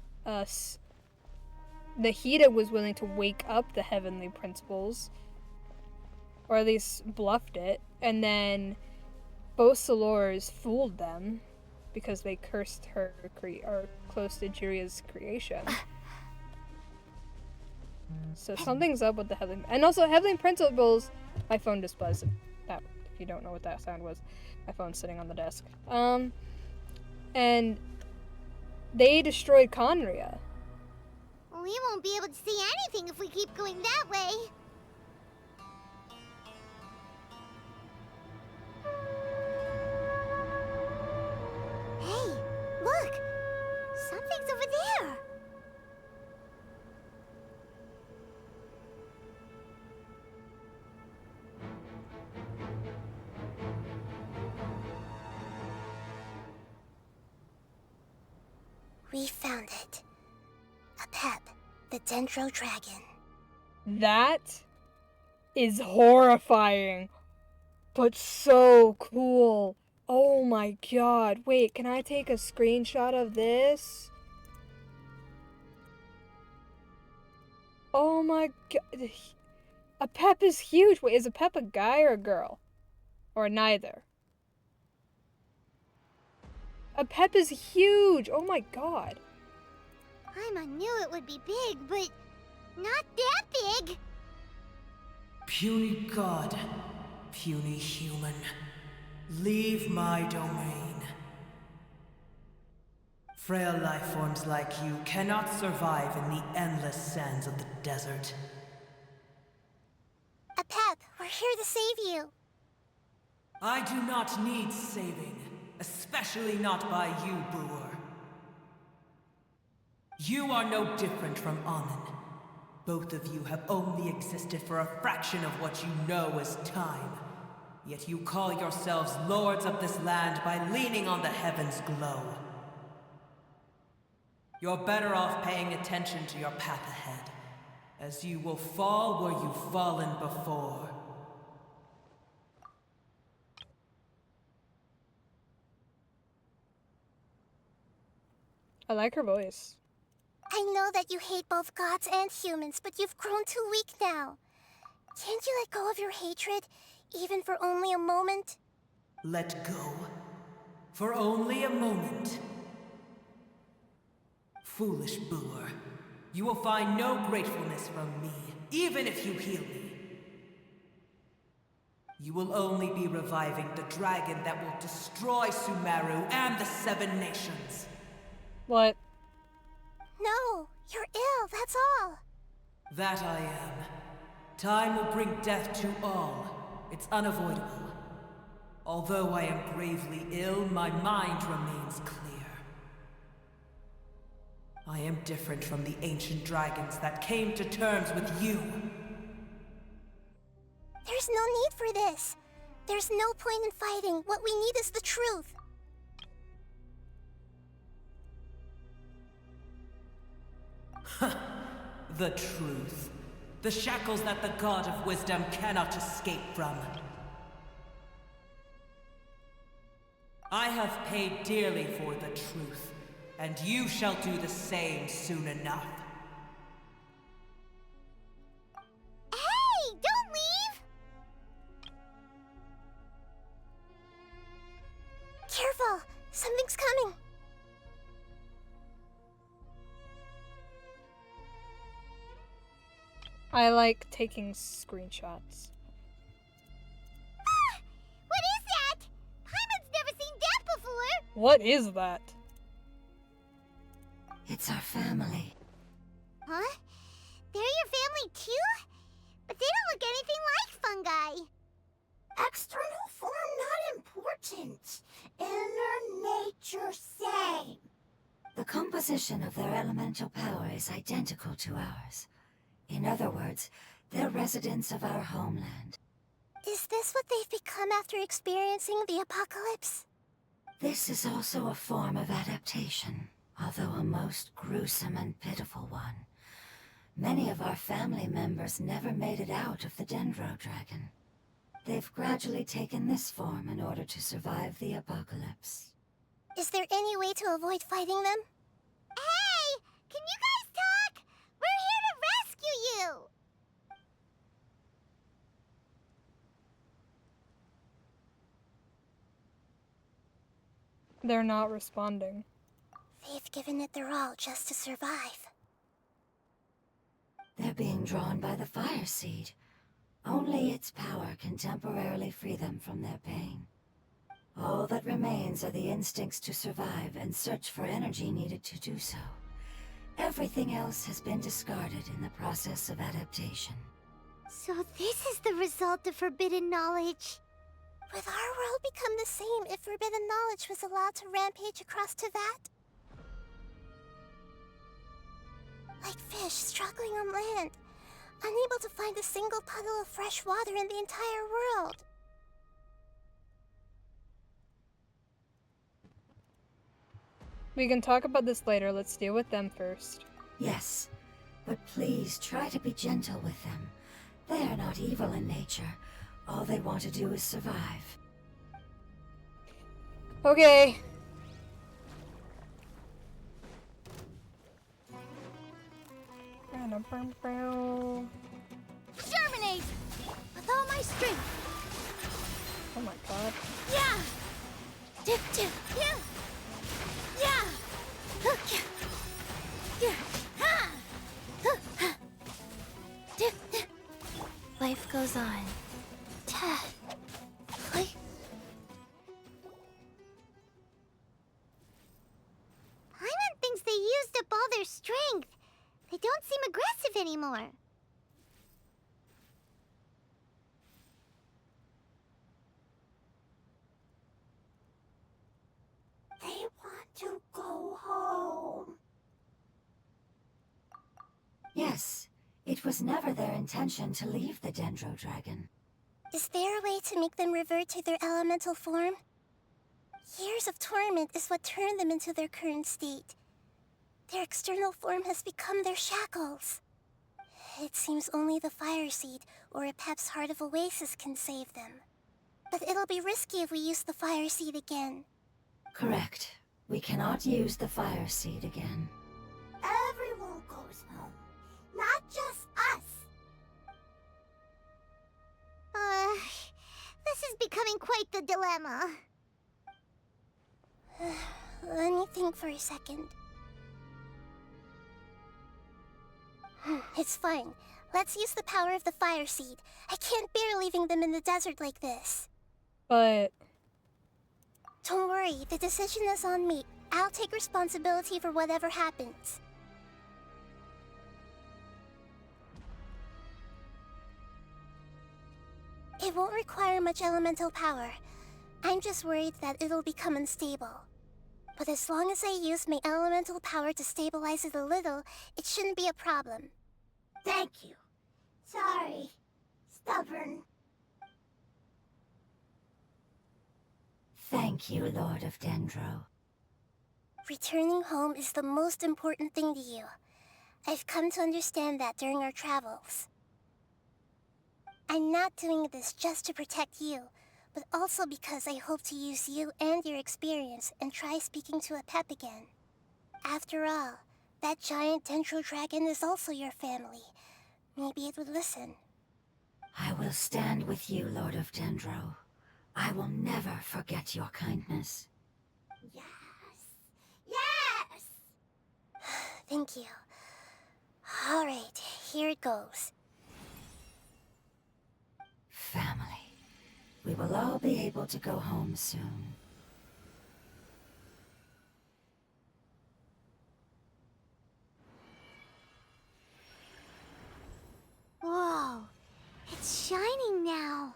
Nahida was willing to wake up the heavenly principles, or at least bluffed it, and then both Salors fooled them because they cursed her or close to Jiria's creation. So something's up with the heavenly, and also heavenly principles. My phone just buzzed. That, if you don't know what that sound was, my phone's sitting on the desk. And they destroyed Conria. We won't be able to see anything if we keep going that way. Hey, look! Something's over there! We found it. A pep, the Dendro Dragon. That is horrifying, but so cool. Oh my god. Wait, can I take a screenshot of this? Oh my god. A pep is huge. Wait, is a pep a guy or a girl? Or neither? A pep is huge. Oh my god. Paimon knew it would be big, but not that big! Puny god, puny human, leave my domain. Frail life forms like you cannot survive in the endless sands of the desert. A pep, we're here to save you. I do not need saving, especially not by you, Brewer. You are no different from Amun. Both of you have only existed for a fraction of what you know as time. Yet you call yourselves lords of this land by leaning on the heavens' glow. You're better off paying attention to your path ahead, as you will fall where you've fallen before. I like her voice. I know that you hate both gods and humans, but you've grown too weak now. Can't you let go of your hatred, even for only a moment? Let go? For only a moment? Foolish Brewer. You will find no gratefulness from me, even if you heal me. You will only be reviving the dragon that will destroy Sumeru and the Seven Nations. What? No, you're ill, that's all. That I am. Time will bring death to all. It's unavoidable. Although I am gravely ill, my mind remains clear. I am different from the ancient dragons that came to terms with you. There's no need for this. There's no point in fighting. What we need is the truth. The truth. The shackles that the God of Wisdom cannot escape from. I have paid dearly for the truth, and you shall do the same soon enough. Hey, don't leave! Careful! Something's coming! I like taking screenshots. Ah! What is that? Paimon's never seen that before! What is that? It's our family. Huh? They're your family too? But they don't look anything like fungi. External form not important. Inner nature same. The composition of their elemental power is identical to ours. In other words, they're residents of our homeland. Is this what they've become after experiencing the apocalypse? This is also a form of adaptation, although a most gruesome and pitiful one. Many of our family members never made it out of the Dendro Dragon. They've gradually taken this form in order to survive the apocalypse. Is there any way to avoid fighting them? Hey! Can you guys talk? We're here to rescue you! They're not responding. They've given it their all just to survive. They're being drawn by the fire seed. Only its power can temporarily free them from their pain. All that remains are the instincts to survive and search for energy needed to do so. Everything else has been discarded in the process of adaptation. So this is the result of forbidden knowledge. Would our world become the same if forbidden knowledge was allowed to rampage across Teyvat? Like fish struggling on land, unable to find a single puddle of fresh water in the entire world. We can talk about this later. Let's deal with them first. Yes, but please try to be gentle with them. They are not evil in nature. All they want to do is survive. Okay. Germinate! With all my strength! Oh my god. Yeah! Dip, dip, yeah! Yeah! Hook, yeah! Yeah! Ha! Hook, ha! Dip, dip. Life goes on. Ta. Hoi. Paimon thinks they used up all their strength. They don't seem aggressive anymore. They want to go home. Yes, it was never their intention to leave the Dendro Dragon. Is there a way to make them revert to their elemental form? Years of torment is what turned them into their current state. Their external form has become their shackles. It seems only the Fire Seed or Epep's Heart of Oasis can save them. But it'll be risky if we use the Fire Seed again. Correct. We cannot use the Fire Seed again. Everyone goes home. Not just us. This is becoming quite the dilemma. Let me think for a second. It's fine. Let's use the power of the Fire Seed. I can't bear leaving them in the desert like this. But Don't worry, the decision is on me. I'll take responsibility for whatever happens. It won't require much elemental power. I'm just worried that it'll become unstable. But as long as I use my elemental power to stabilize it a little, it shouldn't be a problem. Thank you. Sorry. Stubborn. Thank you, Lord of Dendro. Returning home is the most important thing to you. I've come to understand that during our travels. I'm not doing this just to protect you, but also because I hope to use you and your experience and try speaking to a Pep again. After all, that giant Dendro dragon is also your family. Maybe it would listen. I will stand with you, Lord of Dendro. I will never forget your kindness. Yes! Yes! Thank you. Alright, here it goes. Family. We will all be able to go home soon. Whoa, it's shining now.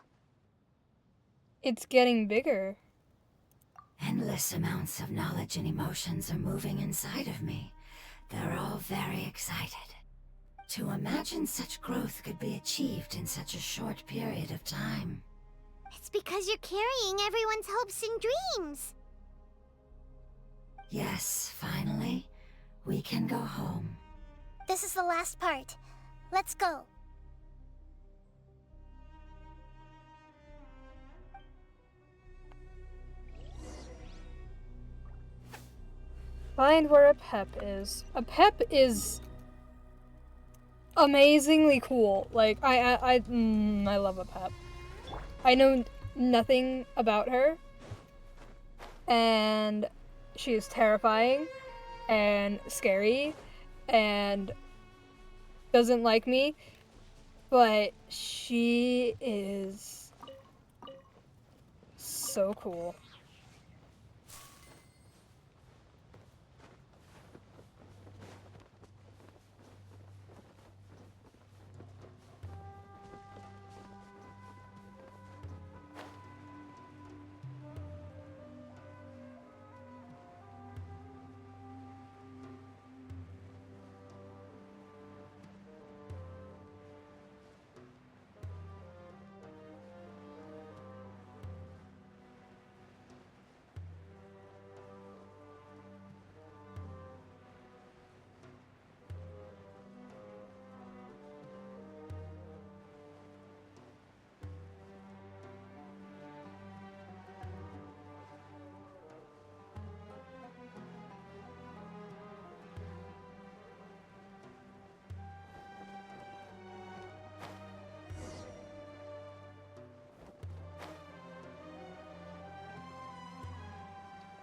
It's getting bigger. Endless amounts of knowledge and emotions are moving inside of me. They're all very excited. To imagine such growth could be achieved in such a short period of time. It's because you're carrying everyone's hopes and dreams. Yes, finally, we can go home. This is the last part. Let's go. Find where a Pep is. A Pep is amazingly cool. Like, I love a Pep. I know nothing about her, and she is terrifying and scary and doesn't like me, but she is so cool.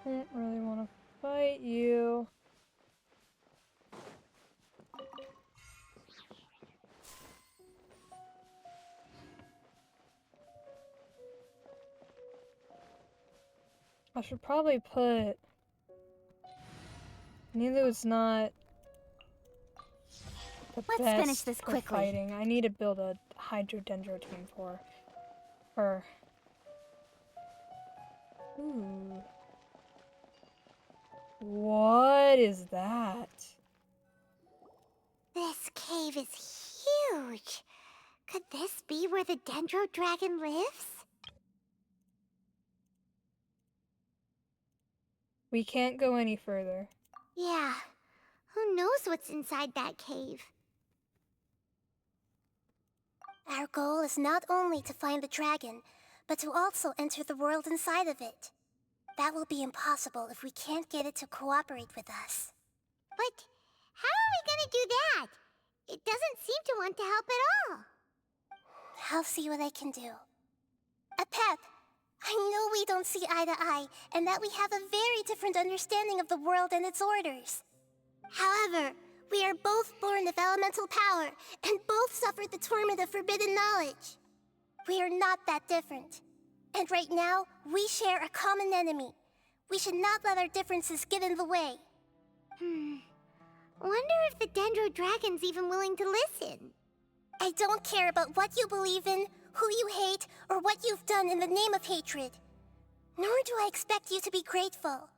I don't really want to fight you. I should probably put... Nilu's not the Let's best finish this for quickly. fighting. I need to build a Hydro-Dendro team for her. Ooh. What is that? This cave is huge. Could this be where the Dendro Dragon lives? We can't go any further. Yeah. Who knows what's inside that cave? Our goal is not only to find the dragon, but to also enter the world inside of it. That will be impossible if we can't get it to cooperate with us. But how are we gonna do that? It doesn't seem to want to help at all. I'll see what I can do. Pep, I know we don't see eye to eye, and that we have a very different understanding of the world and its orders. However, we are both born of elemental power, and both suffered the torment of forbidden knowledge. We are not that different. And right now, we share a common enemy. We should not let our differences get in the way. Wonder if the Dendro Dragon's even willing to listen. I don't care about what you believe in, who you hate, or what you've done in the name of hatred. Nor do I expect you to be grateful.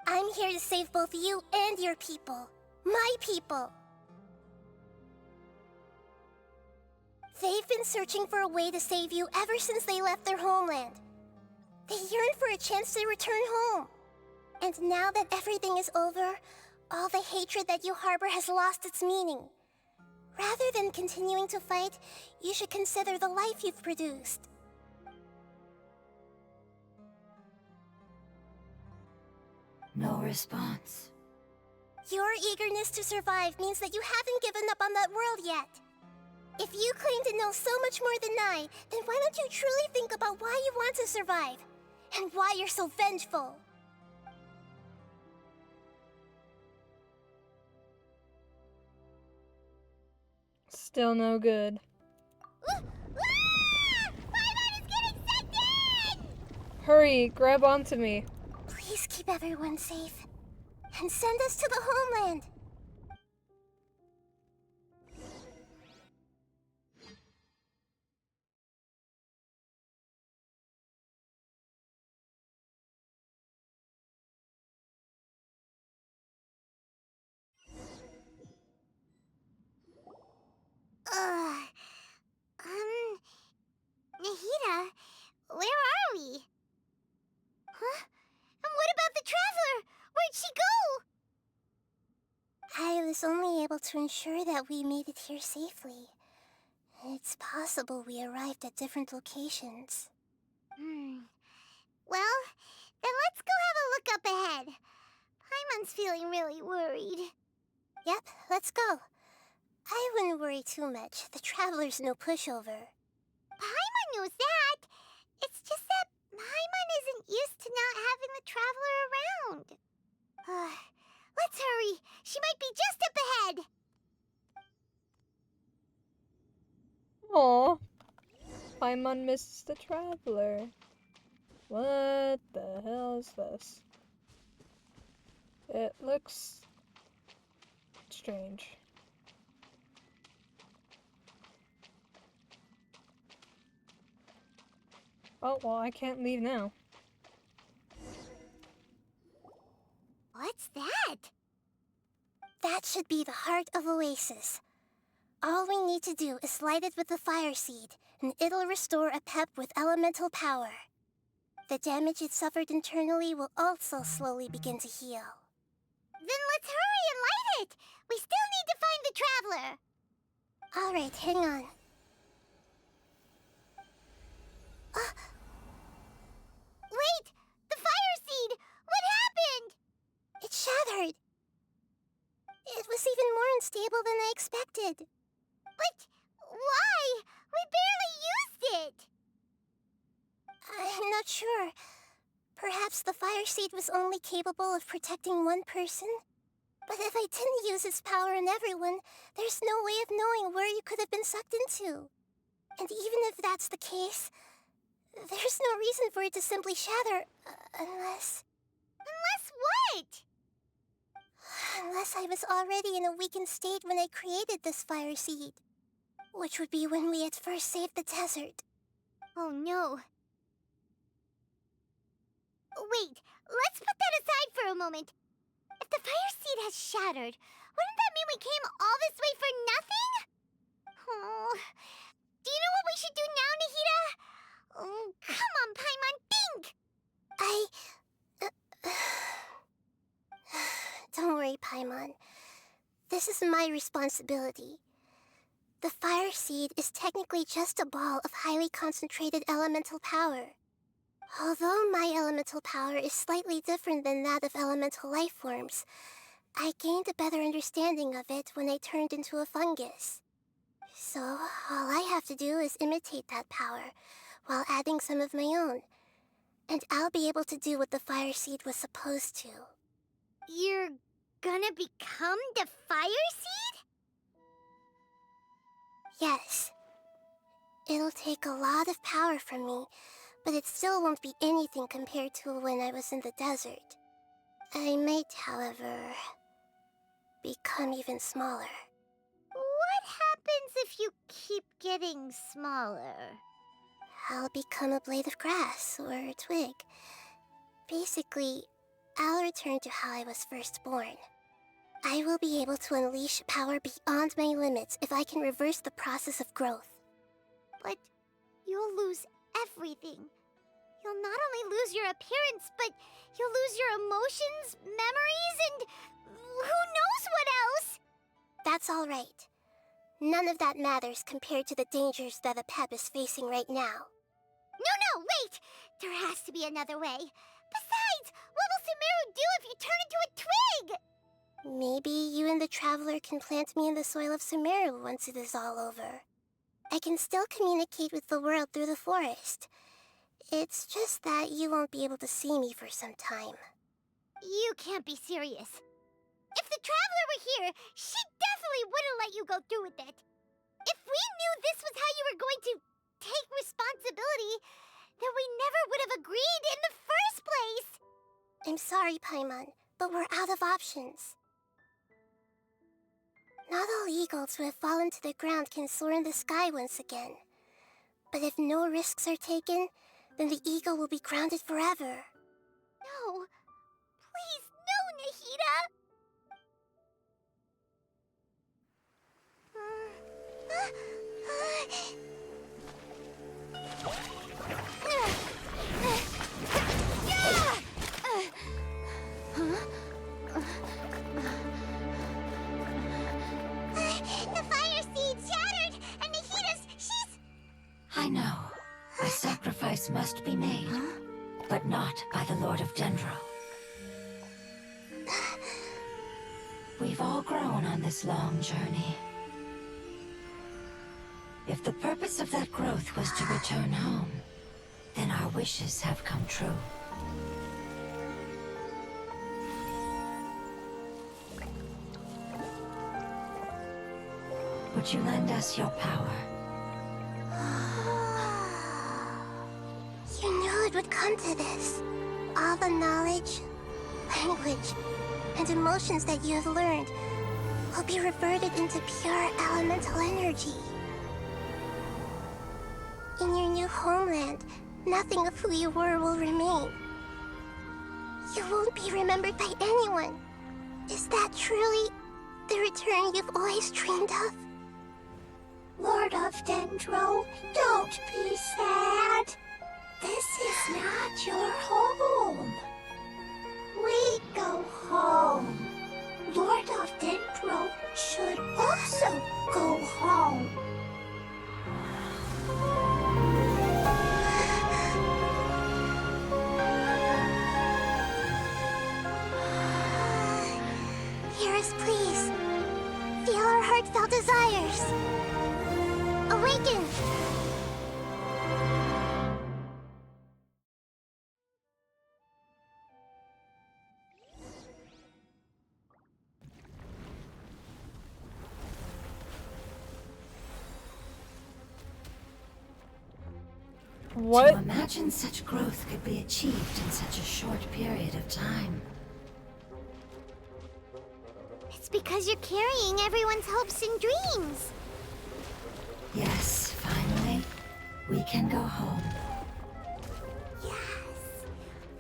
I'm here to save both you and your people. My people. They've been searching for a way to save you ever since they left their homeland. They yearn for a chance to return home. And now that everything is over, all the hatred that you harbor has lost its meaning. Rather than continuing to fight, you should consider the life you've produced. No response. Your eagerness to survive means that you haven't given up on that world yet. If you claim to know so much more than I, then why don't you truly think about why you want to survive? And why you're so vengeful? Still no good. Paimon is getting sucked in! Hurry, grab onto me. Please keep everyone safe. And send us to the homeland. Nahida, where are we? Huh? And what about the Traveler? Where'd she go? I was only able to ensure that we made it here safely. It's possible we arrived at different locations. Well, then let's go have a look up ahead. Paimon's feeling really worried. Yep, let's go. I wouldn't worry too much. The Traveler's no pushover. Paimon knows that. It's just that Paimon isn't used to not having the Traveler around. Let's hurry. She might be just up ahead. Aw. Paimon misses the Traveler. What the hell is this? It looks strange. Oh, well, I can't leave now. What's that? That should be the heart of Oasis. All we need to do is light it with the fire seed, and it'll restore a pep with elemental power. The damage it suffered internally will also slowly begin to heal. Then let's hurry and light it! We still need to find the Traveler! Alright, hang on. Wait! The fire seed! What happened? It shattered! It was even more unstable than I expected. But why? We barely used it! I'm not sure. Perhaps the fire seed was only capable of protecting one person? But if I didn't use its power on everyone, there's no way of knowing where you could have been sucked into. And even if that's the case, there's no reason for it to simply shatter, unless... Unless what? Unless I was already in a weakened state when I created this fire seed. Which would be when we had first saved the desert. Oh no. Wait, let's put that aside for a moment. If the fire seed has shattered, wouldn't that mean we came all this way for nothing? Oh, do you know what we should do now, Nahida? Oh, come on, Paimon, think! Don't worry, Paimon. This is my responsibility. The fire seed is technically just a ball of highly concentrated elemental power. Although my elemental power is slightly different than that of elemental life forms, I gained a better understanding of it when I turned into a fungus. So, all I have to do is imitate that power, while adding some of my own. And I'll be able to do what the fire seed was supposed to. You're gonna become the fire seed? Yes. It'll take a lot of power from me, but it still won't be anything compared to when I was in the desert. I might, however, become even smaller. What happens if you keep getting smaller? I'll become a blade of grass or a twig. Basically, I'll return to how I was first born. I will be able to unleash power beyond my limits if I can reverse the process of growth. But you'll lose everything. You'll not only lose your appearance, but you'll lose your emotions, memories, and who knows what else? That's all right. None of that matters compared to the dangers that the Pep is facing right now. No, wait! There has to be another way. Besides, what will Sumeru do if you turn into a twig? Maybe you and the Traveler can plant me in the soil of Sumeru once it is all over. I can still communicate with the world through the forest. It's just that you won't be able to see me for some time. You can't be serious. If the Traveler were here, she definitely wouldn't let you go through with it. If we knew this was how you were going to take responsibility, then we never would have agreed in the first place. I'm sorry, Paimon, but we're out of options. Not all eagles who have fallen to the ground can soar in the sky once again. But if no risks are taken, then the eagle will be grounded forever. No. Please, no, Nahida! The fire seed shattered, and she's... I know. A sacrifice must be made, but not by the Lord of Dendro. We've all grown on this long journey. If the purpose of that growth was to return home, then our wishes have come true. Would you lend us your power? You knew it would come to this. All the knowledge, language, and emotions that you have learned will be reverted into pure elemental energy. In your new homeland, nothing of who you were will remain. You won't be remembered by anyone. Is that truly the return you've always dreamed of? Lord of Dendro, don't be sad. This is not your home. We go home. Lord of Dendro should also go home. Hear us, please. Feel our heartfelt desires. Awaken! What? To imagine such growth could be achieved in such a short period of time. It's because you're carrying everyone's hopes and dreams. Yes, finally, we can go home. Yes.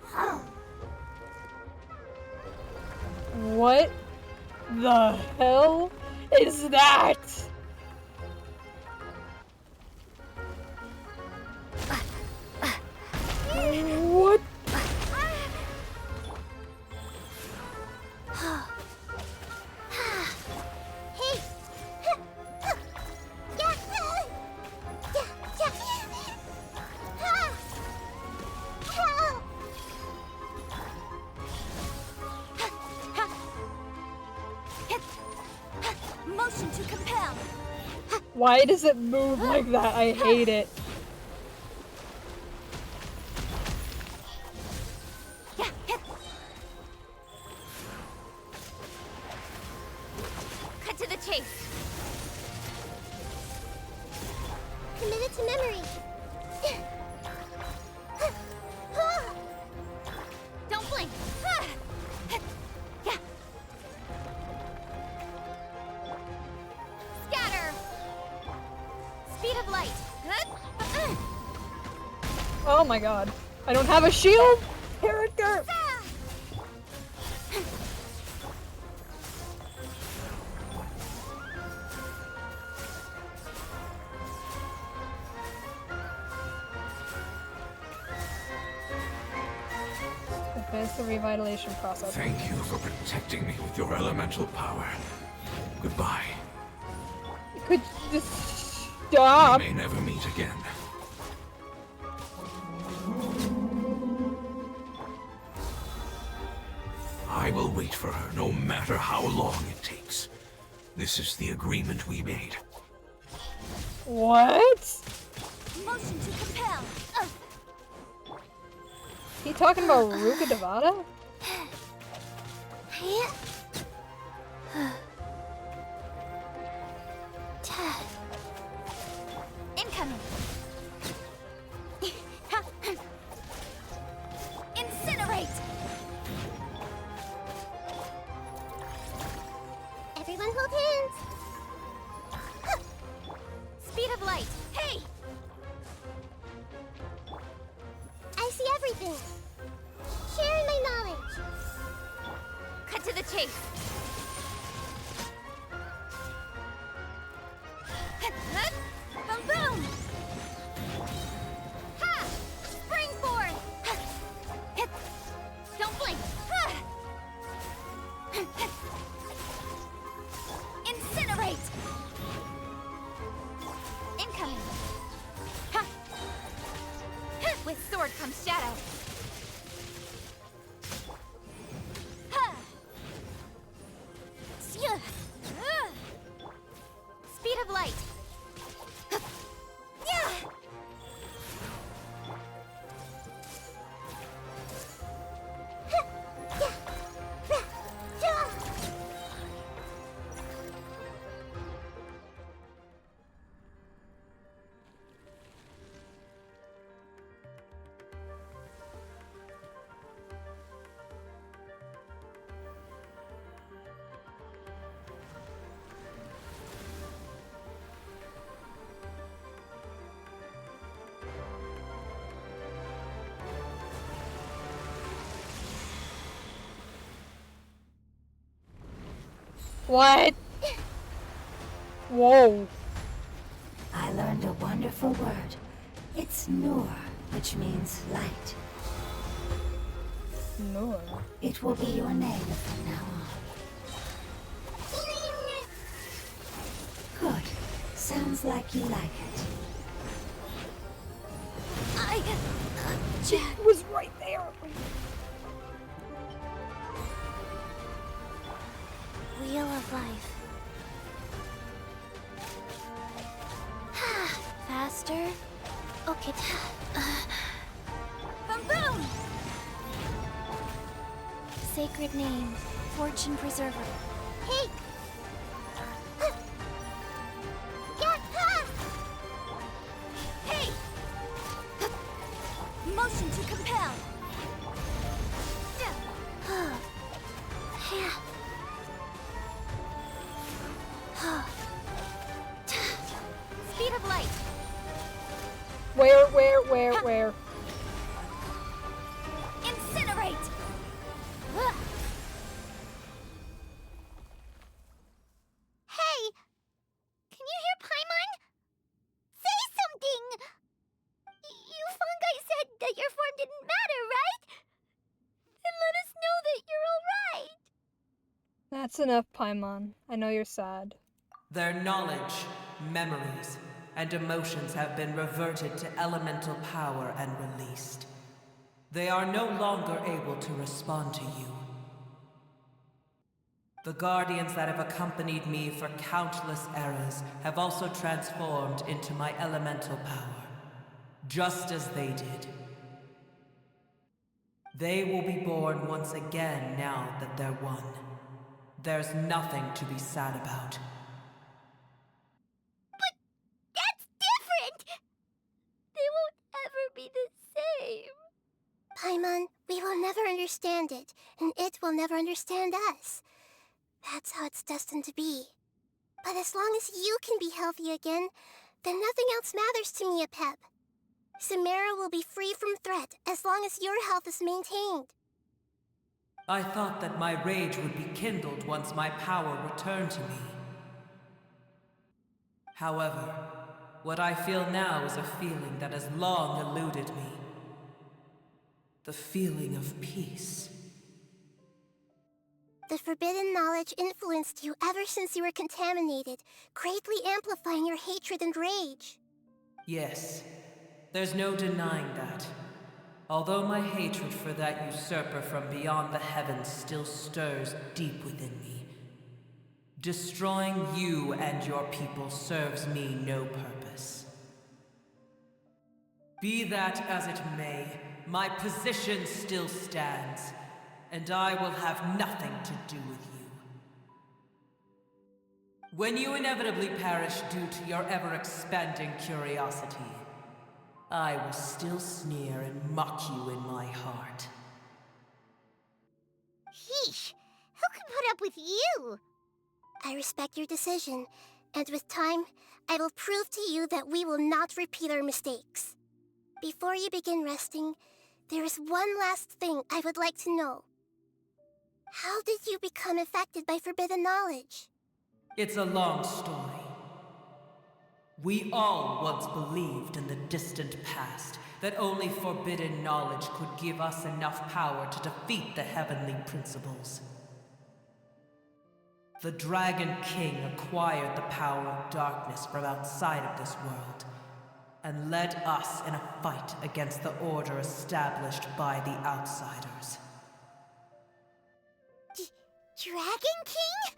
Home. What the hell is that? What? Hey! Motion to compel. Why does it move like that? I hate it. Cut to the chase. Committed to memory. Don't blink. Scatter. Speed of light. Oh my god. I don't have a shield character! Advance the revitalization process. Thank you for protecting me with your elemental power. Goodbye. Could you just stop? We may never meet again. I will wait for her no matter how long it takes. This is the agreement we made. What? Motion to compel. He talking about Ruka Devada? Incoming. Incinerate. Everyone hold hands. Speed of light. Hey! I see everything. Sharing my knowledge. Cut to the chase. Boom boom! Ha! Springboard! Don't blink! Incinerate! Incoming! Ha! With sword comes shadow. Ha! Speed of light. What? Whoa. I learned a wonderful word. It's Nur, which means light. No. It will be your name from now on. Good. Sounds like you like it. Jack was right there. Wheel of life. Faster. Okay. Boom boom! Sacred name, fortune preserver. Hey! Hey! Motion to compel. Speed of light. Where? Incinerate. Hey! Can you hear Paimon? Say something! You fungi said that your form didn't matter, right? Then let us know that you're alright. That's enough, Paimon. I know you're sad. Their knowledge, memories, and emotions have been reverted to elemental power and released. They are no longer able to respond to you. The guardians that have accompanied me for countless eras have also transformed into my elemental power, just as they did. They will be born once again now that they're one. There's nothing to be sad about. That's different! They won't ever be the same. Paimon, we will never understand it, and it will never understand us. That's how it's destined to be. But as long as you can be healthy again, then nothing else matters to me, Apep. Samara will be free from threat as long as your health is maintained. I thought that my rage would be kindled once my power returned to me. However, what I feel now is a feeling that has long eluded me. The feeling of peace. The forbidden knowledge influenced you ever since you were contaminated, greatly amplifying your hatred and rage. Yes, there's no denying that. Although my hatred for that usurper from beyond the heavens still stirs deep within me, destroying you and your people serves me no purpose. Be that as it may, my position still stands, and I will have nothing to do with you. When you inevitably perish due to your ever-expanding curiosity, I will still sneer and mock you in my heart. Heesh, who can put up with you? I respect your decision, and with time, I will prove to you that we will not repeat our mistakes. Before you begin resting, there is one last thing I would like to know. How did you become affected by forbidden knowledge? It's a long story. We all once believed in the distant past that only forbidden knowledge could give us enough power to defeat the heavenly principles. The Dragon King acquired the power of darkness from outside of this world, and led us in a fight against the order established by the outsiders. Dragon King?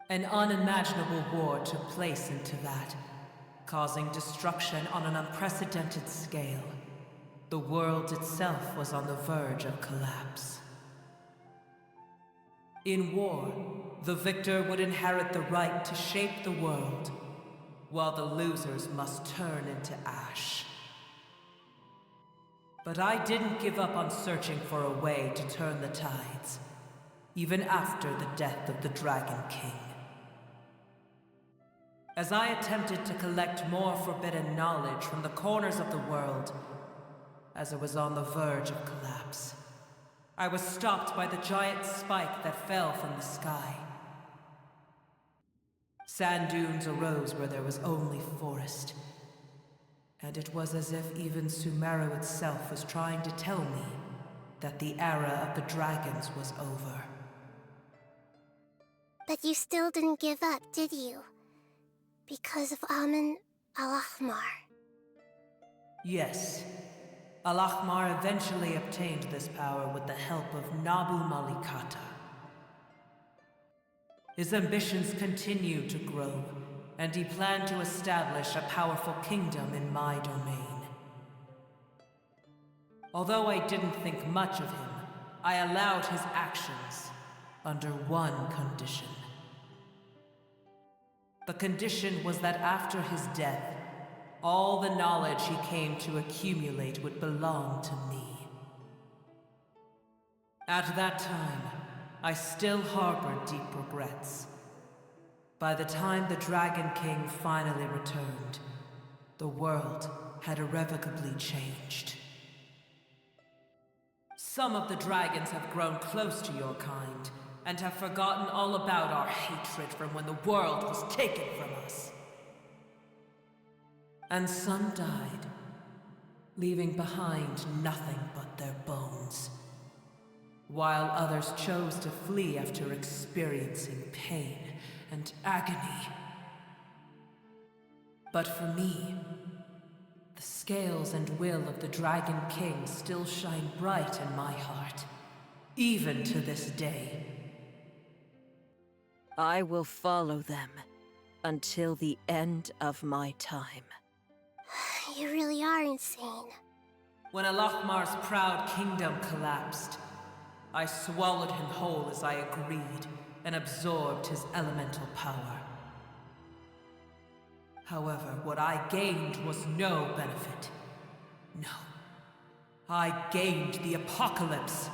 An unimaginable war took place into that, causing destruction on an unprecedented scale. The world itself was on the verge of collapse. In war, the victor would inherit the right to shape the world, while the losers must turn into ash. But I didn't give up on searching for a way to turn the tides, even after the death of the Dragon King. As I attempted to collect more forbidden knowledge from the corners of the world, as it was on the verge of collapse, I was stopped by the giant spike that fell from the sky. Sand dunes arose where there was only forest, and it was as if even Sumeru itself was trying to tell me that the era of the dragons was over. But you still didn't give up, did you? Because of Amun Al-Ahmar. Yes. Al-Ahmar eventually obtained this power with the help of Nabu Malikata. His ambitions continued to grow, and he planned to establish a powerful kingdom in my domain. Although I didn't think much of him, I allowed his actions under one condition. The condition was that after his death, all the knowledge he came to accumulate would belong to me. At that time, I still harbored deep regrets. By the time the Dragon King finally returned, the world had irrevocably changed. Some of the dragons have grown close to your kind, and have forgotten all about our hatred from when the world was taken from us. And some died, leaving behind nothing but their bones, while others chose to flee after experiencing pain and agony. But for me, the scales and will of the Dragon King still shine bright in my heart, even to this day. I will follow them until the end of my time. You really are insane. When Al-Ahmar's proud kingdom collapsed, I swallowed him whole as I agreed and absorbed his elemental power. However, what I gained was no benefit. No. I gained the apocalypse.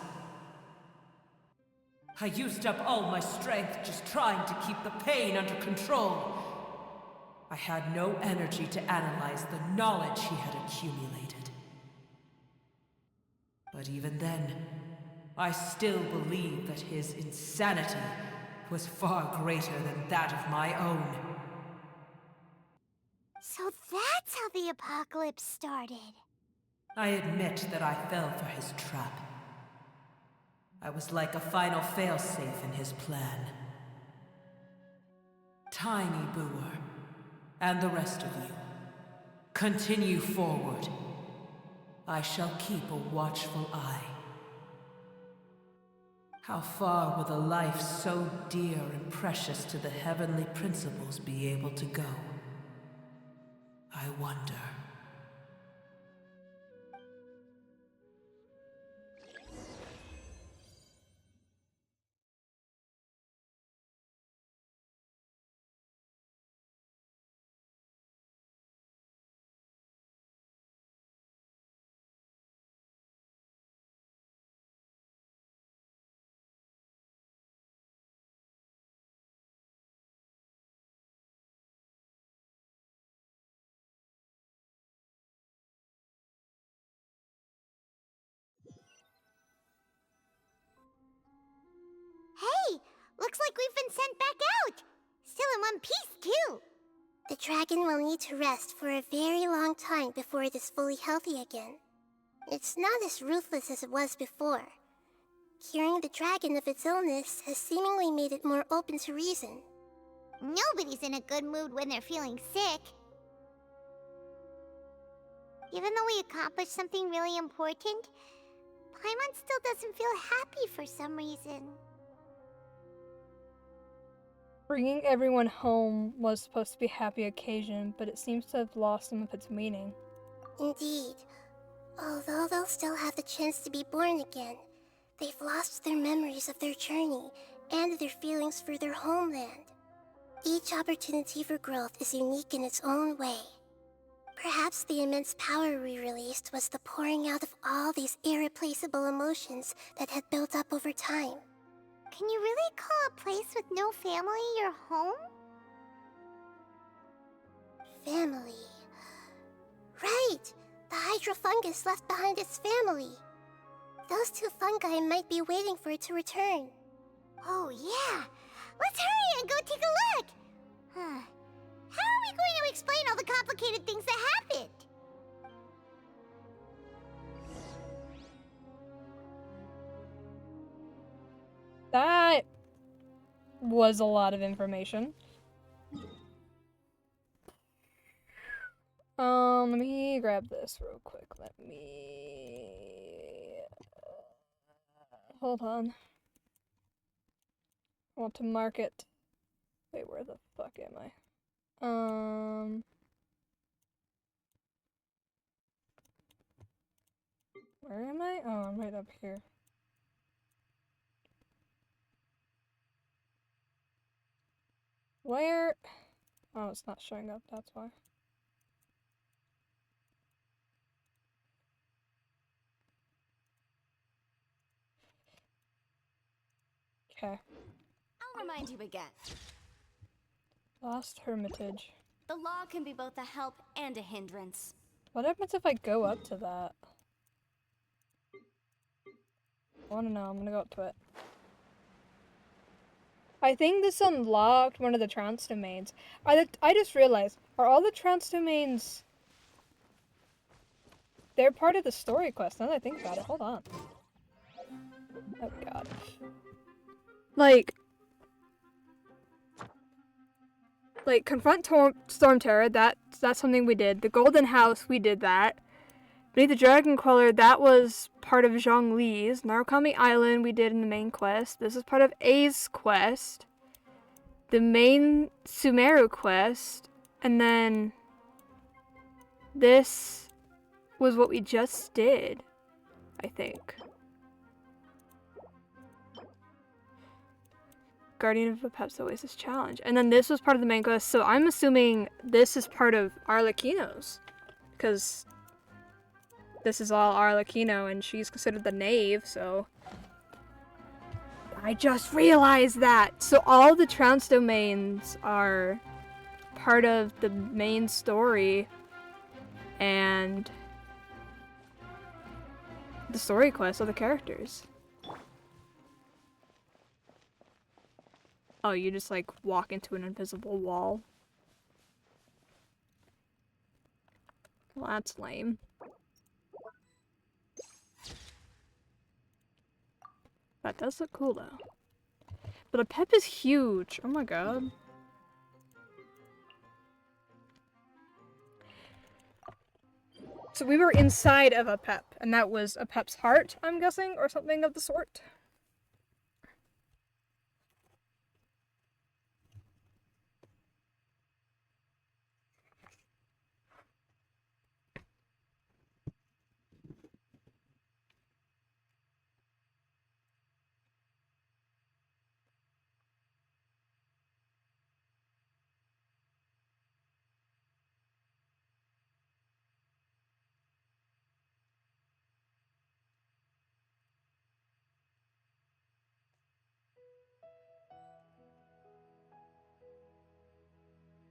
I used up all my strength just trying to keep the pain under control. I had no energy to analyze the knowledge he had accumulated. But even then, I still believed that his insanity was far greater than that of my own. So that's how the apocalypse started. I admit that I fell for his trap. I was like a final failsafe in his plan. Tiny Booer, and the rest of you, continue forward. I shall keep a watchful eye. How far will a life so dear and precious to the heavenly principles be able to go? I wonder. Hey, looks like we've been sent back out. Still in one piece, too. The dragon will need to rest for a very long time before it is fully healthy again. It's not as ruthless as it was before. Curing the dragon of its illness has seemingly made it more open to reason. Nobody's in a good mood when they're feeling sick. Even though we accomplished something really important, Paimon still doesn't feel happy for some reason. Bringing everyone home was supposed to be a happy occasion, but it seems to have lost some of its meaning. Indeed. Although they'll still have the chance to be born again, they've lost their memories of their journey and their feelings for their homeland. Each opportunity for growth is unique in its own way. Perhaps the immense power we released was the pouring out of all these irreplaceable emotions that had built up over time. Can you really call a place with no family your home? Family. Right! The hydrofungus left behind its family. Those two fungi might be waiting for it to return. Oh yeah! Let's hurry and go take a look! How are we going to explain all the complicated things that happened? That was a lot of information. Let me grab this real quick. Let me... hold on. I want to mark it. Wait, where the fuck am I? Where am I? Oh, I'm right up here. Where? Oh, it's not showing up, that's why. Okay. I'll remind you again. Lost Hermitage. The law can be both a help and a hindrance. What happens if I go up to that? I wanna know, I'm gonna go up to it. I think this unlocked one of the trance domains. I just realized, are all the trance domains... They're part of the story quest, now that I think about it. Hold on. Oh god. Like, confront Storm Terror, that's something we did. The Golden House, we did that. Beneath the Dragon Queller, that was part of Zhongli's. Narukami Island, we did in the main quest. This is part of A's quest. The main Sumeru quest. And then this was what we just did, I think. Guardian of the Pepsi Oasis Challenge. And then this was part of the main quest, so I'm assuming this is part of Arlecchino's. Because this is all Arlecchino, and she's considered the knave, so... I just realized that! So all the trance domains are part of the main story, and the story quests of the characters. Oh, you just like walk into an invisible wall. Well, that's lame. That does look cool though. But Apep is huge. Oh my god. So we were inside of Apep, and that was Apep's heart, I'm guessing, or something of the sort.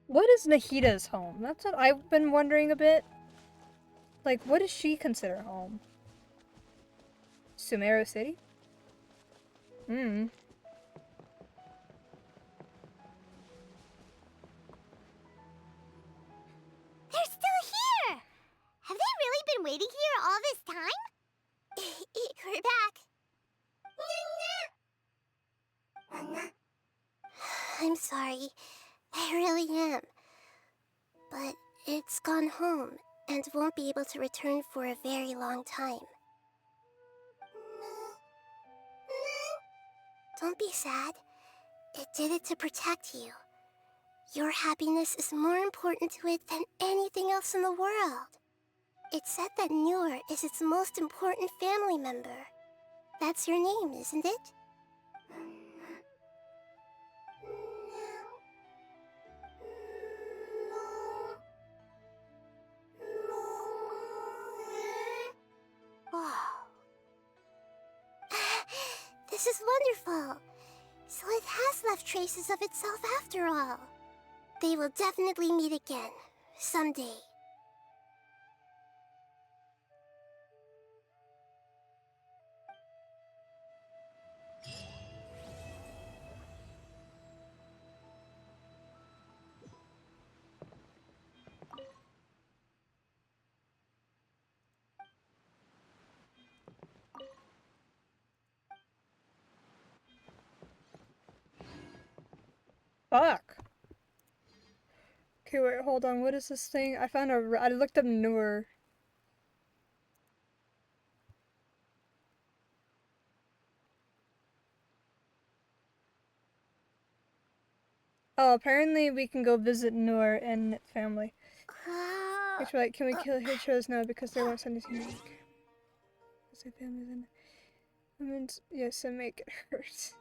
What is Nahida's home? That's what I've been wondering a bit. Like, what does she consider home? Sumeru City? Hmm. They're still here! Have they really been waiting here all this time? We're back. I'm sorry. I really am. But it's gone home and won't be able to return for a very long time. Don't be sad. It did it to protect you. Your happiness is more important to it than anything else in the world. It's said that Noor is its most important family member. That's your name, isn't it? Wow. This is wonderful. So it has left traces of itself after all. They will definitely meet again, someday. Fuck. Okay, wait, hold on. What is this thing? I looked up Noor. Oh, apparently we can go visit Noor and its family. Which, like, can we kill Hitchos? No, because they won't send anything back. Because their family then. I mean, yes, and make it hurt.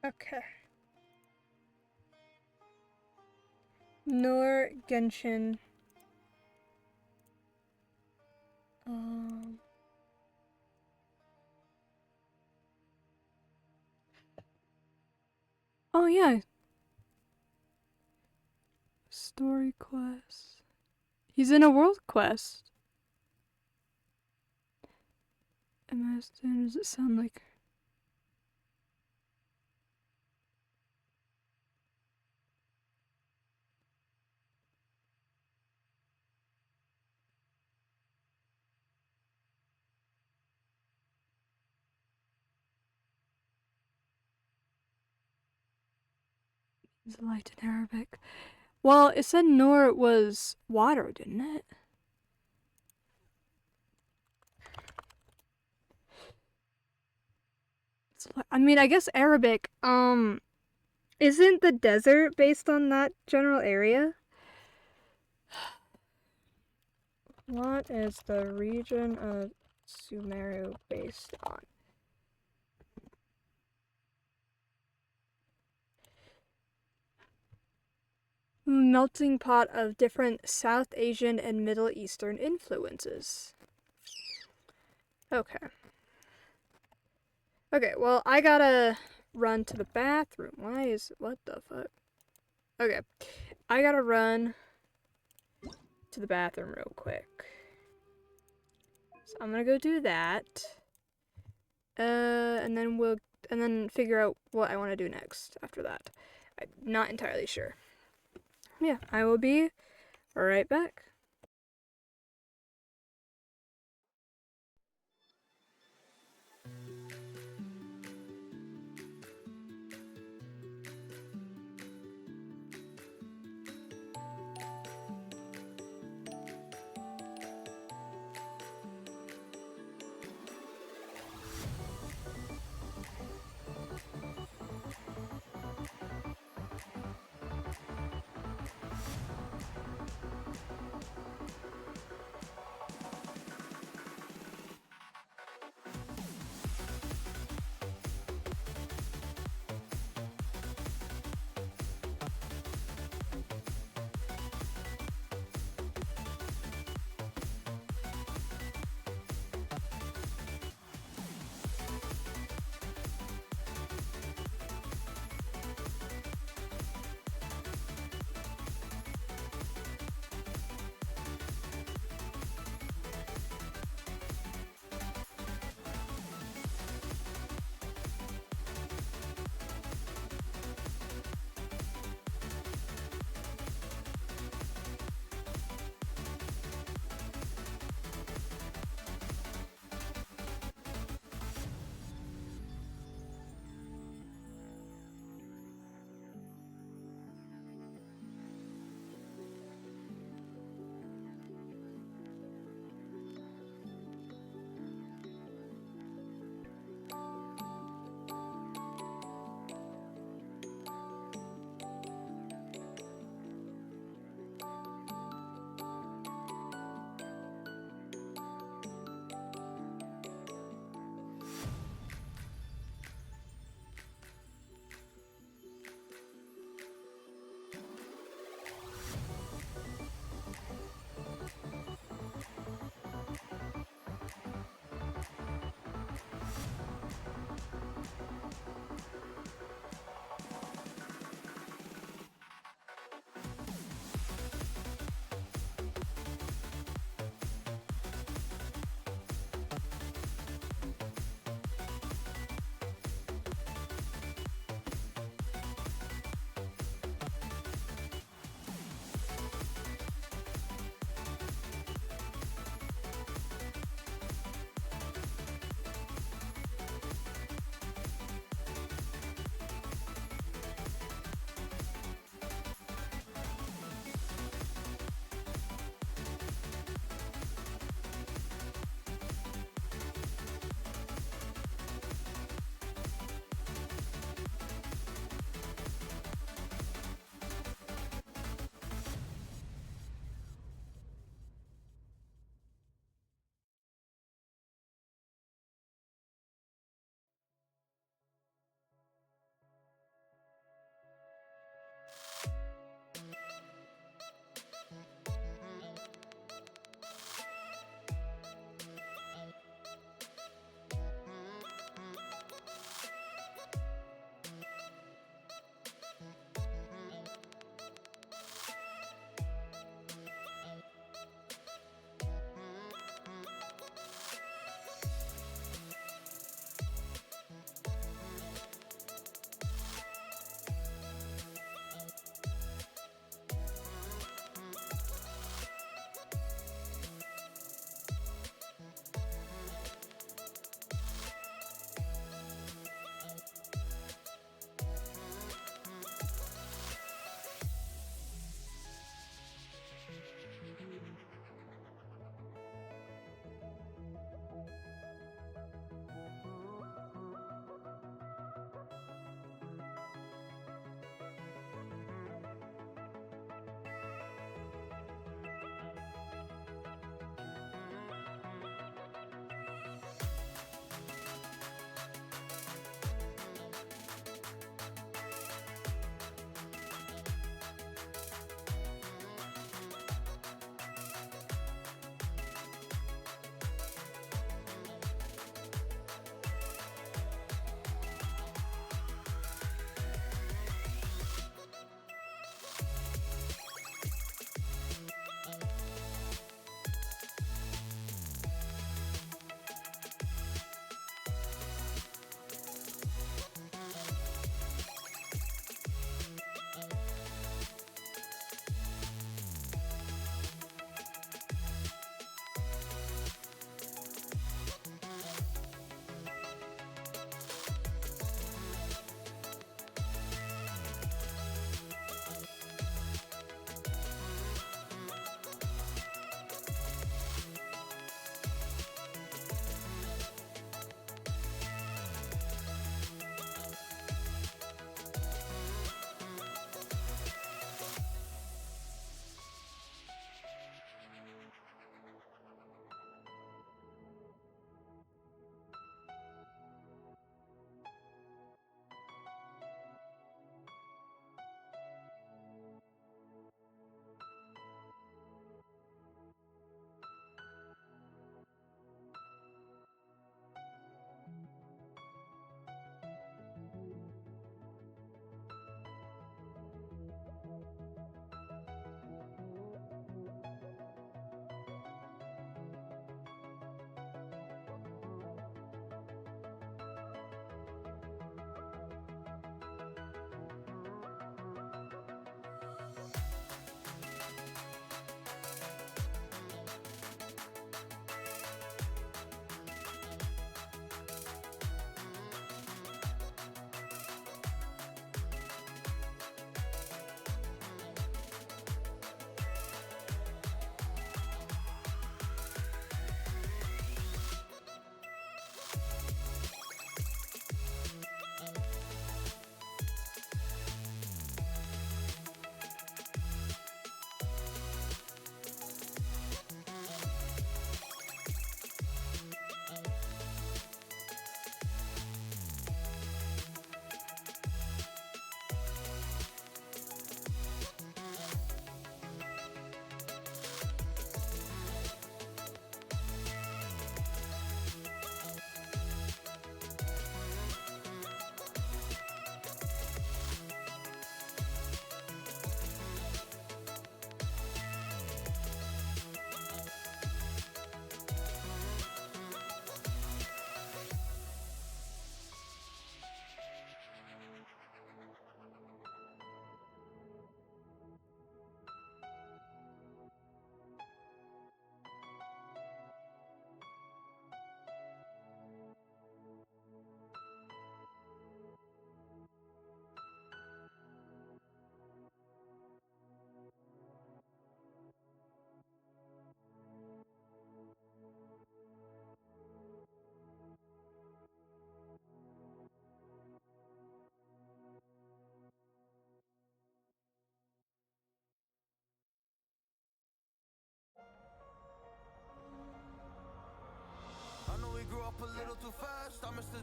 Okay. Noor Genshin. Oh yeah. Story quest. He's in a world quest. Does it sound like? Is light in Arabic? Well, it said Noor was water, didn't it? I mean, I guess Arabic. Isn't the desert based on that general area? What is the region of Sumeru based on? melting pot of different South Asian and Middle Eastern influences. Okay. Okay, well, I gotta run to the bathroom. What the fuck? Okay, I gotta run to the bathroom real quick. So I'm gonna go do that. And then figure out what I want to do next after that. I'm not entirely sure. Yeah, I will be right back.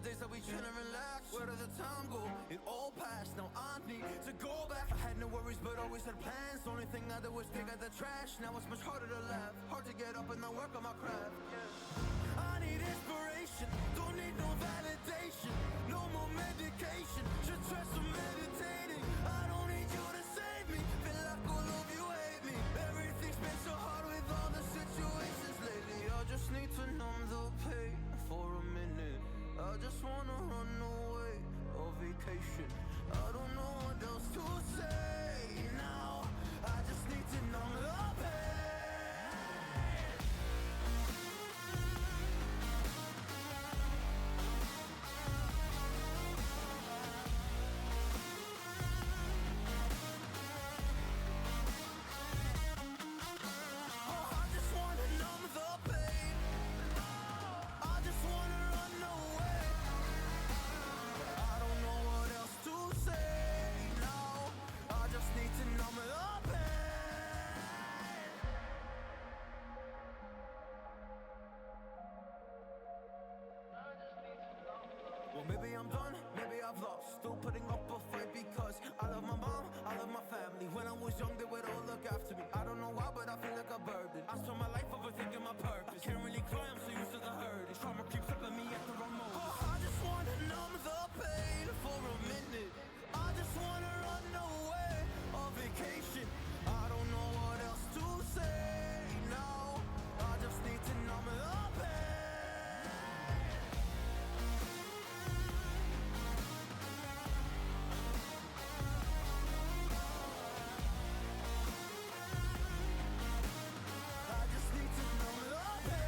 the days that we chill and relax. Where did the time go? It all passed, now I need to go back. I had no worries but always had plans. Only thing I did was pick out the trash. Now it's much harder to laugh, hard to get up and not work on my craft. I need inspiration, don't need no validation. No more medication, should try some meditating. I don't need you to save me, feel like all of you hate me. Everything's been so hard with all the situations lately. I just need to numb the pain for a minute. I just wanna run away on vacation. I don't know what else to say now. I just need to numb the pain. Well, maybe I'm done, maybe I've lost. Still putting up a fight because I love my mom, I love my family. When I was young, they would all look after me. I don't know why, but I feel like a burden. I spent my life overthinking my purpose. Can't really cry, I'm so used to the hurt. Trauma keeps up at me at the wrong moment. Oh, I just wanna numb the pain for a minute. I just wanna run away on vacation. I don't know what else to say now. I just need to numb the pain. I just need to numb the pain.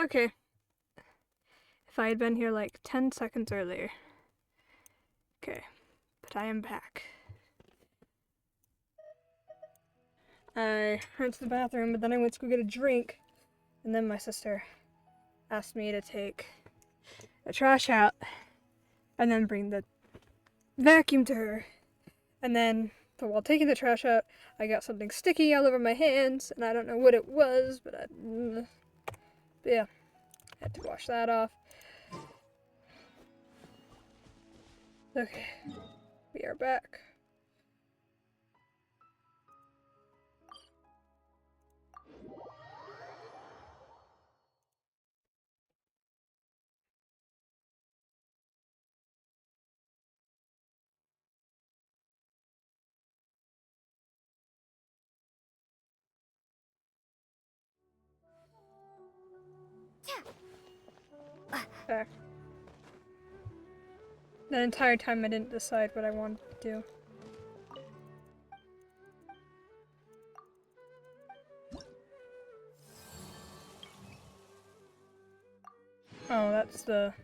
Okay. If I had been here like 10 seconds earlier. Okay. But I am back. I went to the bathroom, but then I went to go get a drink. And then my sister asked me to take the trash out and then bring the vacuum to her. And then, but while taking the trash out, I got something sticky all over my hands, and I don't know what it was, but yeah, I had to wash that off. Okay, we are back. Back. That entire time I didn't decide what I wanted to do. Oh, that's the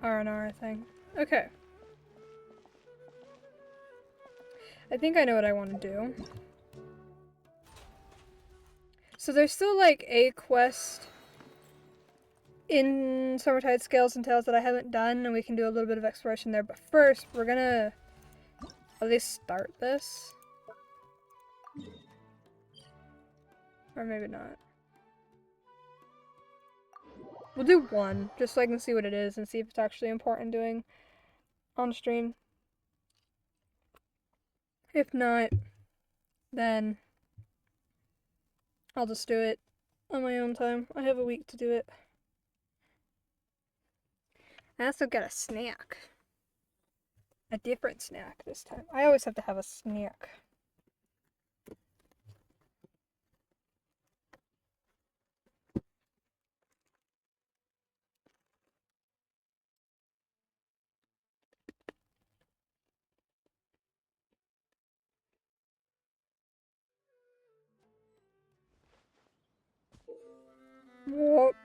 R&R thing. Okay. I think I know what I want to do. So there's still like a quest in Summertide Scales and Tales that I haven't done, and we can do a little bit of exploration there, but first we're gonna at least start this. Or maybe not. We'll do one, just so I can see what it is and see if it's actually important doing on stream. If not, then I'll just do it on my own time. I have a week to do it. I also got a snack. A different snack this time. I always have to have a snack. What?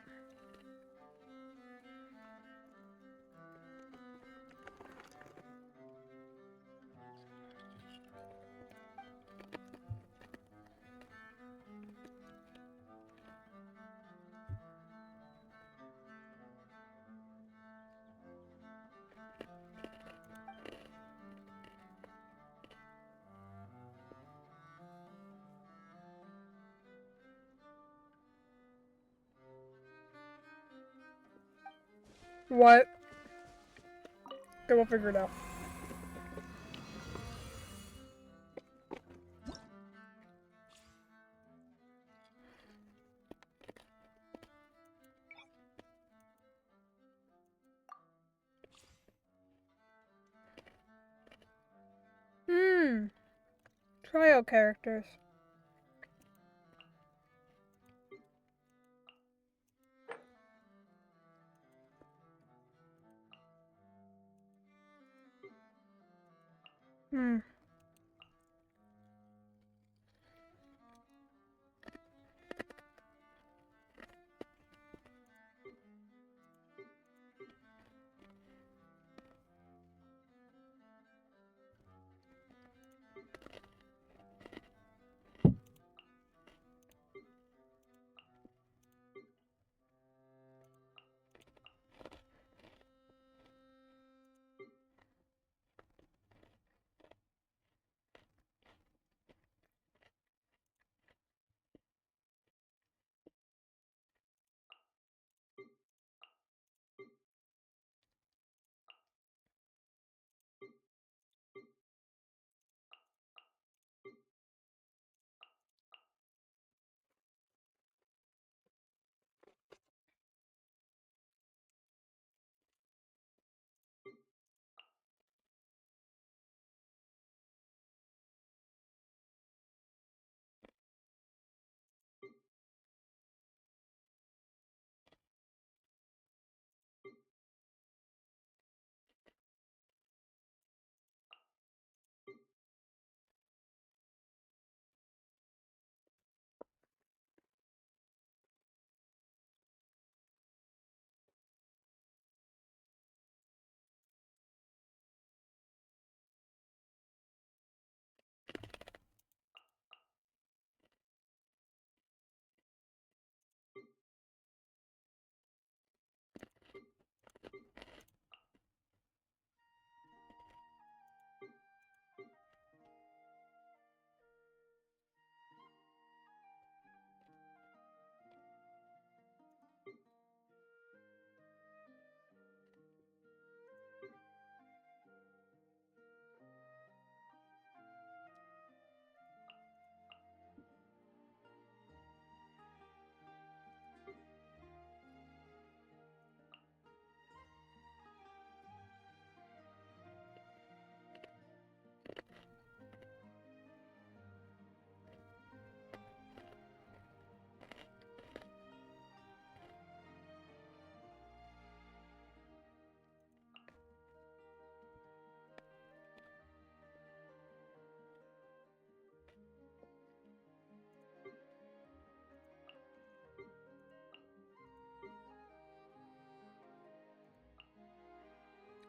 What? Okay, we'll figure it out. Trial characters.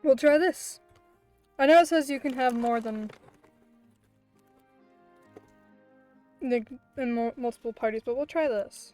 We'll try this. I know it says you can have more than multiple parties, but we'll try this.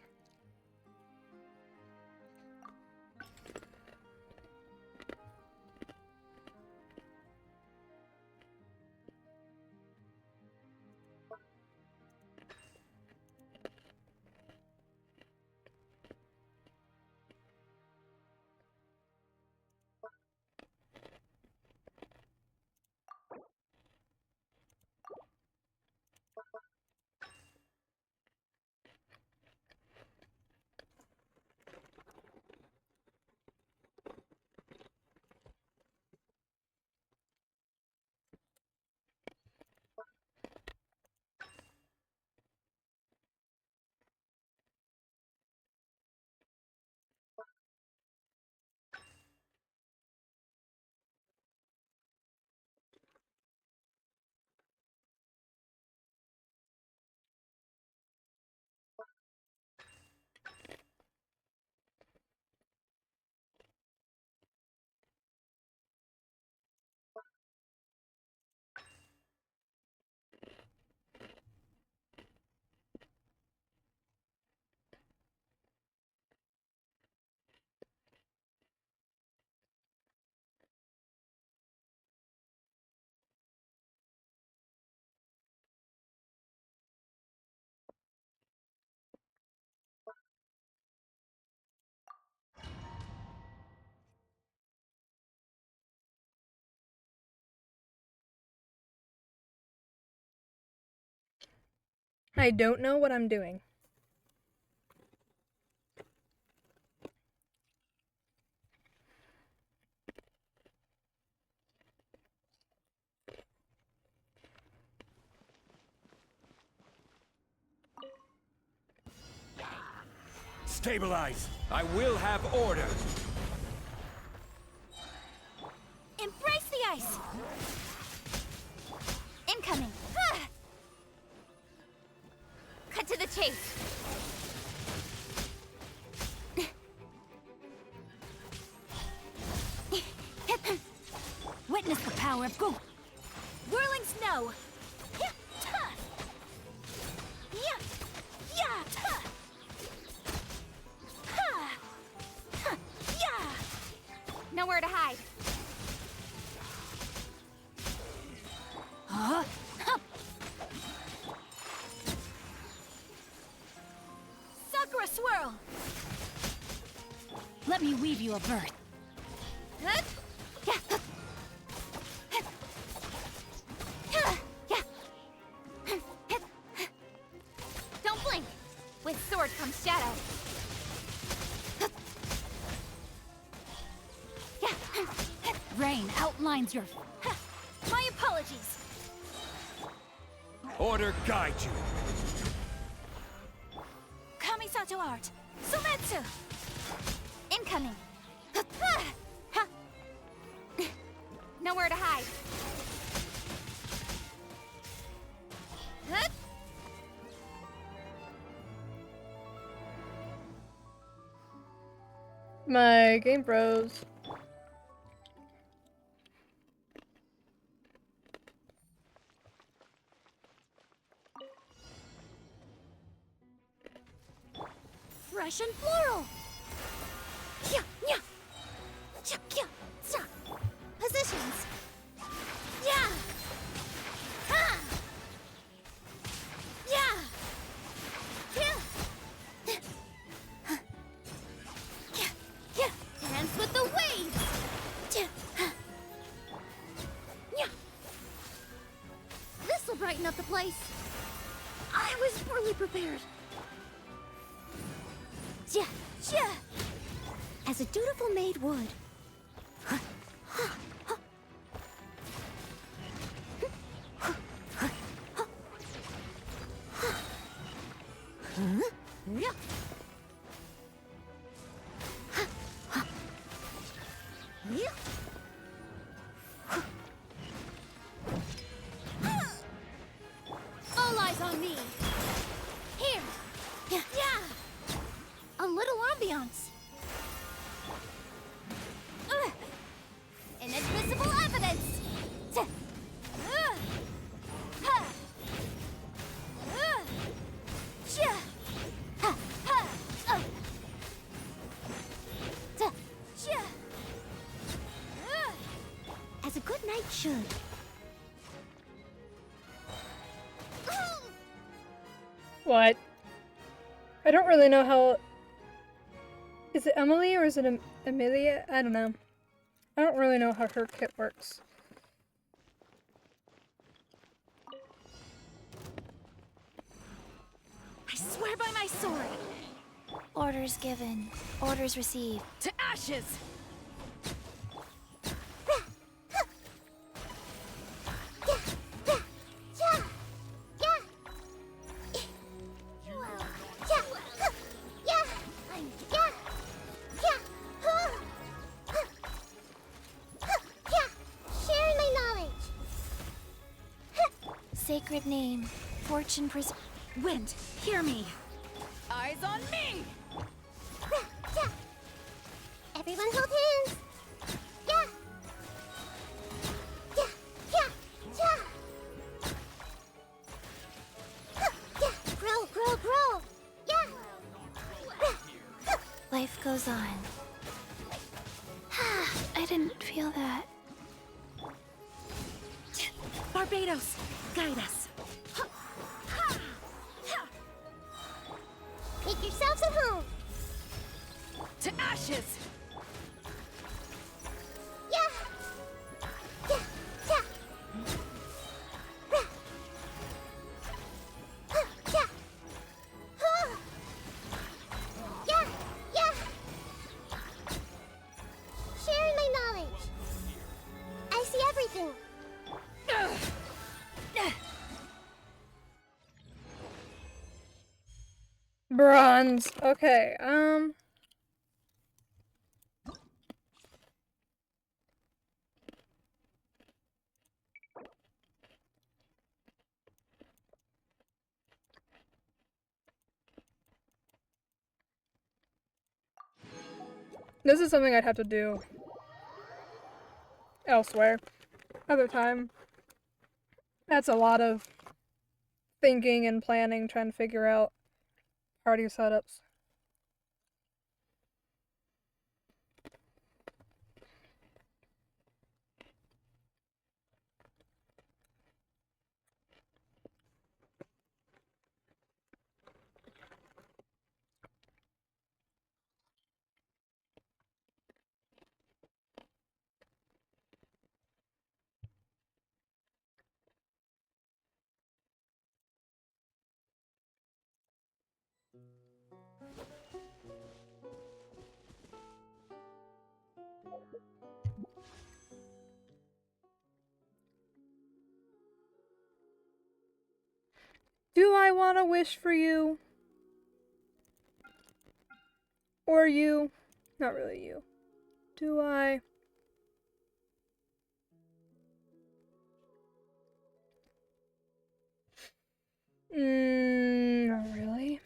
I don't know what I'm doing. Stabilize! I will have order! Embrace the ice! Incoming! Ah! Cut to the chase! Witness the power of Go. Whirling snow! Yeah! Ta! Yeah! Yeah! Ta! Ha! Ha! Yeah! Nowhere to hide. Huh? Huh. Sakura swirl! Let me weave you a birth. Huh? Yeah! Don't blink! With sword comes shadow. Rain outlines your... My apologies! Order guide you! Kamisato art! Sumetsu! Incoming! Nowhere to hide. My game froze. Fresh and floral! Yeah, yeah. Cha, yeah, cha. Positions! Yeah! Ha! Yeah! Yeah! Yeah, yeah. Dance with the waves! Yeah. This'll brighten up the place. I was poorly prepared. Yeah, yeah. As a dutiful maid would. Yeah. Yeah. All eyes on me. Here. Yeah. Yeah. A little ambiance. In its good night should. What? I don't really know how... Is it Emily or is it Amelia? I don't know. I don't really know how her kit works. I swear by my sword! Orders given. Orders received. To ashes! Sharing my knowledge. Sacred name. Fortune Wind, hear me! Eyes on me! Everyone hold hands. Yeah. Yeah. Yeah. Yeah. Yeah. Grow, grow, grow. Yeah. Life goes on. I didn't feel that. Barbados, guide us. Make yourselves at home. To ashes! Yeah. Yeah. Yeah. Yeah. Yeah. Yeah. Sharing my knowledge. I see everything. Bronze. Okay, this is something I'd have to do elsewhere. Other time. That's a lot of thinking and planning, trying to figure out party setups. Do I want to wish for you? Or you? Not really you. Do I? Not really.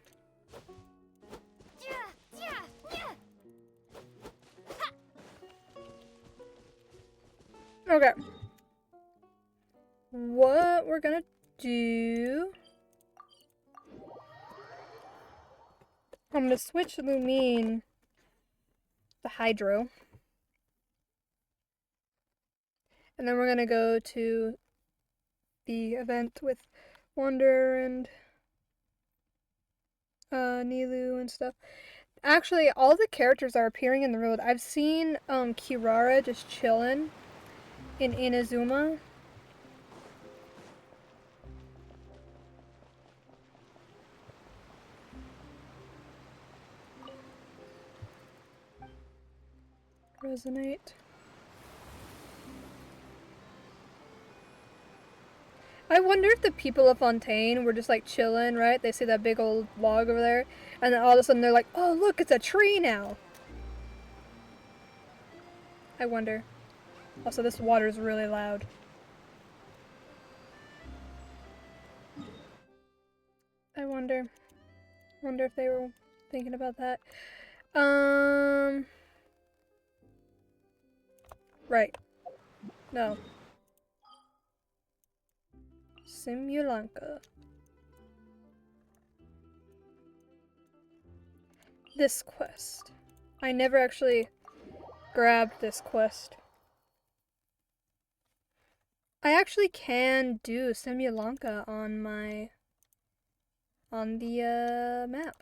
Okay. What we're gonna do... I'm gonna switch Lumine to Hydro. And then we're gonna go to the event with Wonder and Nilu and stuff. Actually, all the characters are appearing in the road. I've seen Kirara just chilling in Inazuma. Resonate. I wonder if the people of Fontaine were just like chilling, right? They see that big old log over there, and then all of a sudden they're like, oh, look, it's a tree now. I wonder. Also, this water is really loud. I wonder. Wonder if they were thinking about that. Right. No. Simulanka. This quest. I never actually grabbed this quest. actually can do Simulanka on the map.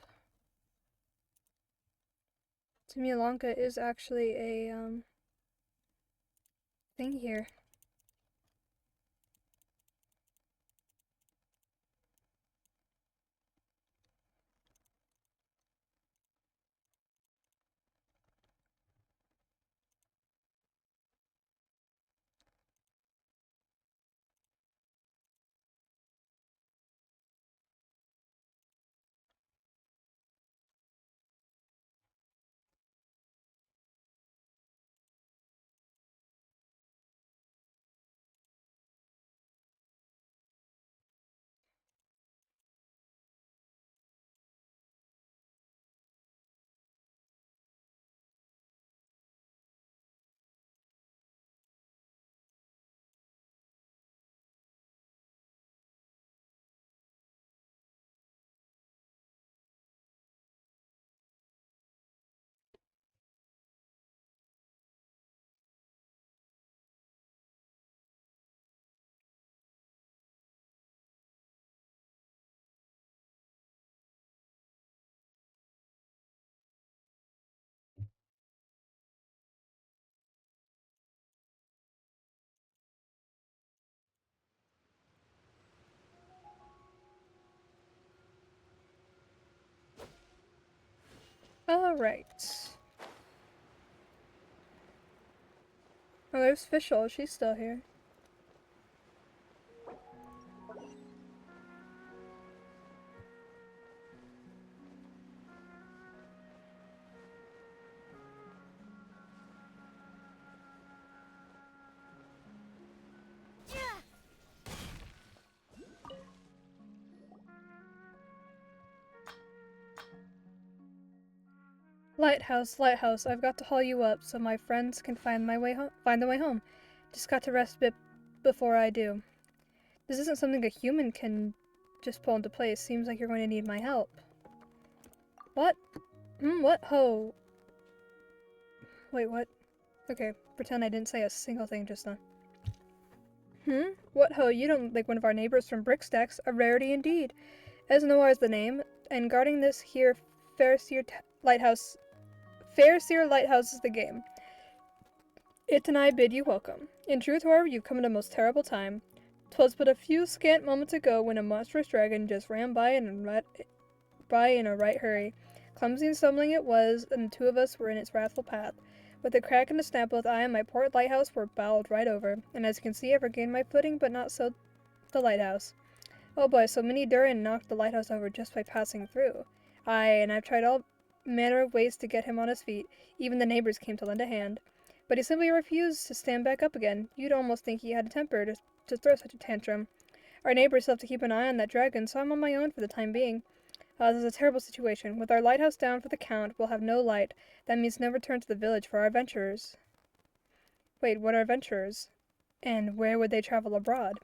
Simulanka is actually a thing here. Alright. Oh, there's Fischl. She's still here. Lighthouse, lighthouse, I've got to haul you up so my friends can find the way home. Just got to rest a bit before I do. This isn't something a human can just pull into place. Seems like you're going to need my help. What? What? Ho. Wait, what? Okay, pretend I didn't say a single thing just now. What ho? You don't look like one of our neighbors from Brickstacks. A rarity indeed. Esnoir is the name, and guarding this here Fairseer Lighthouse is the game. It and I bid you welcome. In truth, however, you've come at a most terrible time. 'Twas but a few scant moments ago when a monstrous dragon just ran by in a right hurry. Clumsy and stumbling it was, and the two of us were in its wrathful path. With a crack and a snap, both I and my poor lighthouse were bowled right over, and as you can see, I've regained my footing, but not so the lighthouse. Oh boy, so Minnie Durin knocked the lighthouse over just by passing through. Aye, and I've tried all manner of ways to get him on his feet. Even the neighbors came to lend a hand. But he simply refused to stand back up again. You'd almost think he had a temper to throw such a tantrum. Our neighbors still have to keep an eye on that dragon, so I'm on my own for the time being. This is a terrible situation. With our lighthouse down for the count, we'll have no light. That means no return to the village for our adventurers. Wait, what are adventurers? And where would they travel abroad?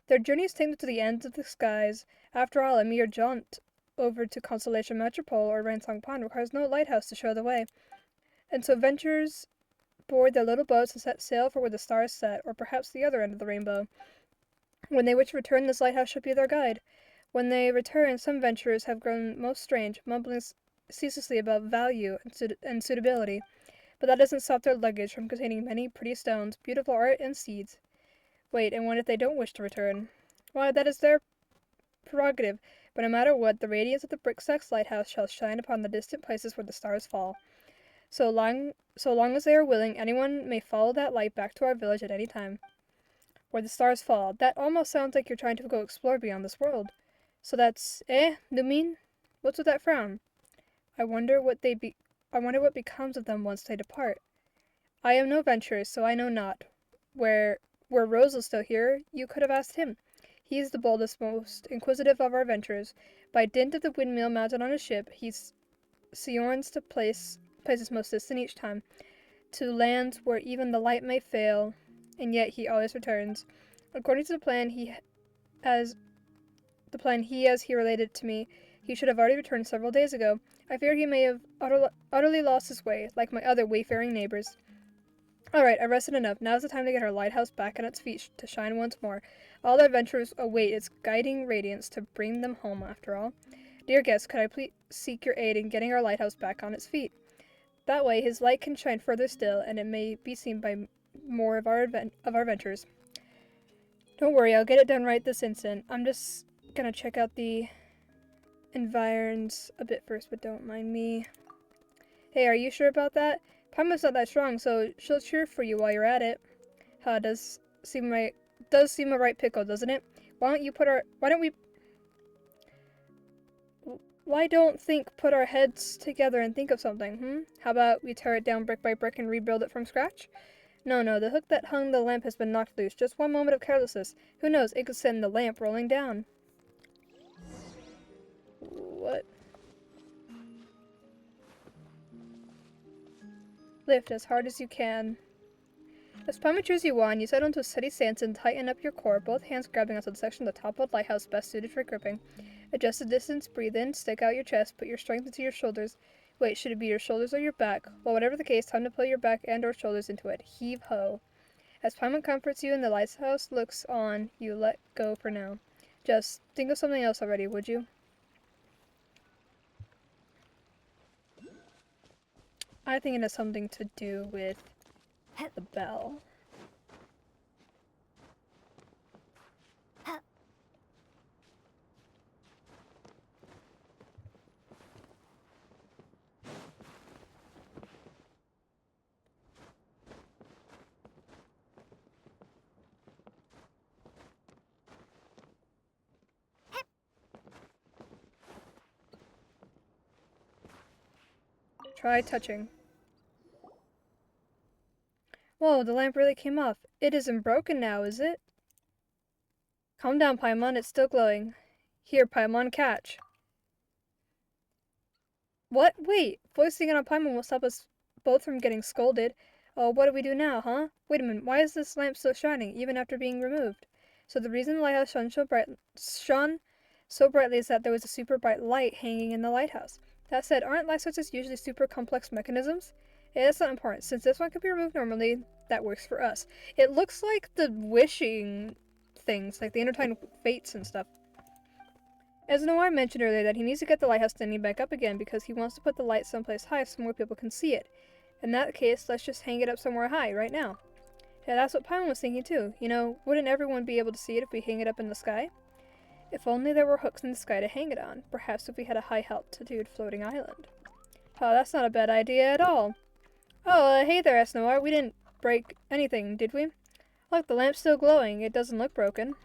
Their journeys take them to the ends of the skies. After all, a mere jaunt over to Constellation Metropole or Ransong Pond requires no lighthouse to show the way. And so adventurers board their little boats and set sail for where the stars set, or perhaps the other end of the rainbow. When they wish to return, this lighthouse should be their guide. When they return, some adventurers have grown most strange, mumbling ceaselessly about value and suitability. But that doesn't stop their luggage from containing many pretty stones, beautiful art, and seeds. Wait, and what if they don't wish to return? Why, that is their prerogative, but no matter what, the radiance of the Brickstacks lighthouse shall shine upon the distant places where the stars fall. So long as they are willing, anyone may follow that light back to our village at any time. Where the stars fall. That almost sounds like you're trying to go explore beyond this world. So that's, Numin? What's with that frown? I wonder what becomes of them once they depart. I am no venturer, so I know not. Were Rose still here, you could have asked him. He is the boldest, most inquisitive of our adventurers. By dint of the windmill mounted on his ship, he sojourns to places most distant each time, to lands where even the light may fail, and yet he always returns. According to the plan as he related to me, he should have already returned several days ago. I fear he may have utterly lost his way, like my other wayfaring neighbors. Alright, I rested enough. Now's the time to get our lighthouse back on its feet to shine once more. All our adventurers await its guiding radiance to bring them home after all. Dear guest, could I please seek your aid in getting our lighthouse back on its feet? That way, his light can shine further still, and it may be seen by more of our adventures. Don't worry, I'll get it done right this instant. I'm just gonna check out the environs a bit first, but don't mind me. Hey, are you sure about that? Paimon's not that strong, so she'll cheer for you while you're at it. Does seem a right pickle, doesn't it? Why don't put our heads together and think of something, How about we tear it down brick by brick and rebuild it from scratch? No, the hook that hung the lamp has been knocked loose. Just one moment of carelessness. Who knows, it could send the lamp rolling down. What? Lift as hard as you can. As Paimon cheers you on, you settle into a steady stance and tighten up your core, both hands grabbing onto the section of the toppled lighthouse best suited for gripping. Adjust the distance, breathe in, stick out your chest, put your strength into your shoulders. Wait, should it be your shoulders or your back? Well, whatever the case, time to pull your back and or shoulders into it. Heave ho. As Paimon comforts you and the lighthouse looks on, you let go for now. Just think of something else already, would you? I think it has something to do with the bell. Try touching. Whoa, the lamp really came off. It isn't broken now, is it? Calm down, Paimon, it's still glowing. Here, Paimon, catch. What? Wait, foisting it on Paimon will stop us both from getting scolded. Oh, what do we do now, huh? Wait a minute, why is this lamp still shining, even after being removed? So the reason the lighthouse shone so brightly is that there was a super bright light hanging in the lighthouse. That said, aren't light sources usually super complex mechanisms? Yeah, that's not important. Since this one can be removed normally, that works for us. It looks like the wishing things, like the intertwined fates and stuff. As Noir mentioned earlier that he needs to get the lighthouse standing back up again because he wants to put the light someplace high so more people can see it. In that case, let's just hang it up somewhere high right now. Yeah, that's what Paimon was thinking too. You know, wouldn't everyone be able to see it if we hang it up in the sky? If only there were hooks in the sky to hang it on. Perhaps if we had a high altitude floating island. Oh, that's not a bad idea at all. Oh, hey there, Noir. We didn't break anything, did we? Look, the lamp's still glowing. It doesn't look broken.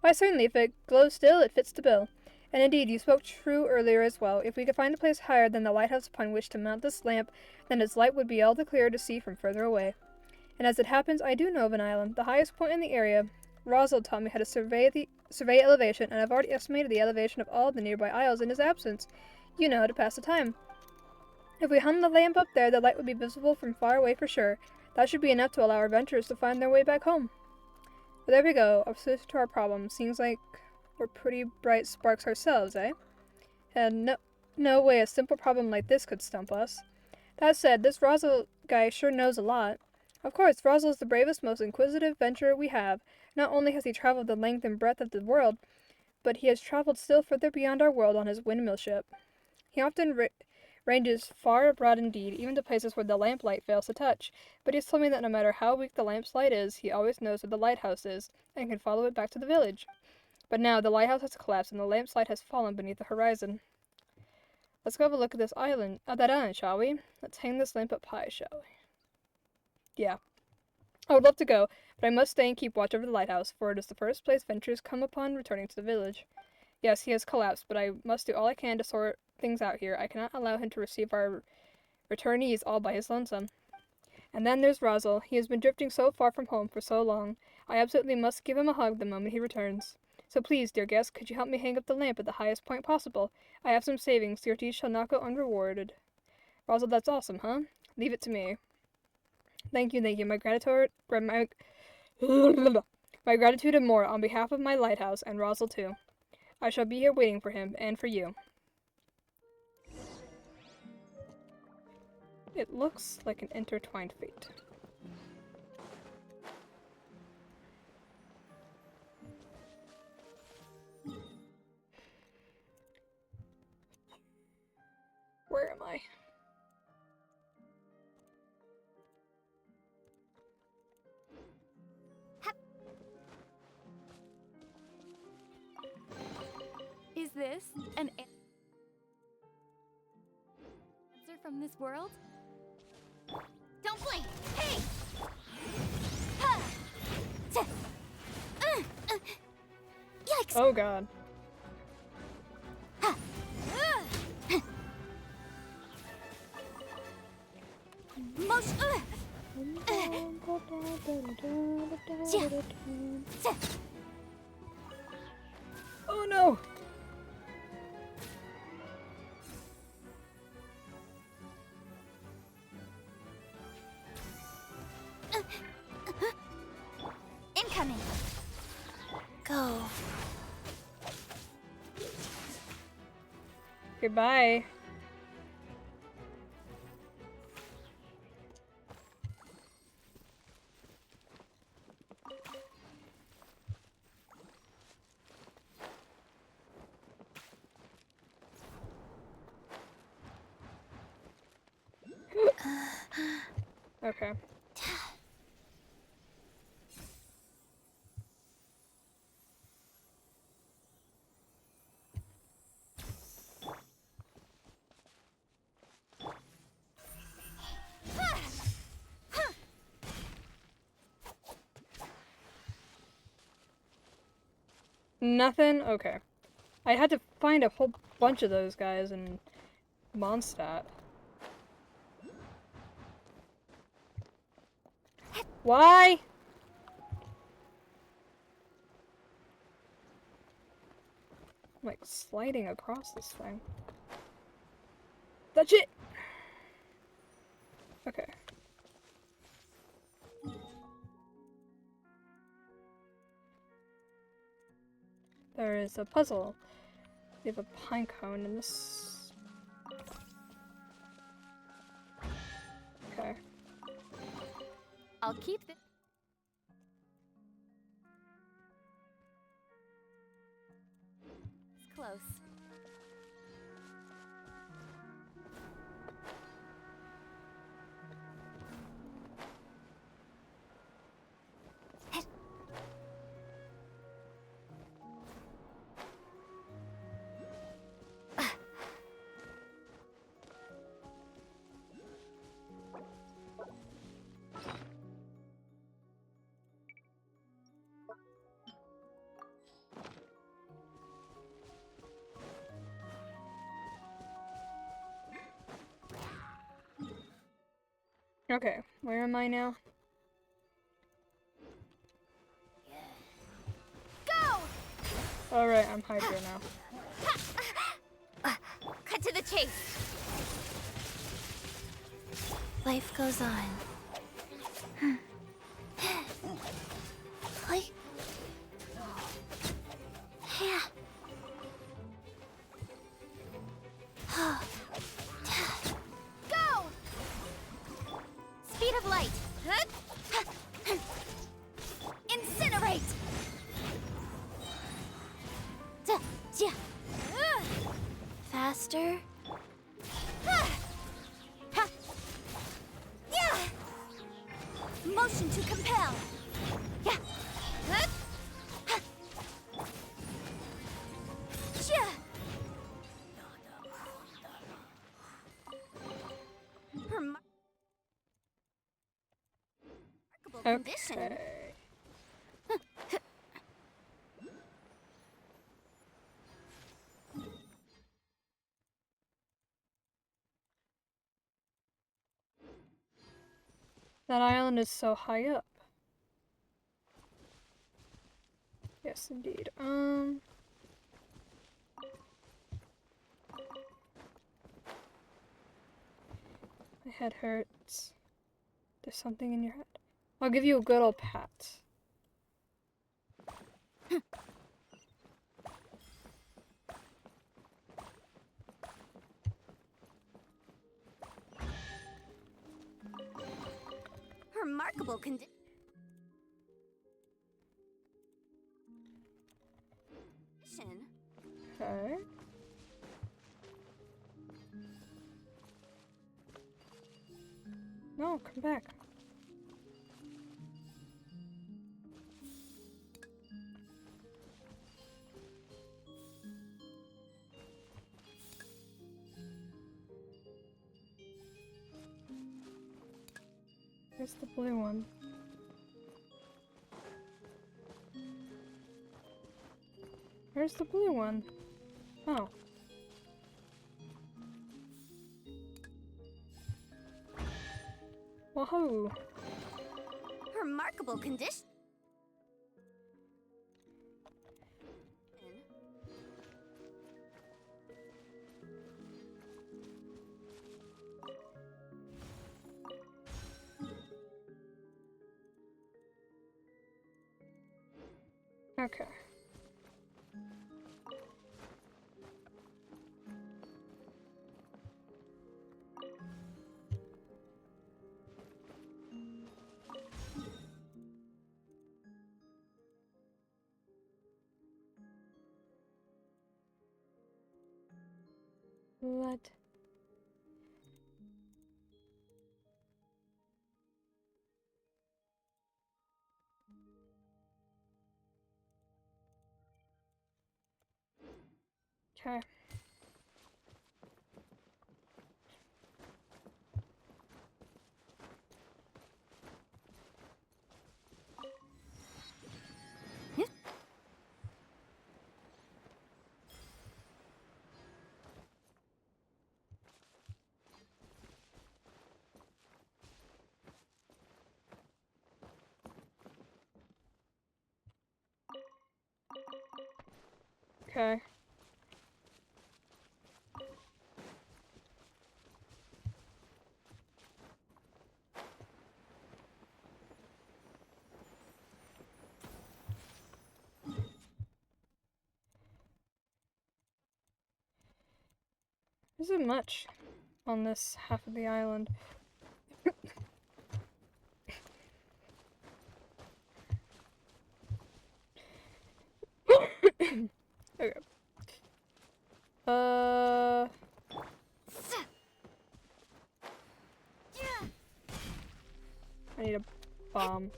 Why, certainly, if it glows still, it fits the bill. And indeed, you spoke true earlier as well. If we could find a place higher than the lighthouse upon which to mount this lamp, then its light would be all the clearer to see from further away. And as it happens, I do know of an island, the highest point in the area. Rosal taught me how to survey elevation, and I've already estimated the elevation of all the nearby isles in his absence. You know, to pass the time. If we hung the lamp up there, the light would be visible from far away for sure. That should be enough to allow our adventurers to find their way back home. But there we go, a solution to our problem. Seems like we're pretty bright sparks ourselves, eh? And no way a simple problem like this could stump us. That said, this Rosal guy sure knows a lot. Of course, Rosal is the bravest, most inquisitive adventurer we have. Not only has he traveled the length and breadth of the world, but he has traveled still further beyond our world on his windmill ship. He often ranges far abroad indeed, even to places where the lamplight fails to touch, but he has told me that no matter how weak the lamp's light is, he always knows where the lighthouse is, and can follow it back to the village. But now, the lighthouse has collapsed, and the lamp's light has fallen beneath the horizon. Let's go have a look at that island, shall we? Let's hang this lamp up high, shall we? Yeah. I would love to go, but I must stay and keep watch over the lighthouse, for it is the first place venturers come upon returning to the village. Yes, he has collapsed, but I must do all I can to sort things out here. I cannot allow him to receive our returnees all by his lonesome. And then there's Rosal. He has been drifting so far from home for so long. I absolutely must give him a hug the moment he returns. So please, dear guest, could you help me hang up the lamp at the highest point possible? I have some savings. Your deeds shall not go unrewarded. Rosal, that's awesome, huh? Leave it to me. Thank you. My gratitude and more on behalf of my lighthouse and Rosal too. I shall be here waiting for him and for you. It looks like an intertwined fate. this an answer from this world? Don't blink! Hey! Ha! Yikes! Oh god. Oh no! Incoming. Go. Goodbye. Okay. Nothing? Okay. I had to find a whole bunch of those guys in Mondstadt. Why? I'm like sliding across this thing. Touch it! Okay. There is a puzzle. We have a pine cone in this. Okay. I'll keep this. It's close. Okay, where am I now? Go! Alright, I'm Hydra now. Cut to the chase. Life goes on. Like... Yeah. Go! Speed of light. Incinerate. Faster? Motion to compel. Yeah. Remarkable condition. Okay. That island is so high up. Yes, indeed. My head hurts. There's something in your head. I'll give you a good old pat. Remarkable condition. Okay. No, come back. Where's the blue one? Where's the blue one? Oh. Wahoo! Remarkable condition. Okay. What? Okay. Okay. There isn't much on this half of the island. Okay. I need a bomb.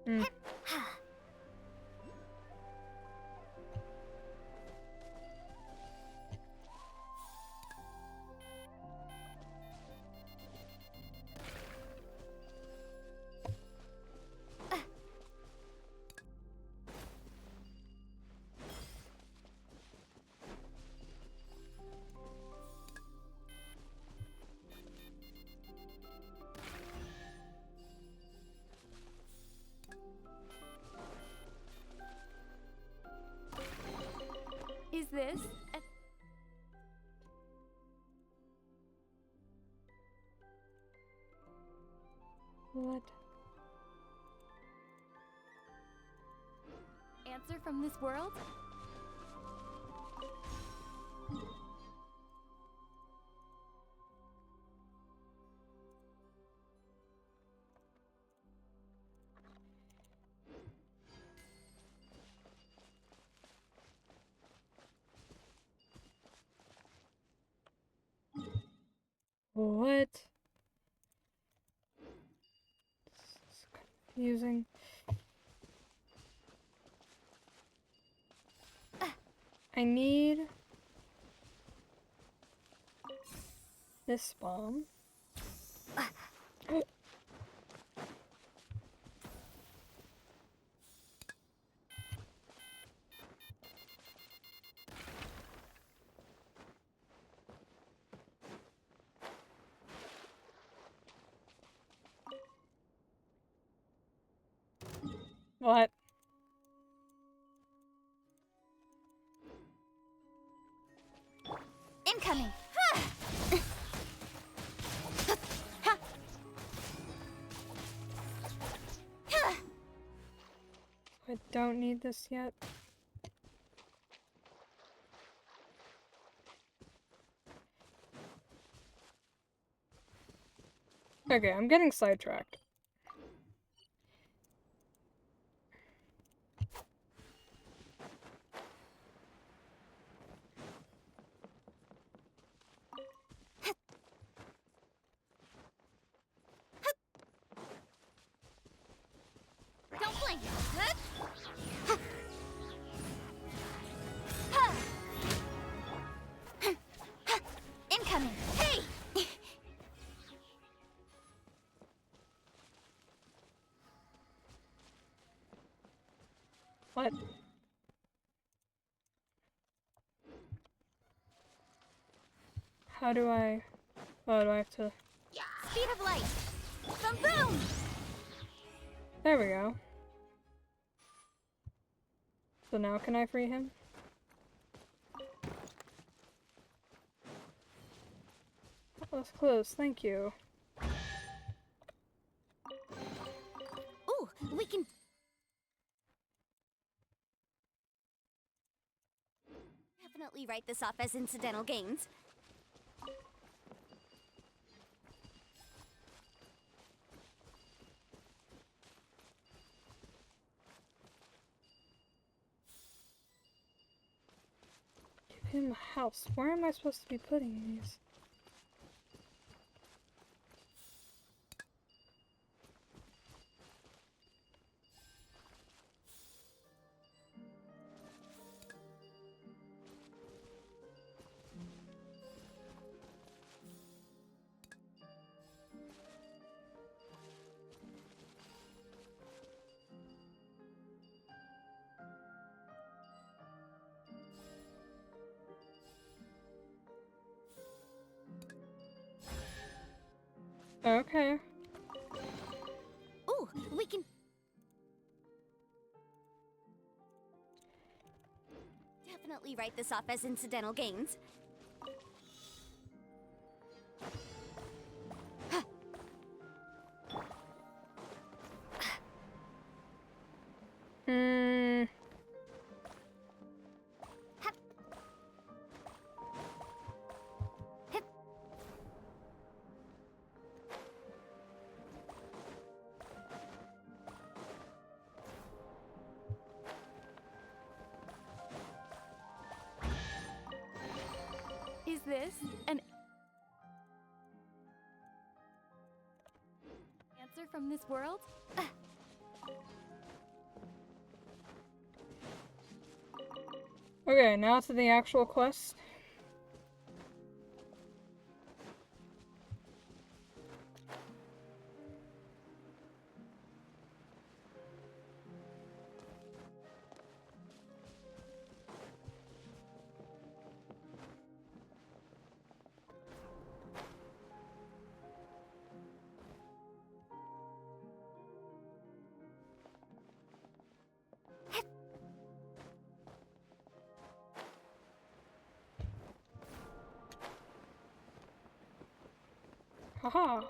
Hmm. Is this a What? answer from this world? What? This is confusing. I need this bomb. What? Incoming! I don't need this yet. Okay, I'm getting sidetracked. What? How do I... Oh, do I have to... Speed of light. Boom boom. There we go. So now can I free him? That was close, thank you. Ooh, we can. Definitely write this off as incidental gains. Give him a house. Where am I supposed to be putting these? Okay. Ooh, we can. Definitely write this off as incidental gains. Hmm. Is this an answer from this world? Okay, now to the actual quest. Haha.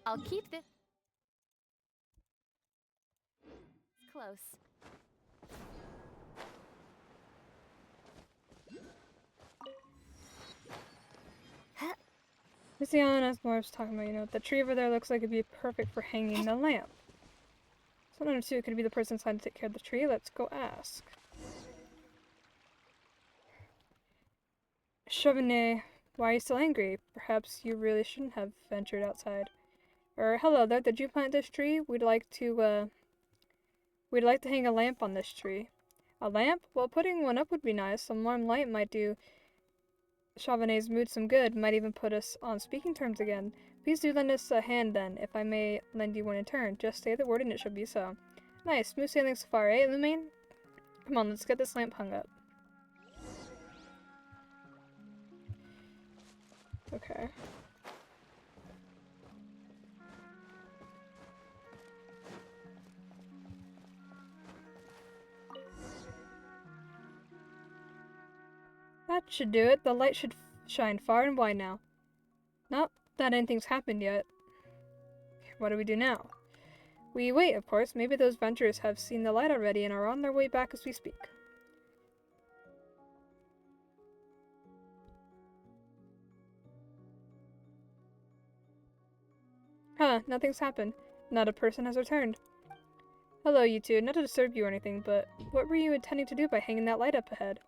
I'll keep this close. Luciana, as Laura was talking about, you know, the tree over there looks like it'd be perfect for hanging the lamp. So number two could be the person assigned to take care of the tree. Let's go ask. Chauvenet, why are you still angry? Perhaps you really shouldn't have ventured outside. Or, hello there, did you plant this tree? We'd like to hang a lamp on this tree. A lamp? Well, putting one up would be nice. Some warm light might do Chauvenet's mood some good, might even put us on speaking terms again. Please do lend us a hand then, if I may lend you one in turn. Just say the word and it shall be so. Nice, smooth sailing so far, eh, Illuminaine? Come on, let's get this lamp hung up. Okay. That should do it. The light should shine far and wide now. Not that anything's happened yet. What do we do now? We wait, of course. Maybe those venturers have seen the light already and are on their way back as we speak. Huh, nothing's happened. Not a person has returned. Hello, you two. Not to disturb you or anything, but what were you intending to do by hanging that light up ahead?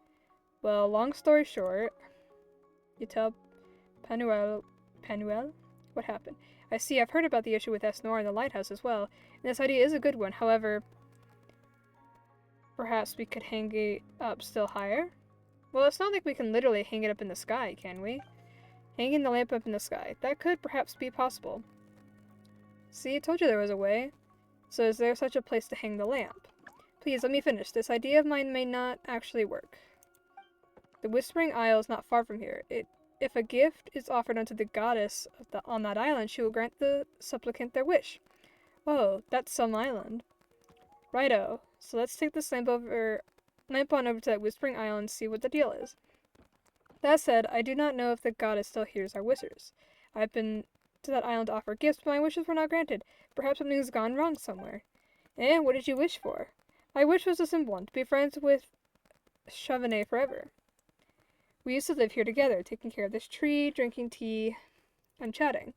Well, long story short, you tell Panuel? What happened? I see, I've heard about the issue with S. Noir and the lighthouse as well, and this idea is a good one. However, perhaps we could hang it up still higher? Well, it's not like we can literally hang it up in the sky, can we? Hanging the lamp up in the sky. That could perhaps be possible. See, I told you there was a way. So is there such a place to hang the lamp? Please, let me finish. This idea of mine may not actually work. The Whispering Isle is not far from here. If a gift is offered unto the goddess on that island, she will grant the supplicant their wish. Oh, that's some island. Righto. So let's take this lamp on over to that Whispering Isle and see what the deal is. That said, I do not know if the goddess still hears our wishes. I've been to that island to offer gifts, but my wishes were not granted. Perhaps something's gone wrong somewhere. What did you wish for? My wish was a simple one, to be friends with Chauvenet forever. We used to live here together, taking care of this tree, drinking tea, and chatting.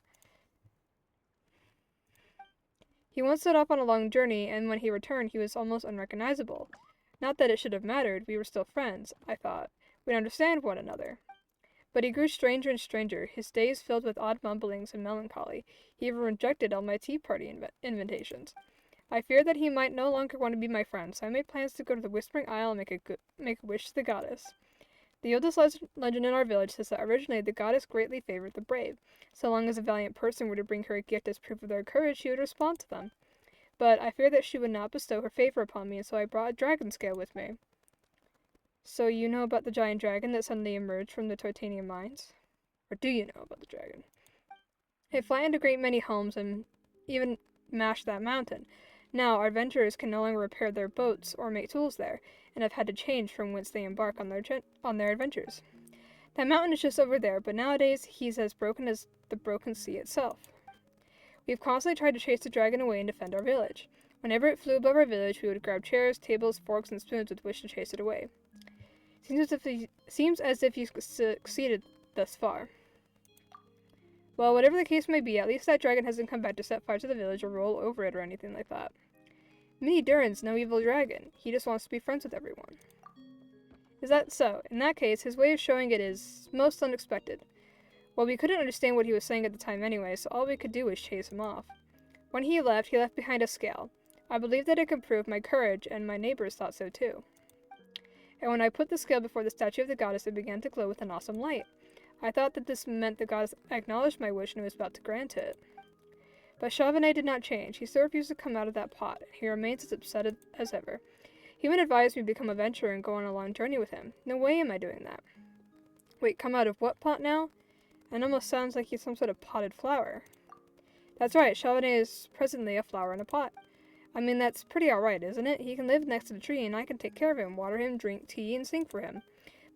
He once set off on a long journey, and when he returned, he was almost unrecognizable. Not that it should have mattered, we were still friends, I thought. We'd understand one another. But he grew stranger and stranger, his days filled with odd mumblings and melancholy. He even rejected all my tea party invitations. I feared that he might no longer want to be my friend, so I made plans to go to the Whispering Isle and make a wish to the goddess. The oldest legend in our village says that originally the goddess greatly favored the brave. So long as a valiant person were to bring her a gift as proof of their courage, she would respond to them. But I feared that she would not bestow her favor upon me, and so I brought a dragon scale with me. So you know about the giant dragon that suddenly emerged from the titanium mines? Or do you know about the dragon? It flattened a great many homes and even mashed that mountain. Now, our adventurers can no longer repair their boats or make tools there, and have had to change from whence they embark on their adventures. That mountain is just over there, but nowadays he's as broken as the broken sea itself. We've constantly tried to chase the dragon away and defend our village. Whenever it flew above our village, we would grab chairs, tables, forks, and spoons with which to chase it away. Seems as if you succeeded thus far. Well, whatever the case may be, at least that dragon hasn't come back to set fire to the village or roll over it or anything like that. Minnie Durin's no evil dragon. He just wants to be friends with everyone. Is that so? In that case, his way of showing it is most unexpected. Well, we couldn't understand what he was saying at the time anyway, so all we could do was chase him off. When he left behind a scale. I believed that it could prove my courage, and my neighbors thought so too. And when I put the scale before the statue of the goddess, it began to glow with an awesome light. I thought that this meant the goddess acknowledged my wish and was about to grant it. But Chauvenet did not change. He still refused to come out of that pot, and he remains as upset as ever. He even advised me to become a adventurer and go on a long journey with him. No way am I doing that. Wait, come out of what pot now? It almost sounds like he's some sort of potted flower. That's right, Chauvenet is presently a flower in a pot. I mean, that's pretty alright, isn't it? He can live next to the tree, and I can take care of him, water him, drink tea, and sing for him.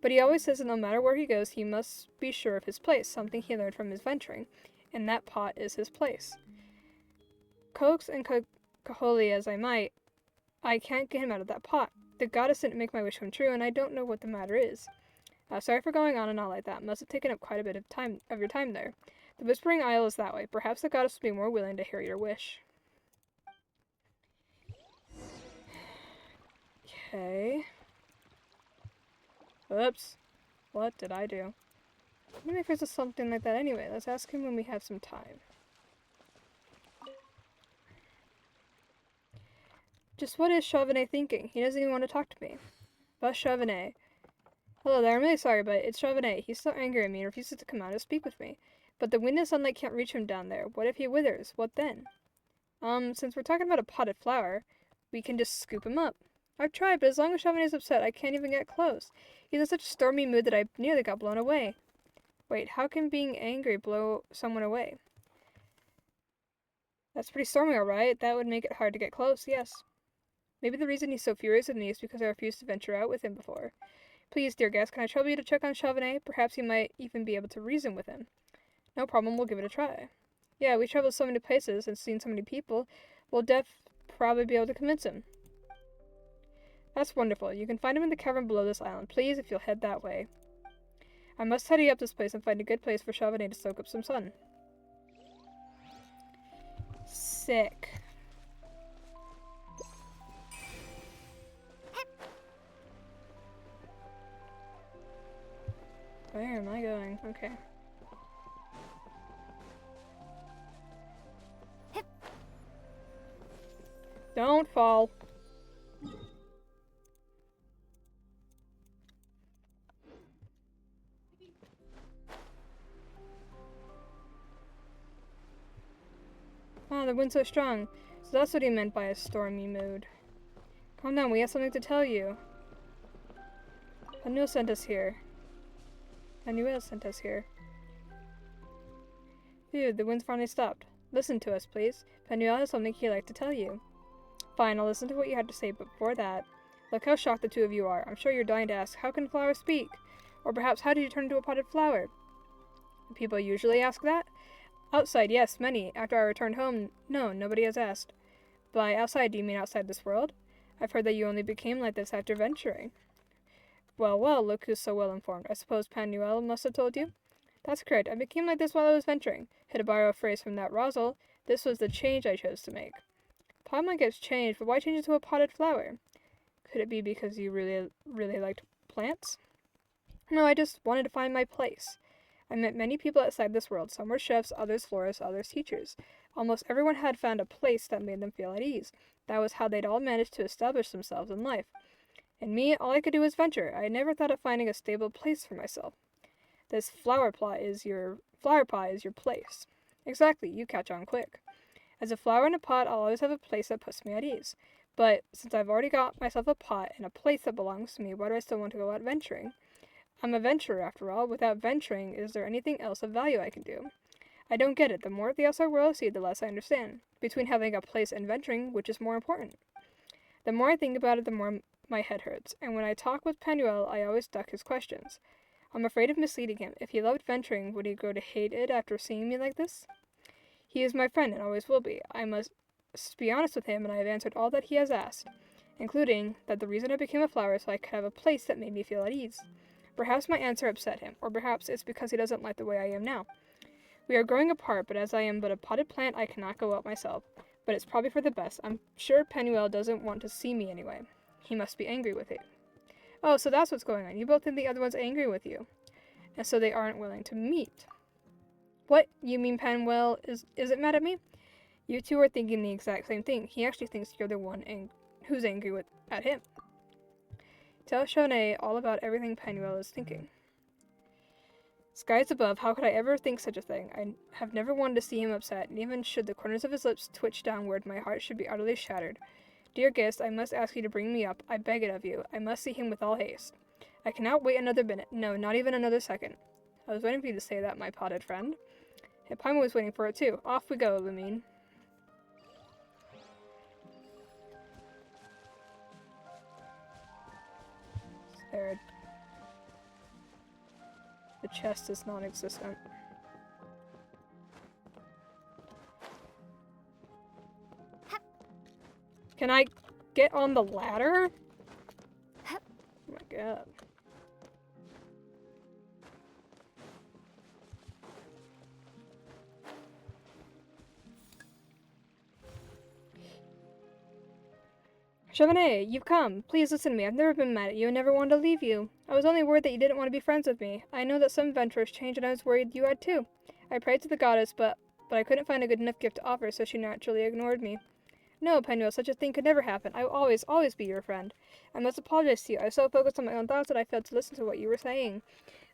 But he always says that no matter where he goes, he must be sure of his place, something he learned from his venturing, and that pot is his place. Coax and cajole as I might, I can't get him out of that pot. The goddess didn't make my wish come true, and I don't know what the matter is. Sorry for going on and on like that. Must have taken up quite a bit of your time there. The Whispering Isle is that way. Perhaps the goddess will be more willing to hear your wish. Okay. Oops. What did I do? Maybe if there's something like that anyway. Let's ask him when we have some time. Just what is Chauvenet thinking? He doesn't even want to talk to me. But Chauvenet. Hello there, I'm really sorry, but it's Chauvenet. He's so angry at me and refuses to come out and speak with me. But the wind and sunlight can't reach him down there. What if he withers? What then? Since we're talking about a potted flower, we can just scoop him up. I've tried, but as long as Chauvenet's upset, I can't even get close. He's in such a stormy mood that I nearly got blown away. Wait, how can being angry blow someone away? That's pretty stormy, alright. That would make it hard to get close, yes. Maybe the reason he's so furious with me is because I refused to venture out with him before. Please, dear guest, can I trouble you to check on Chauvenet? Perhaps you might even be able to reason with him. No problem, we'll give it a try. Yeah, we traveled so many places and seen so many people. We'll probably be able to convince him. That's wonderful. You can find him in the cavern below this island. Please, if you'll head that way. I must tidy up this place and find a good place for Chauvenet to soak up some sun. Sick. Where am I going? Okay. Don't fall. Oh, the wind's so strong. So that's what he meant by a stormy mood. Calm down, we have something to tell you. Anu sent us here. Anuel sent us here. Dude, the wind's finally stopped. Listen to us, please. Penuel has something he'd like to tell you. Fine, I'll listen to what you had to say, but before that, look how shocked the two of you are. I'm sure you're dying to ask, how can flowers speak? Or perhaps, how did you turn into a potted flower? People usually ask that? Outside, yes, many. After I returned home, no, nobody has asked. By outside, do you mean outside this world? I've heard that you only became like this after venturing. Well, well, look who's so well informed. I suppose Panuel must have told you? That's correct. I became like this while I was venturing. To borrow a phrase from that Rosal, this was the change I chose to make. Paimon gets changed, but why change it to a potted flower? Could it be because you really liked plants? No, I just wanted to find my place. I met many people outside this world. Some were chefs, others florists, others teachers. Almost everyone had found a place that made them feel at ease. That was how they'd all managed to establish themselves in life. And me, all I could do was venture. I had never thought of finding a stable place for myself. This flower pot is your place. Exactly, you catch on quick. As a flower in a pot, I'll always have a place that puts me at ease. But since I've already got myself a pot and a place that belongs to me, why do I still want to go out venturing? I'm a venturer, after all. Without venturing, is there anything else of value I can do? I don't get it. The more of the outside world I see, the less I understand. Between having a place and venturing, which is more important? The more I think about it, the more my head hurts. And when I talk with Penuel, I always duck his questions. I'm afraid of misleading him. If he loved venturing, would he grow to hate it after seeing me like this? He is my friend and always will be. I must be honest with him, and I have answered all that he has asked, including that the reason I became a flower is so I could have a place that made me feel at ease. Perhaps my answer upset him, or perhaps it's because he doesn't like the way I am now. We are growing apart, but as I am but a potted plant, I cannot go out myself. But it's probably for the best. I'm sure Penuel doesn't want to see me anyway. He must be angry with it. Oh, so that's what's going on. You both think the other one's angry with you, and so they aren't willing to meet. What? You mean Penuel isn't mad at me? You two are thinking the exact same thing. He actually thinks you're the one who's angry at him. Tell Shone all about everything Penuel is thinking. Skies above, how could I ever think such a thing? I have never wanted to see him upset, and even should the corners of his lips twitch downward, my heart should be utterly shattered. Dear guest, I must ask you to bring me up. I beg it of you. I must see him with all haste. I cannot wait another minute. No, not even another second. I was waiting for you to say that, my potted friend. And Paimon was waiting for it too. Off we go, Lumine. There. The chest is non-existent. Can I get on the ladder? Oh my god. Chevalier, you've come. Please listen to me. I've never been mad at you and never wanted to leave you. I was only worried that you didn't want to be friends with me. I know that some adventurers change, and I was worried you had too. I prayed to the goddess, but I couldn't find a good enough gift to offer, so she naturally ignored me. No, Penuel, such a thing could never happen. I will always be your friend. I must apologize to you. I was so focused on my own thoughts that I failed to listen to what you were saying.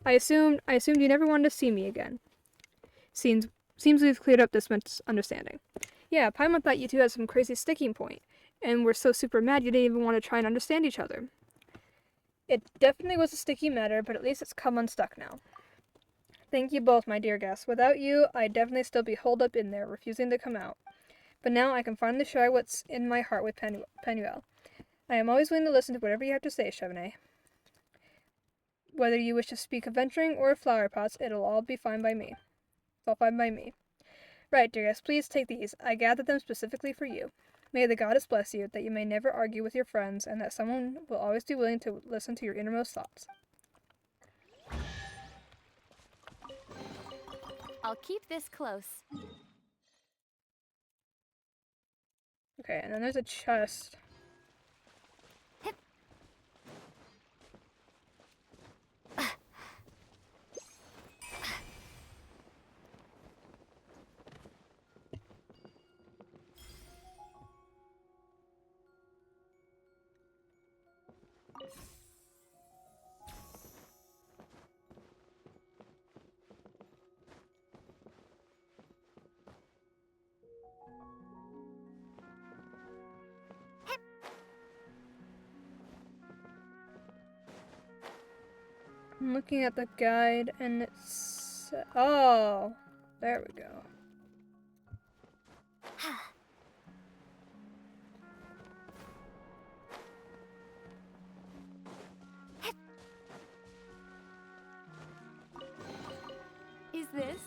I assumed you never wanted to see me again. Seems we've cleared up this misunderstanding. Yeah, Paimon thought you two had some crazy sticking point, and were so super mad you didn't even want to try and understand each other. It definitely was a sticky matter, but at least it's come unstuck now. Thank you both, my dear guests. Without you, I'd definitely still be holed up in there, refusing to come out. But now I can finally share what's in my heart with Penuel. I am always willing to listen to whatever you have to say, Chevenet. Whether you wish to speak of venturing or of flower pots, it'll all be fine by me. It's all fine by me. Right, dear guests, please take these. I gathered them specifically for you. May the goddess bless you, that you may never argue with your friends, and that someone will always be willing to listen to your innermost thoughts. I'll keep this close. Okay, and then there's a chest. I'm looking at the guide and it's... Oh! There we go. Is this?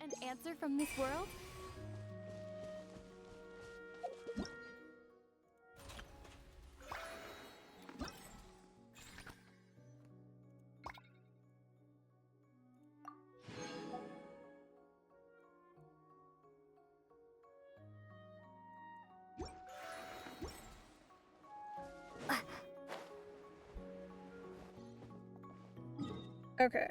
An answer from this world? Okay.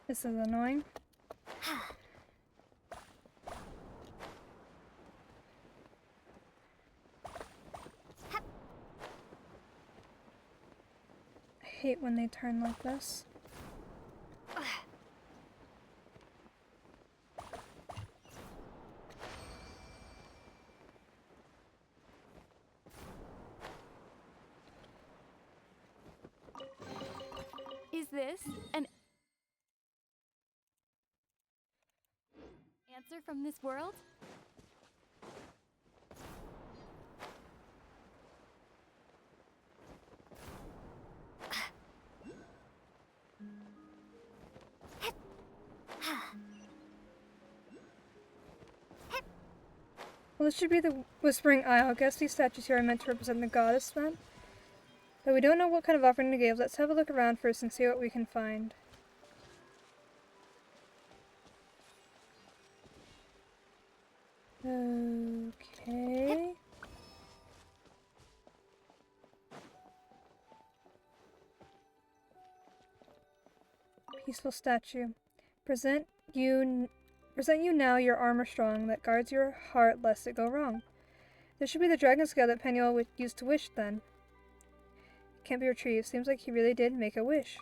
This is annoying. I hate when they turn like this. Is this an answer from this world? Well, this should be the Whispering Isle. I guess these statues here are meant to represent the goddess then. Though we don't know what kind of offering to give, let's have a look around first and see what we can find. Okay. Peaceful statue. Present you now your armor strong that guards your heart lest it go wrong. This should be the dragon scale that Penuel would use to wish then. Can't be retrieved. Seems like he really did make a wish.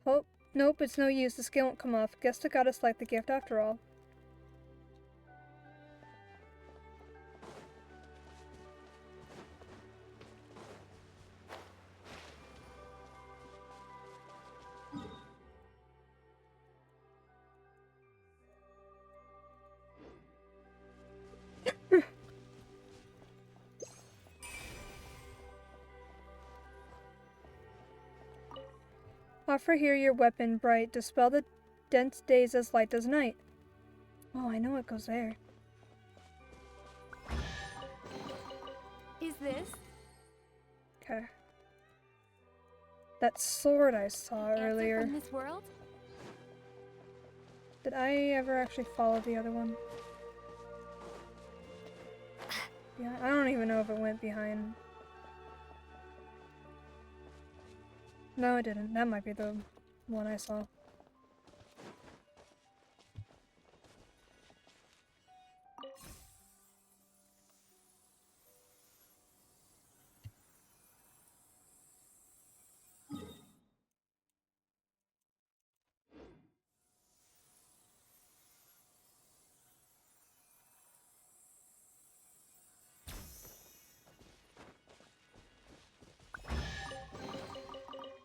Oh, nope, it's no use. The scale won't come off. Guess the goddess liked the gift after all. Offer here your weapon, bright. Dispel the dense days as light as night. Oh, I know it goes there. Is this? Okay. That sword I saw Answer earlier. from this world? Did I ever actually follow the other one? Yeah, I don't even know if it went behind. No, it didn't. That might be the one I saw.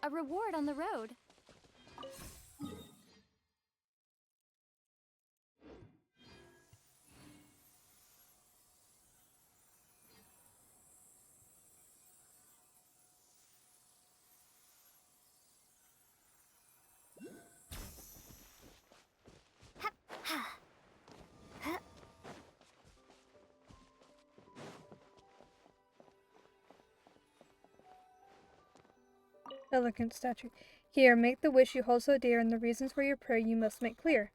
A reward on the road. Elegant statue. Here, make the wish you hold so dear, and the reasons for your prayer you must make clear.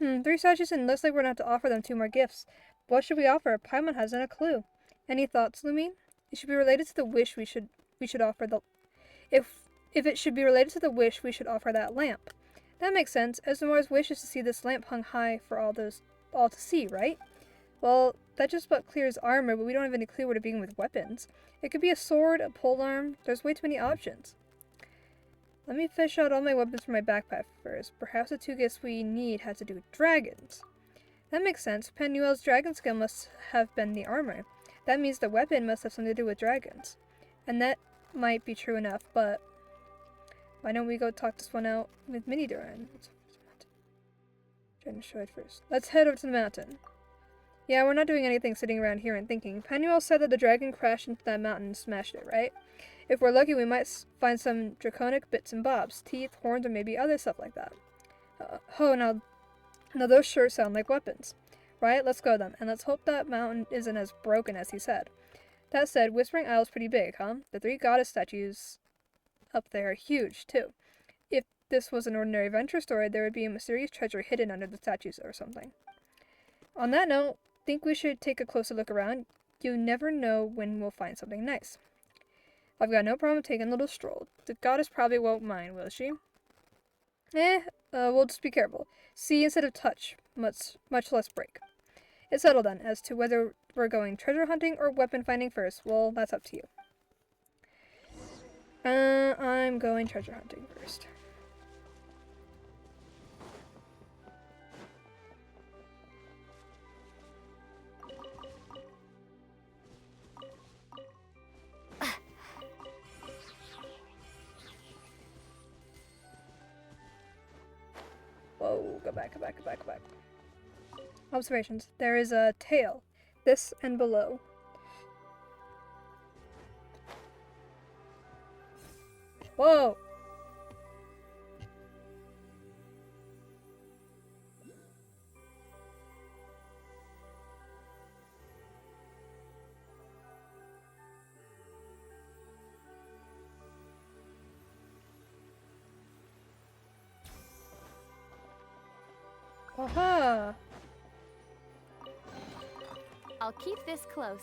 3 statues, and looks like we're gonna have to offer them 2 more gifts. What should we offer? Paimon hasn't a clue. Any thoughts, Lumine? It should be related to the wish we should offer the... If it should be related to the wish, we should offer that lamp. That makes sense. Esmer's wish is to see this lamp hung high for all to see, right? Well, that just about clears armor, but we don't have any clue where to begin with weapons. It could be a sword, a polearm. There's way too many options. Let me fish out all my weapons from my backpack first. Perhaps the 2 gifts we need had to do with dragons. That makes sense. Penuel's dragon skill must have been the armor. That means the weapon must have something to do with dragons. And that might be true enough, but why don't we go talk this one out with Mini Duran? Trying to show it first. Let's head over to the mountain. Yeah, we're not doing anything sitting around here and thinking. Penuel said that the dragon crashed into that mountain and smashed it, right? If we're lucky, we might find some draconic bits and bobs, teeth, horns, or maybe other stuff like that. Now those sure sound like weapons. Right, let's go then, and let's hope that mountain isn't as broken as he said. That said, Whispering Isle's pretty big, huh? The 3 goddess statues up there are huge, too. If this was an ordinary adventure story, there would be a mysterious treasure hidden under the statues or something. On that note, think we should take a closer look around. You never know when we'll find something nice. I've got no problem taking a little stroll. The goddess probably won't mind, will she? We'll just be careful. See instead of touch. Much less break. It's settled then. As to whether we're going treasure hunting or weapon finding first, well, that's up to you. I'm going treasure hunting first. Whoa, go back. Observations. There is a tail. This and below. Whoa! Aha! I'll keep this close.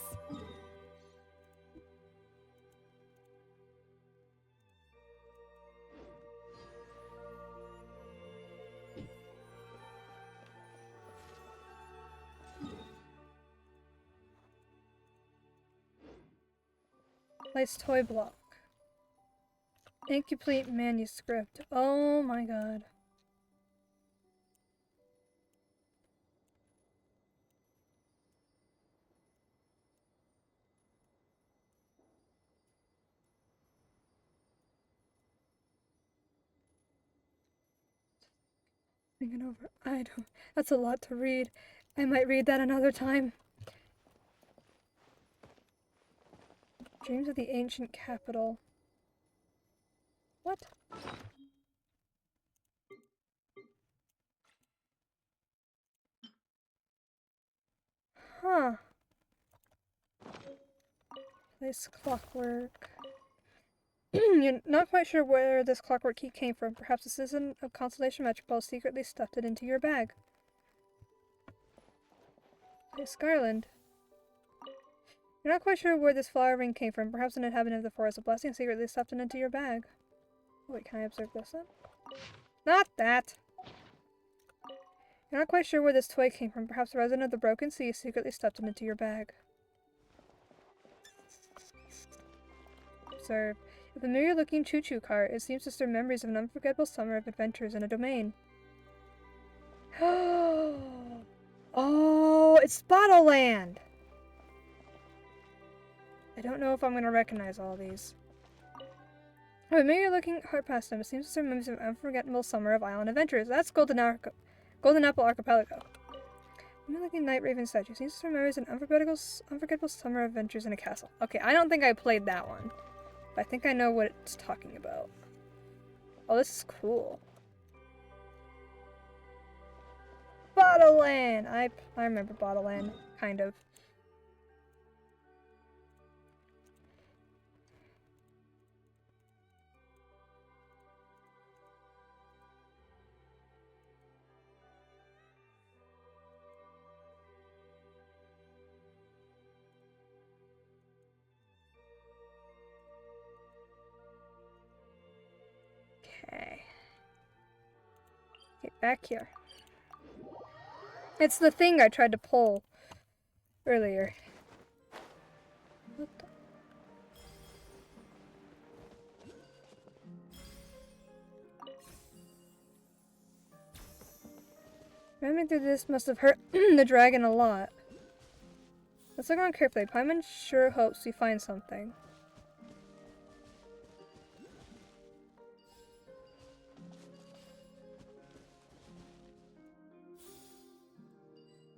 Place toy block. Incomplete manuscript. Oh my god. Thinking over. That's a lot to read. I might read that another time. Dreams of the ancient capital. What? Huh. Place clockwork. You're not quite sure where this clockwork key came from. Perhaps this isn't a Constellation Metropole secretly stuffed it into your bag. Hey, Skyland. You're not quite sure where this flower ring came from. Perhaps an inhabitant of the forest, a blessing secretly stuffed it into your bag. Wait, can I observe this then? Not that! You're not quite sure where this toy came from. Perhaps a resident of the Broken Sea secretly stuffed it into your bag. Observe. A familiar-looking choo-choo cart. It seems to stir memories of an unforgettable summer of adventures in a domain. Oh, it's Bottle Land! I don't know if I'm going to recognize all these. Oh, maybe you're looking hard past them. It seems to serve memories of an unforgettable summer of island adventures. That's Golden Apple Archipelago. Maybe looking Night Raven statue. Seems to serve memories of an unforgettable summer of adventures in a castle. Okay, I don't think I played that one. But I think I know what it's talking about. Oh, this is cool. Bottle Land! I remember Bottle Land, kind of. Okay. Get back here. It's the thing I tried to pull earlier. What the? Running through this must have hurt the dragon a lot. Let's look around carefully. Paimon sure hopes we find something.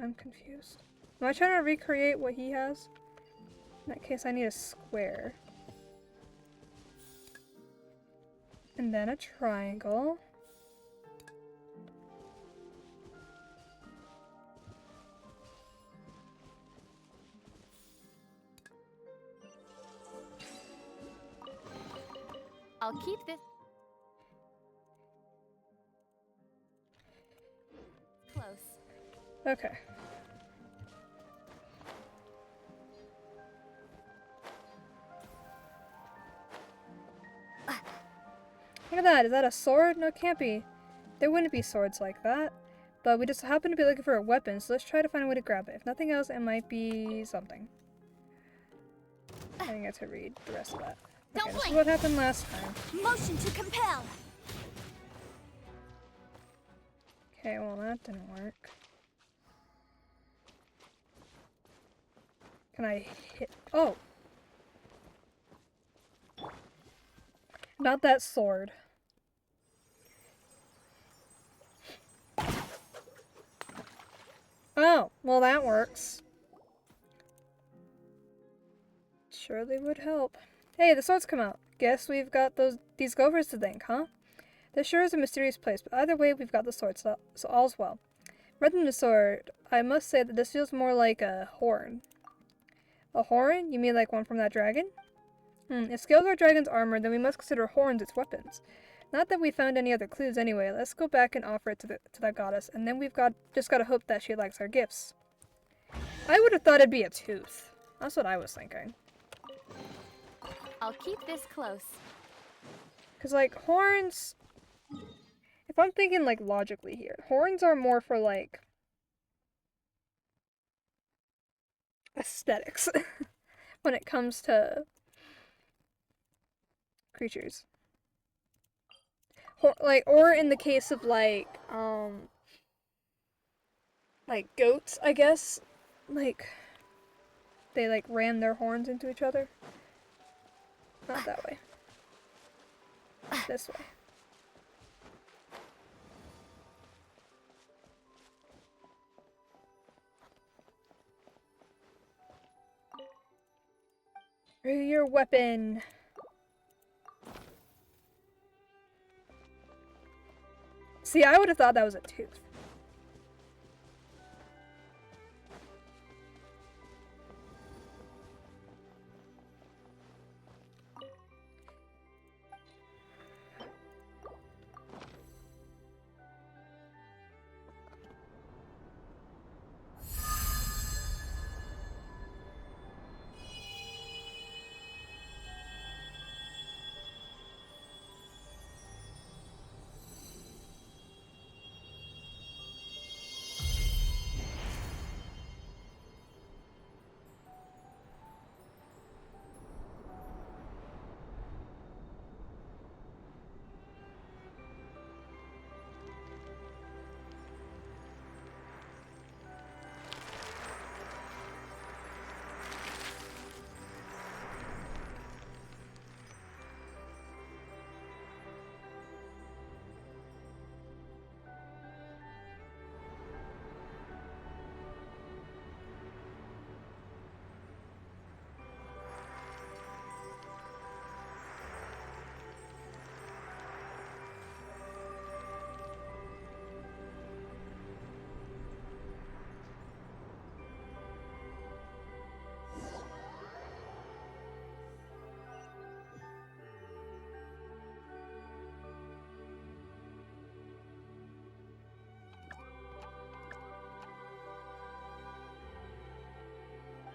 I'm confused. Am I trying to recreate what he has? In that case, I need a square. And then a triangle. I'll keep this close. Okay. Look at that. Is that a sword? No, it can't be. There wouldn't be swords like that. But we just happen to be looking for a weapon, so let's try to find a way to grab it. If nothing else, it might be something. I didn't get to read the rest of that. Okay, this is what happened last time. Motion to compel. Okay, well that didn't work. Can I hit? Oh! Not that sword. Oh, well that works. Surely would help. Hey, the swords come out. Guess we've got these gophers to thank, huh? This sure is a mysterious place, but either way, we've got the sword, so all's well. Rather than a sword, I must say that this feels more like a horn. A horn? You mean like one from that dragon? If scales are dragon's armor, then we must consider horns its weapons. Not that we found any other clues anyway. Let's go back and offer it to that goddess, and then we've just gotta hope that she likes our gifts. I would have thought it'd be a tooth. That's what I was thinking. I'll keep this close. Cause like horns, if I'm thinking like logically here, horns are more for like aesthetics when it comes to creatures. Or in the case of like goats, I guess, like they like ram their horns into each other. Not that way. This way. Your weapon. See, I would have thought that was a tooth.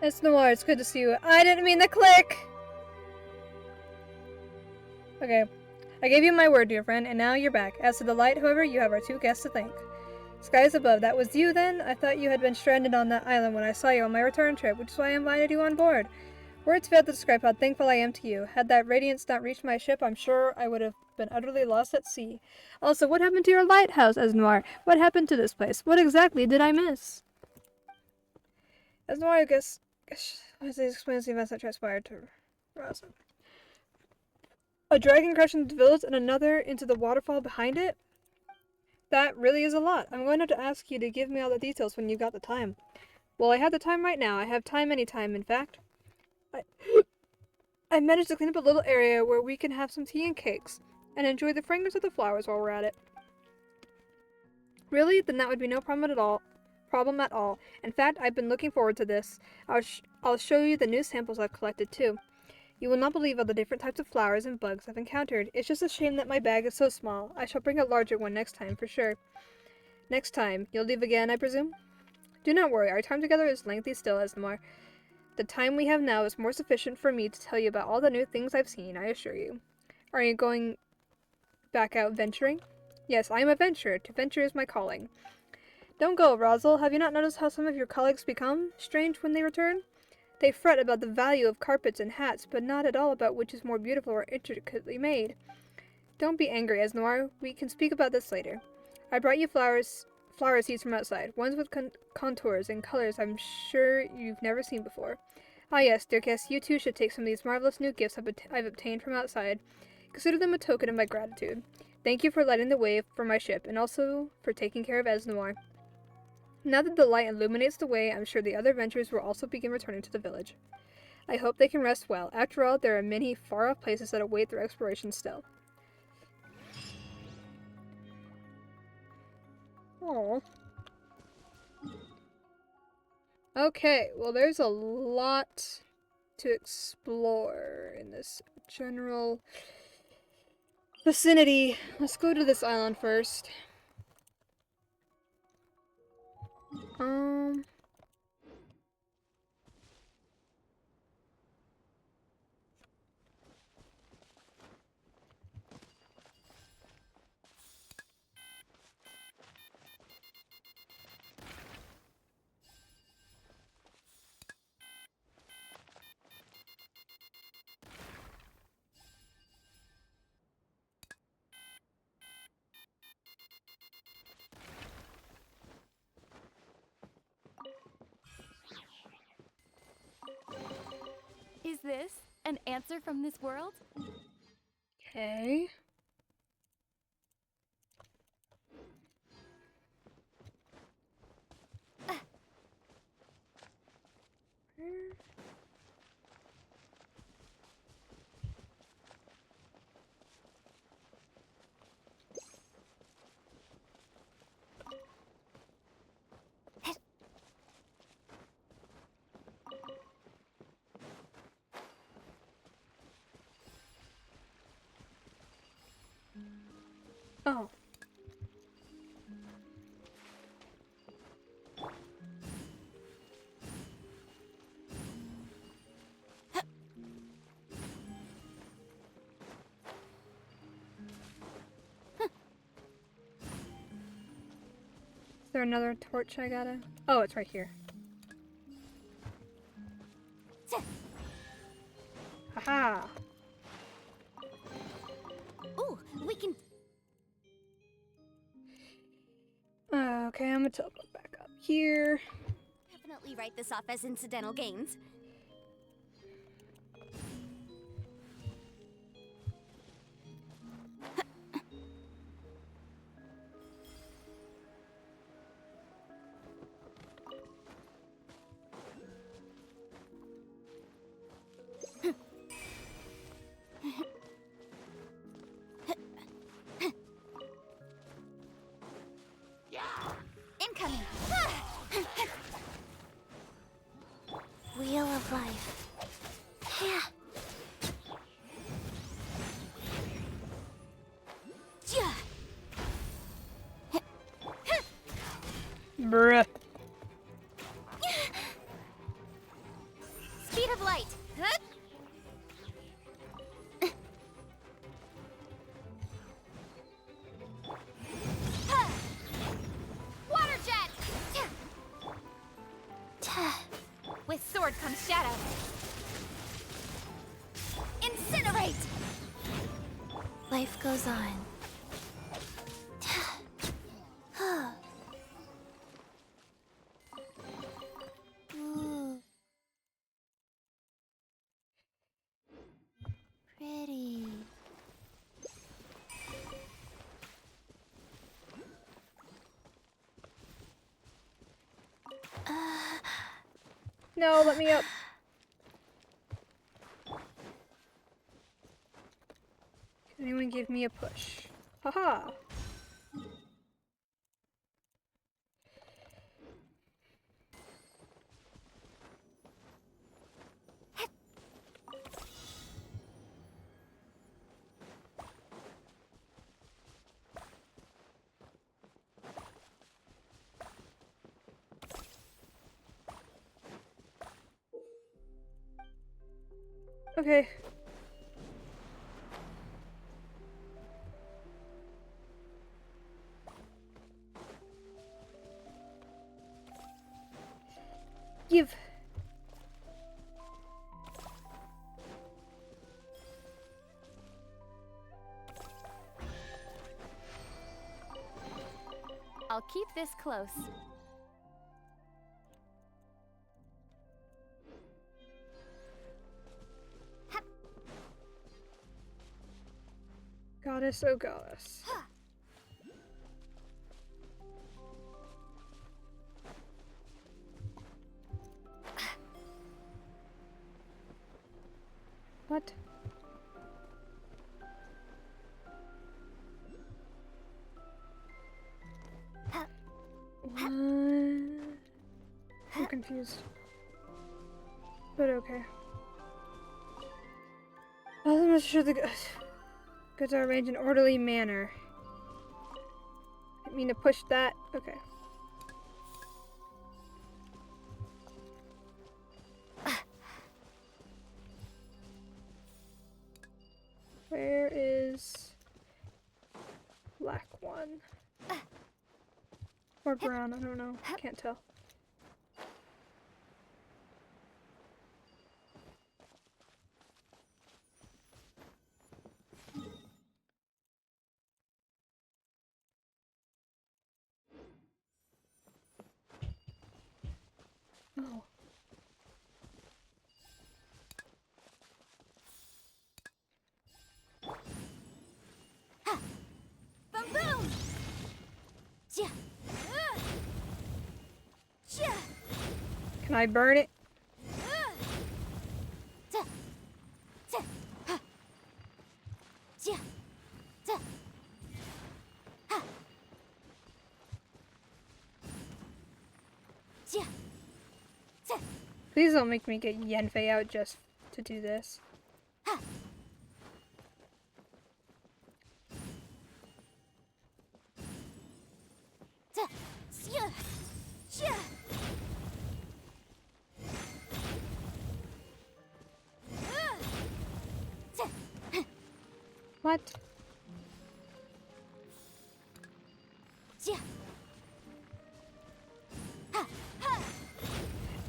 It's Noir, it's good to see you. I didn't mean to click! Okay. I gave you my word, dear friend, and now you're back. As to the light, however, you have our 2 guests to thank. Skies above, that was you then? I thought you had been stranded on that island when I saw you on my return trip, which is why I invited you on board. Words fail to describe how thankful I am to you. Had that radiance not reached my ship, I'm sure I would have been utterly lost at sea. Also, what happened to your lighthouse, Esnoir? What happened to this place? What exactly did I miss? Esnoir, I guess as he explains the events that transpired to Rosa. A dragon crashed into the village and another into the waterfall behind it? That really is a lot. I'm going to have to ask you to give me all the details when you got the time. Well, I have the time right now. I have time anytime, in fact. I managed to clean up a little area where we can have some tea and cakes, and enjoy the fragrance of the flowers while we're at it. Really? Then that would be no problem at all. In fact, I've been looking forward to this. I'll show you the new samples I've collected, too. You will not believe all the different types of flowers and bugs I've encountered. It's just a shame that my bag is so small. I shall bring a larger one next time, for sure. Next time. You'll leave again, I presume? Do not worry. Our time together is lengthy still, Esmar. The time we have now is more sufficient for me to tell you about all the new things I've seen, I assure you. Are you going back out venturing? Yes, I am a venturer. To venture is my calling. Don't go, Rosal. Have you not noticed how some of your colleagues become strange when they return? They fret about the value of carpets and hats, but not at all about which is more beautiful or intricately made. Don't be angry, Esnoir. We can speak about this later. I brought you flower seeds from outside, ones with contours and colors I'm sure you've never seen before. Ah yes, dear guest, you too should take some of these marvelous new gifts I've obtained from outside. Consider them a token of my gratitude. Thank you for lighting the way for my ship, and also for taking care of Esnoir. Now that the light illuminates the way, I'm sure the other adventurers will also begin returning to the village. I hope they can rest well. After all, there are many far-off places that await their exploration still. Aww. Okay, well there's a lot to explore in this general vicinity. Let's go to this island first. Is this an answer from this world? Okay. Oh. Is there another torch I gotta... Oh, it's right here. Haha! Ooh, we can... Okay, I'm gonna teleport back up here. definitely write this off as incidental gains. Incoming! Wheel of life. Yeah. Bruh. Forward comes Shadow. Incinerate! Life goes on. Ooh. Pretty. No, let me up. Can anyone give me a push? Haha. Okay. Give. I'll keep this close. Goddess, oh goddess. What? What? I'm confused. But okay. I'm not sure the goods are arranged in orderly manner. I mean to push that. Okay. Where is black one? Or brown, I don't know. Can't tell. Oh. Boom boom! Yeah. Yeah. Can I burn it? Please don't make me get Yenfei out just to do this. What?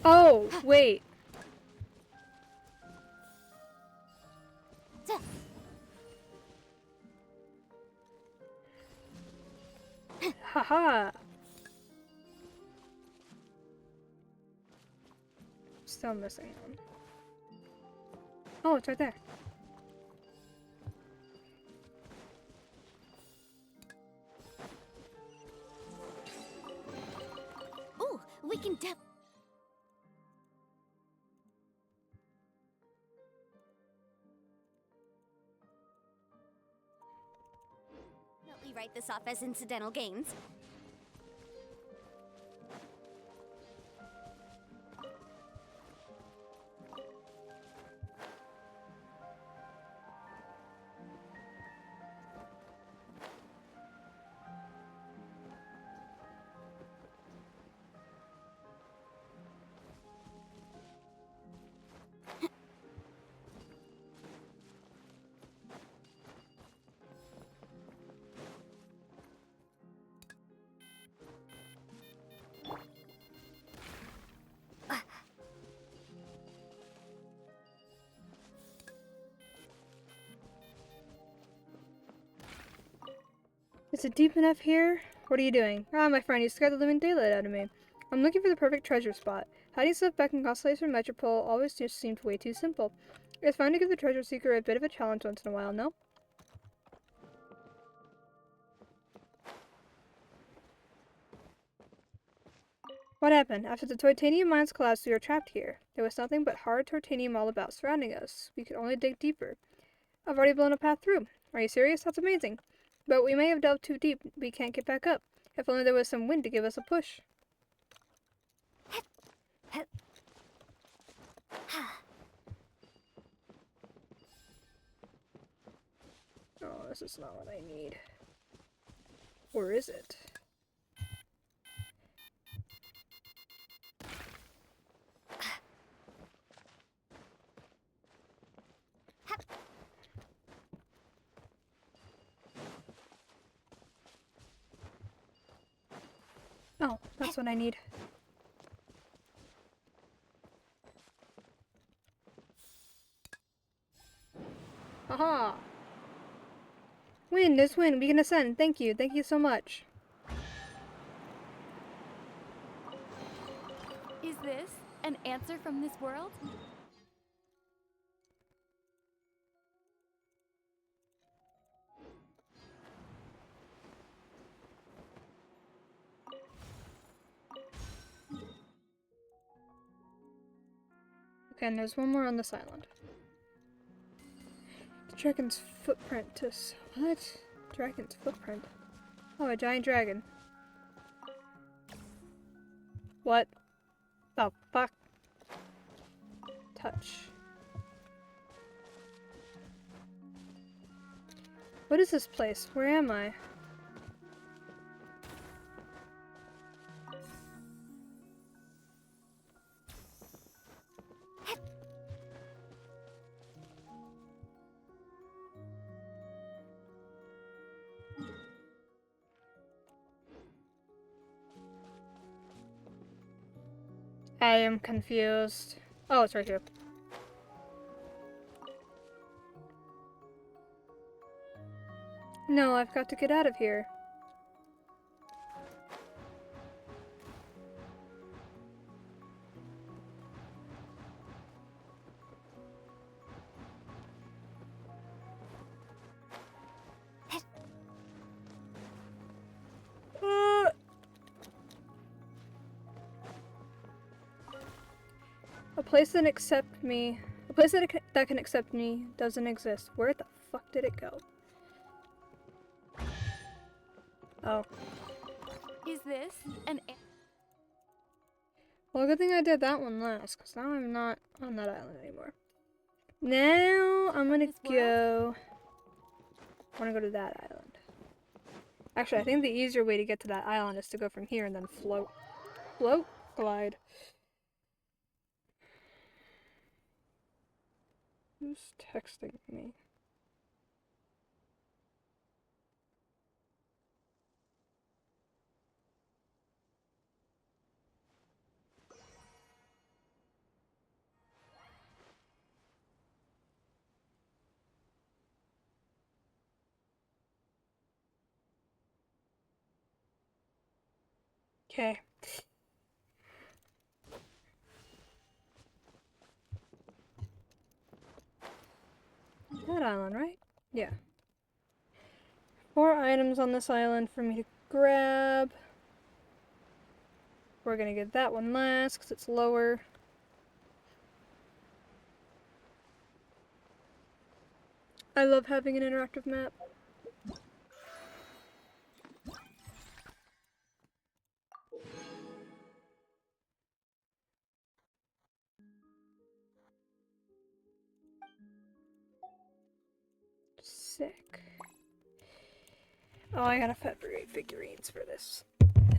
Oh, wait. Haha. Still missing one. Oh, it's right there. Ooh, we can definitely write this off as incidental gains. Is it deep enough here? What are you doing? Ah, my friend, you scared the living daylight out of me. I'm looking for the perfect treasure spot. Hiding stuff back in Constellation Metropole always just seemed way too simple. It's fine to give the treasure seeker a bit of a challenge once in a while, no? What happened? After the titanium mines collapsed, we were trapped here. There was nothing but hard titanium all about surrounding us. We could only dig deeper. I've already blown a path through. Are you serious? That's amazing. But we may have delved too deep. We can't get back up. If only there was some wind to give us a push. Oh, this is not what I need. Or is it? Oh, that's what I need. Haha! Wind, there's wind. We can ascend. Thank you. Thank you so much. Is this an answer from this world? Okay, and there's one more on this island. The dragon's footprint to... What? Dragon's footprint? Oh, a giant dragon. What the fuck? Touch. What is this place? Where am I? I am confused. Oh, it's right here. No, I've got to get out of here. A place that accept me. A place that can accept me doesn't exist. Where the fuck did it go? Oh. Is this an... Well, good thing I did that one last, because now I'm not on that island anymore. Now I'm gonna go... I want to go to that island. Actually, I think the easier way to get to that island is to go from here and then float. Float? Glide. Who's texting me? Okay. That island, right? Yeah. 4 items on this island for me to grab. We're gonna get that one last because it's lower. I love having an interactive map. Sick. Oh, I gotta fabricate figurines for this.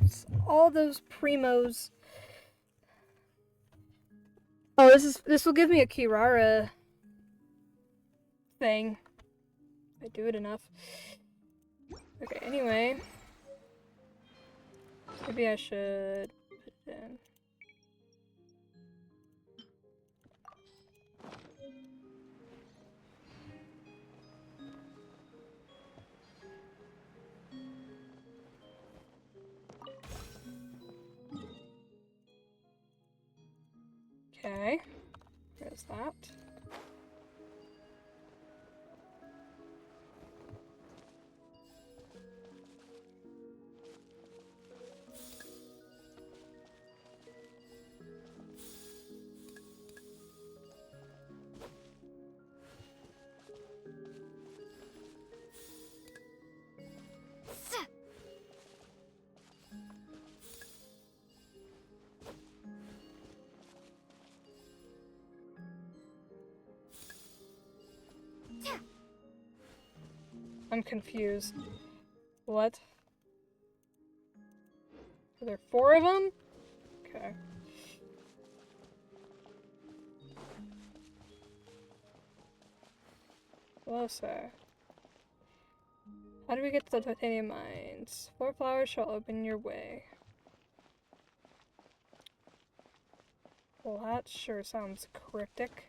It's all those primos. Oh, this will give me a Kirara thing. If I do it enough. Okay, anyway. Maybe I should put it in. I'm confused. What? Are there 4 of them? Okay. Closer. How do we get to the titanium mines? 4 flowers shall open your way. Well, that sure sounds cryptic.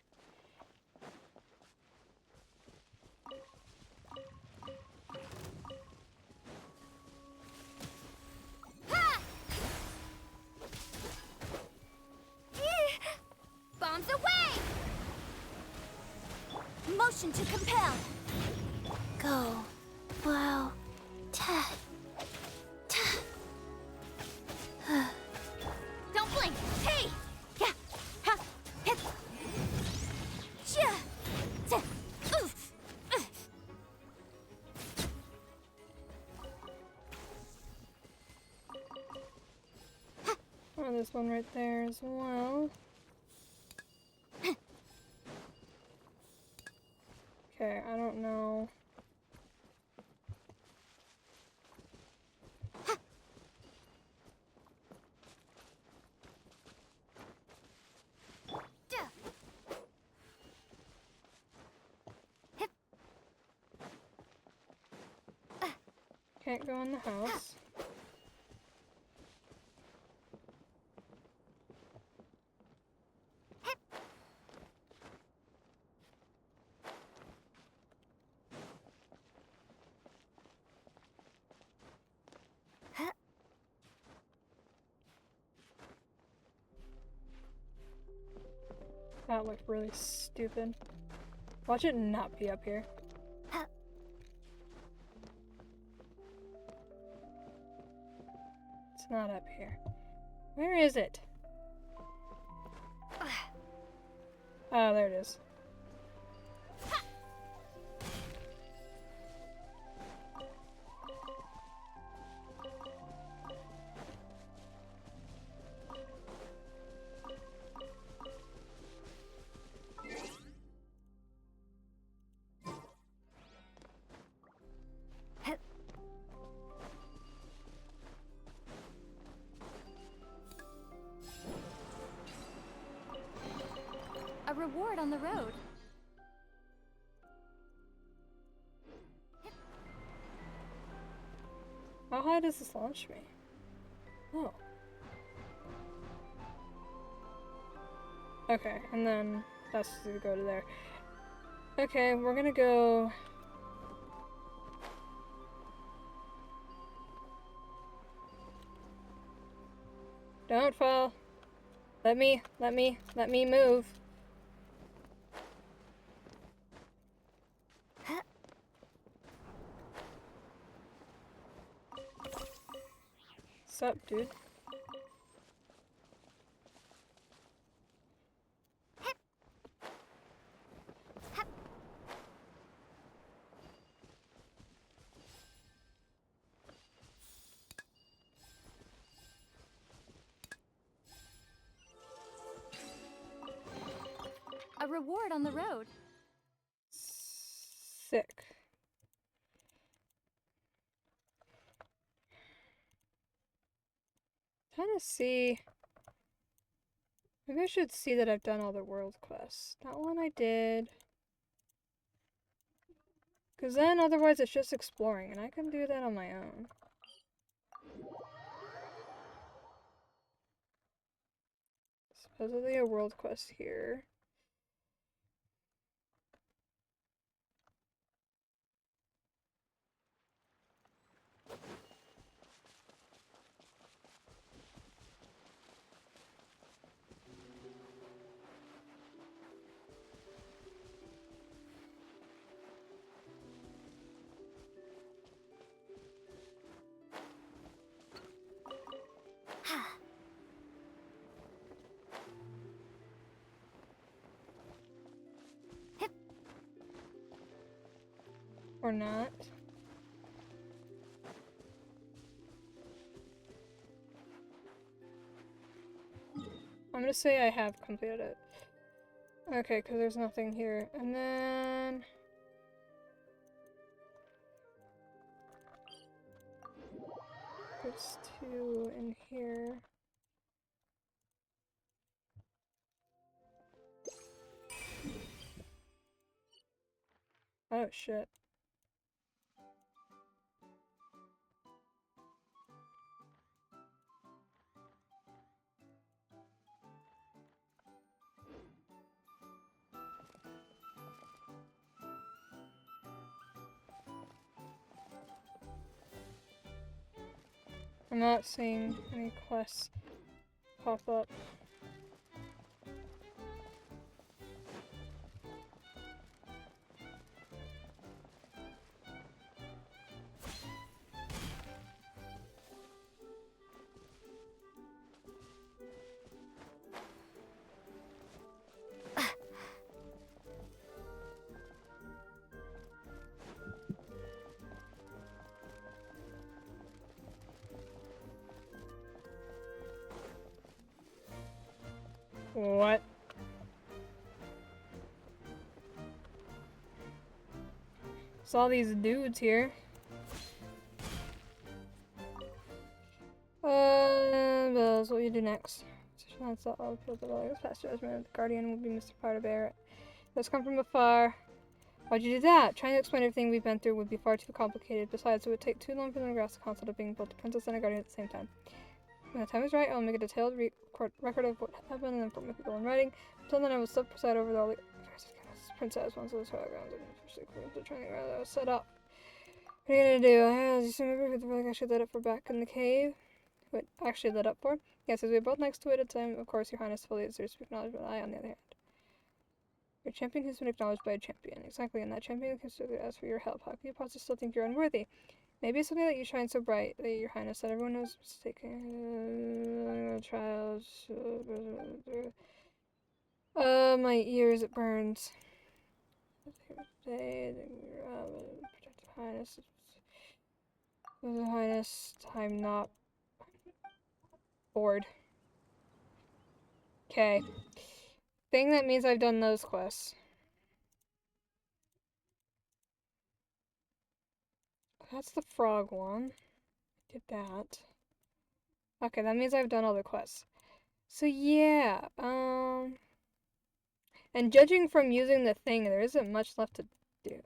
Bombs away! Motion to compel. Go. Wow. Ta. Ta. Don't blink. Hey! Yeah. Ha. Hit. Chia. Ta. Oof. Oh, there's one right there as well. Okay, I don't know. Can't go in the house. That looked really stupid. Watch it not be up here. It's not up here. Where is it? Oh, there it is. A reward on the road. How high does this launch me? Oh. Okay, and then that's to go to there. Okay, we're gonna go... Don't fall. Let me move. Sup, dude? A reward on the road. Sick. Trying to see. Maybe I should see that I've done all the world quests. That one I did. Because then otherwise it's just exploring, and I can do that on my own. Supposedly a world quest here. Or not. I'm gonna say I have completed it. Okay, because there's nothing here. And then... There's 2 in here. Oh shit. I'm not seeing any quests pop up. What? Saw these dudes here. That's what you do next. That's all appeal to the past judgment. The guardian will be Mr. Power Bear. Let's come from afar. Why'd you do that? Trying to explain everything we've been through would be far too complicated. Besides, it would take too long for them to grasp the concept of being both a princess and a guardian at the same time. When the time is right, I'll make a detailed record of what happened and inform the people in writing. Until then, I will still preside over all the princess once those grounds and officially according to the training ground that was set up. What are you gonna do? I just remember who the fuck I should let up for back in the cave. What actually lit up for? Yes, as we were both next to it at the time, of course, your highness fully deserves to be acknowledged, but I, on the other hand. Your champion has been acknowledged by a champion. Exactly, and that champion can still ask for your help. How can you possibly still think you're unworthy? Maybe it's something that you shine so bright that your highness that everyone knows mistaken. Child. My ears, it burns. Protective highness. Highness, I'm not bored. Okay. Thing that means I've done those quests. That's the frog one. Did that. Okay, that means I've done all the quests. So yeah, and judging from using the thing, there isn't much left to do.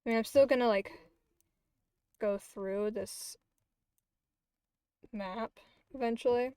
I mean, I'm still gonna, like, go through this map eventually.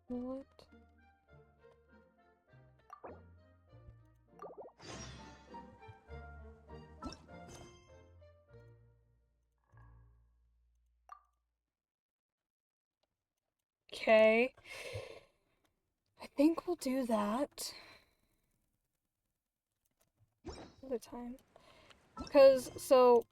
What? Okay. I think we'll do that another time. Because, so...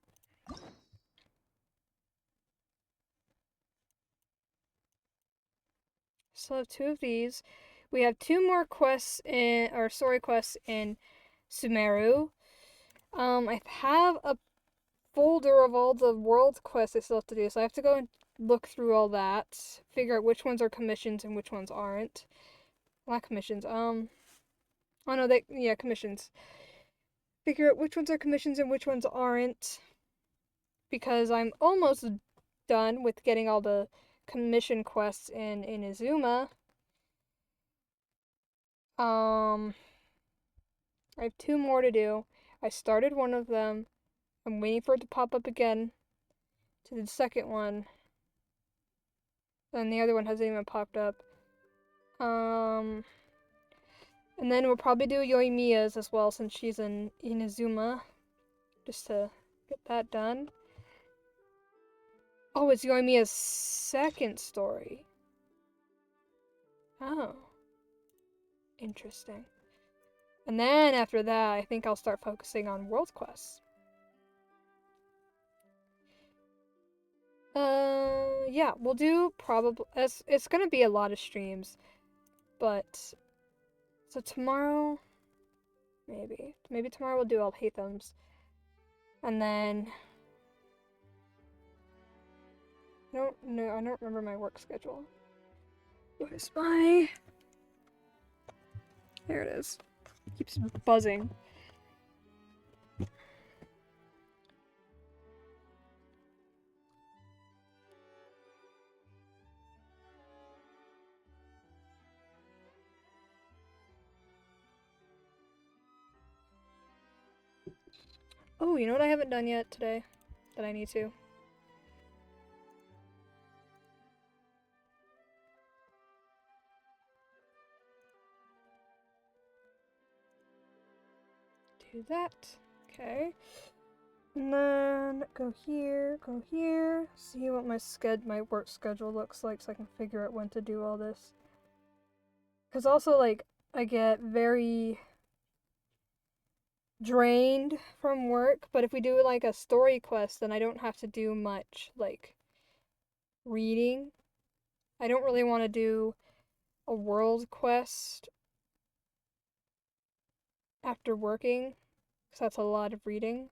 Still have 2 of these. We have 2 more quests in, or story quests in Sumeru. I have a folder of all the world quests I still have to do, so I have to go and look through all that, figure out which ones are commissions and which ones aren't. Not commissions, oh no, commissions. Figure out which ones are commissions and which ones aren't, because I'm almost done with getting all the commission quests in Inazuma. I have 2 more to do. I started one of them. I'm waiting for it to pop up again to the second one. And the other one hasn't even popped up. And then we'll probably do Yoimiya's as well since she's in Inazuma. Just to get that done. Oh, it's Yoimiya's second story. Oh. Interesting. And then after that, I think I'll start focusing on world quests. Yeah, we'll do probably, it's gonna be a lot of streams, but, so tomorrow, maybe tomorrow we'll do Alhaitham's, and then, I don't remember my work schedule. Where's my, there it is, it keeps buzzing. Oh, you know what I haven't done yet today that I need to? Do that. Okay. And then go here, see what my work schedule looks like so I can figure out when to do all this. Cause also like I get very drained from work, but if we do like a story quest then I don't have to do much like reading. I don't really want to do a world quest after working, because that's a lot of reading.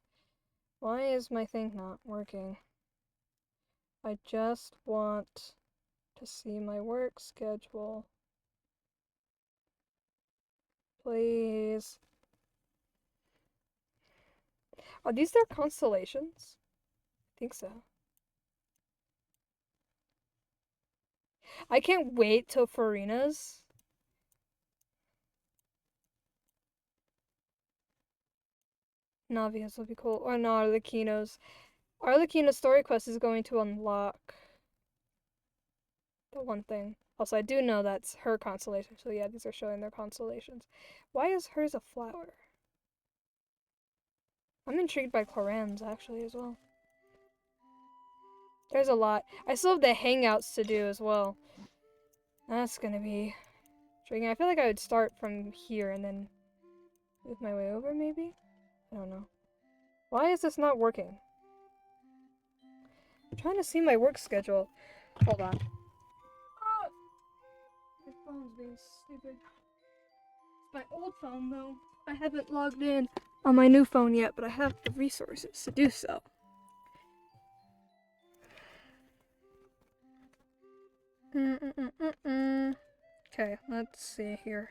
Why is my thing not working? I just want to see my work schedule. Please. Are these their constellations? I think so. I can't wait till Farina's. Navias will be cool. Or no, Arlecchino's. Arlecchino's story quest is going to unlock the one thing. Also, I do know that's her constellation, so yeah, these are showing their constellations. Why is hers a flower? I'm intrigued by Cloran's, actually, as well. There's a lot. I still have the hangouts to do as well. That's gonna be intriguing. I feel like I would start from here and then move my way over, maybe? I don't know. Why is this not working? I'm trying to see my work schedule. Hold on. Oh! My phone's being stupid. It's my old phone, though. I haven't logged in on my new phone yet, but I have the resources to do so. Okay, let's see here.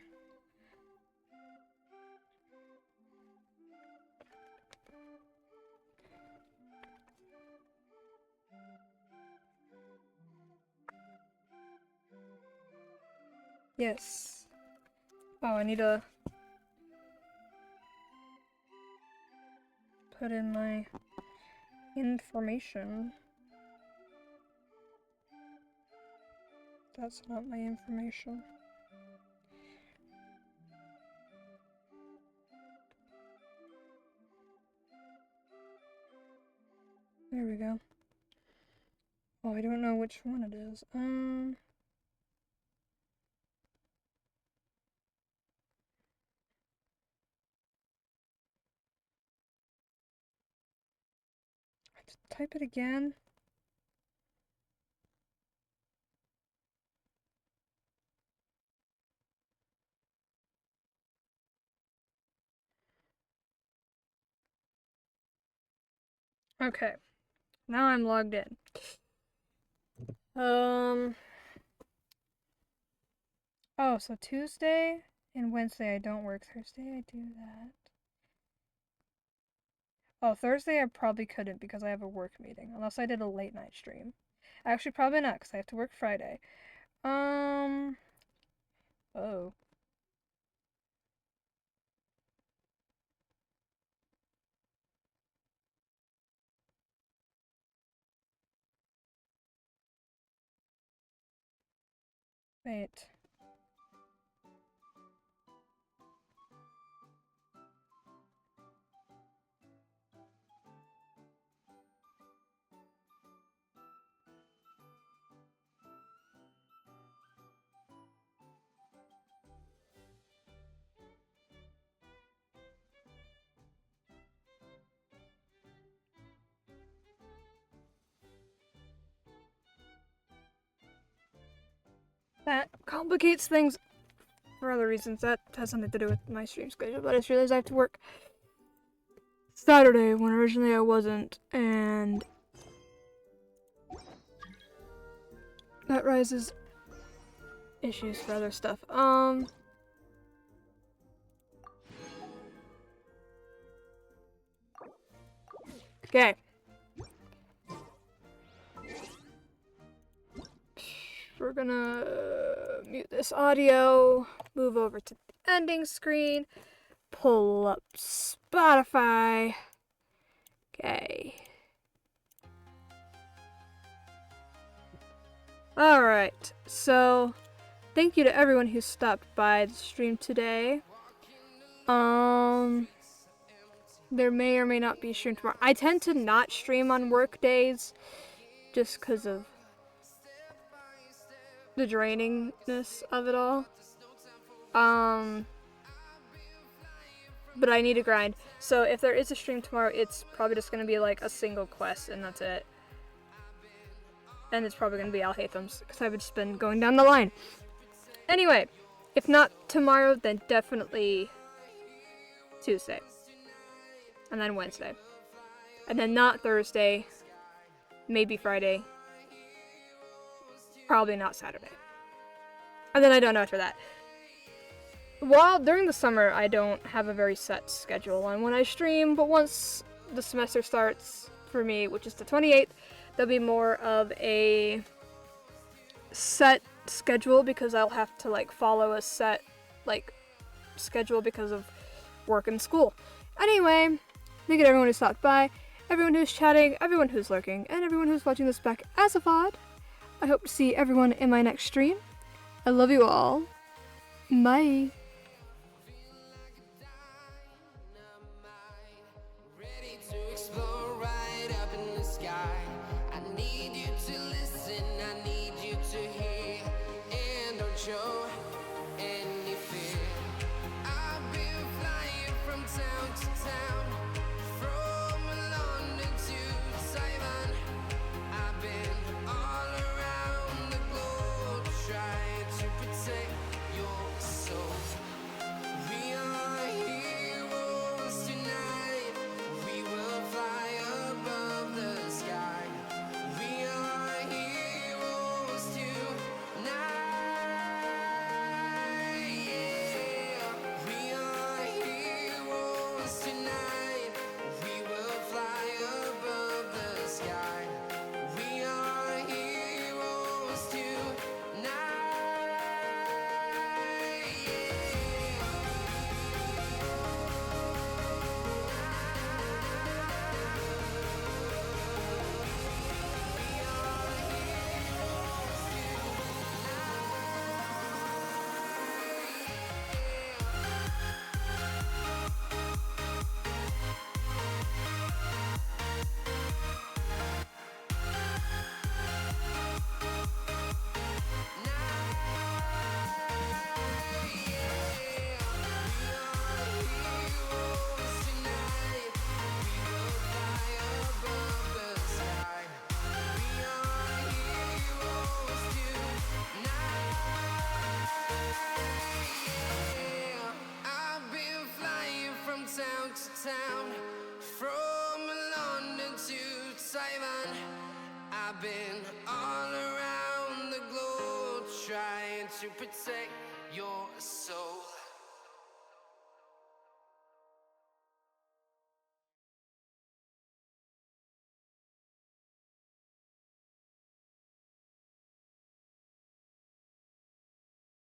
Yes. Oh, I need to put in my information. That's not my information. There we go. Oh, I don't know which one it is. I have to type it again. Okay. Now I'm logged in. Oh, so Tuesday and Wednesday I don't work. Thursday I do that. Oh, Thursday I probably couldn't because I have a work meeting. Unless I did a late night stream. Actually, probably not because I have to work Friday. Oh. Wait. That complicates things for other reasons. That has something to do with my stream schedule, but I just realized I have to work Saturday when originally I wasn't, and that raises issues for other stuff. Okay. We're gonna mute this audio, move over to the ending screen, pull up Spotify. Okay. Alright, so thank you to everyone who stopped by the stream today. There may or may not be a stream tomorrow. I tend to not stream on work days just because of the drainingness of it all. But I need to grind. So if there is a stream tomorrow, it's probably just going to be like a single quest and that's it. And it's probably going to be Alhatham's because I've just been going down the line. Anyway, if not tomorrow, then definitely Tuesday. And then Wednesday. And then not Thursday. Maybe Friday. Probably not Saturday. And then I don't know after that. While during the summer, I don't have a very set schedule on when I stream, but once the semester starts for me, which is the 28th, there'll be more of a set schedule because I'll have to like follow a set like schedule because of work and school. Anyway, thank you to everyone who stopped by, everyone who's chatting, everyone who's lurking, and everyone who's watching this back as a VOD. I hope to see everyone in my next stream. I love you all. Bye. Show any fear. I've been flying from town to town, from London to Taiwan. I've been all around the globe trying to protect your soul. We are heroes tonight. We will fly above the sky. We are heroes tonight. Town, from London to Taiwan. I've been all around the globe trying to protect your soul.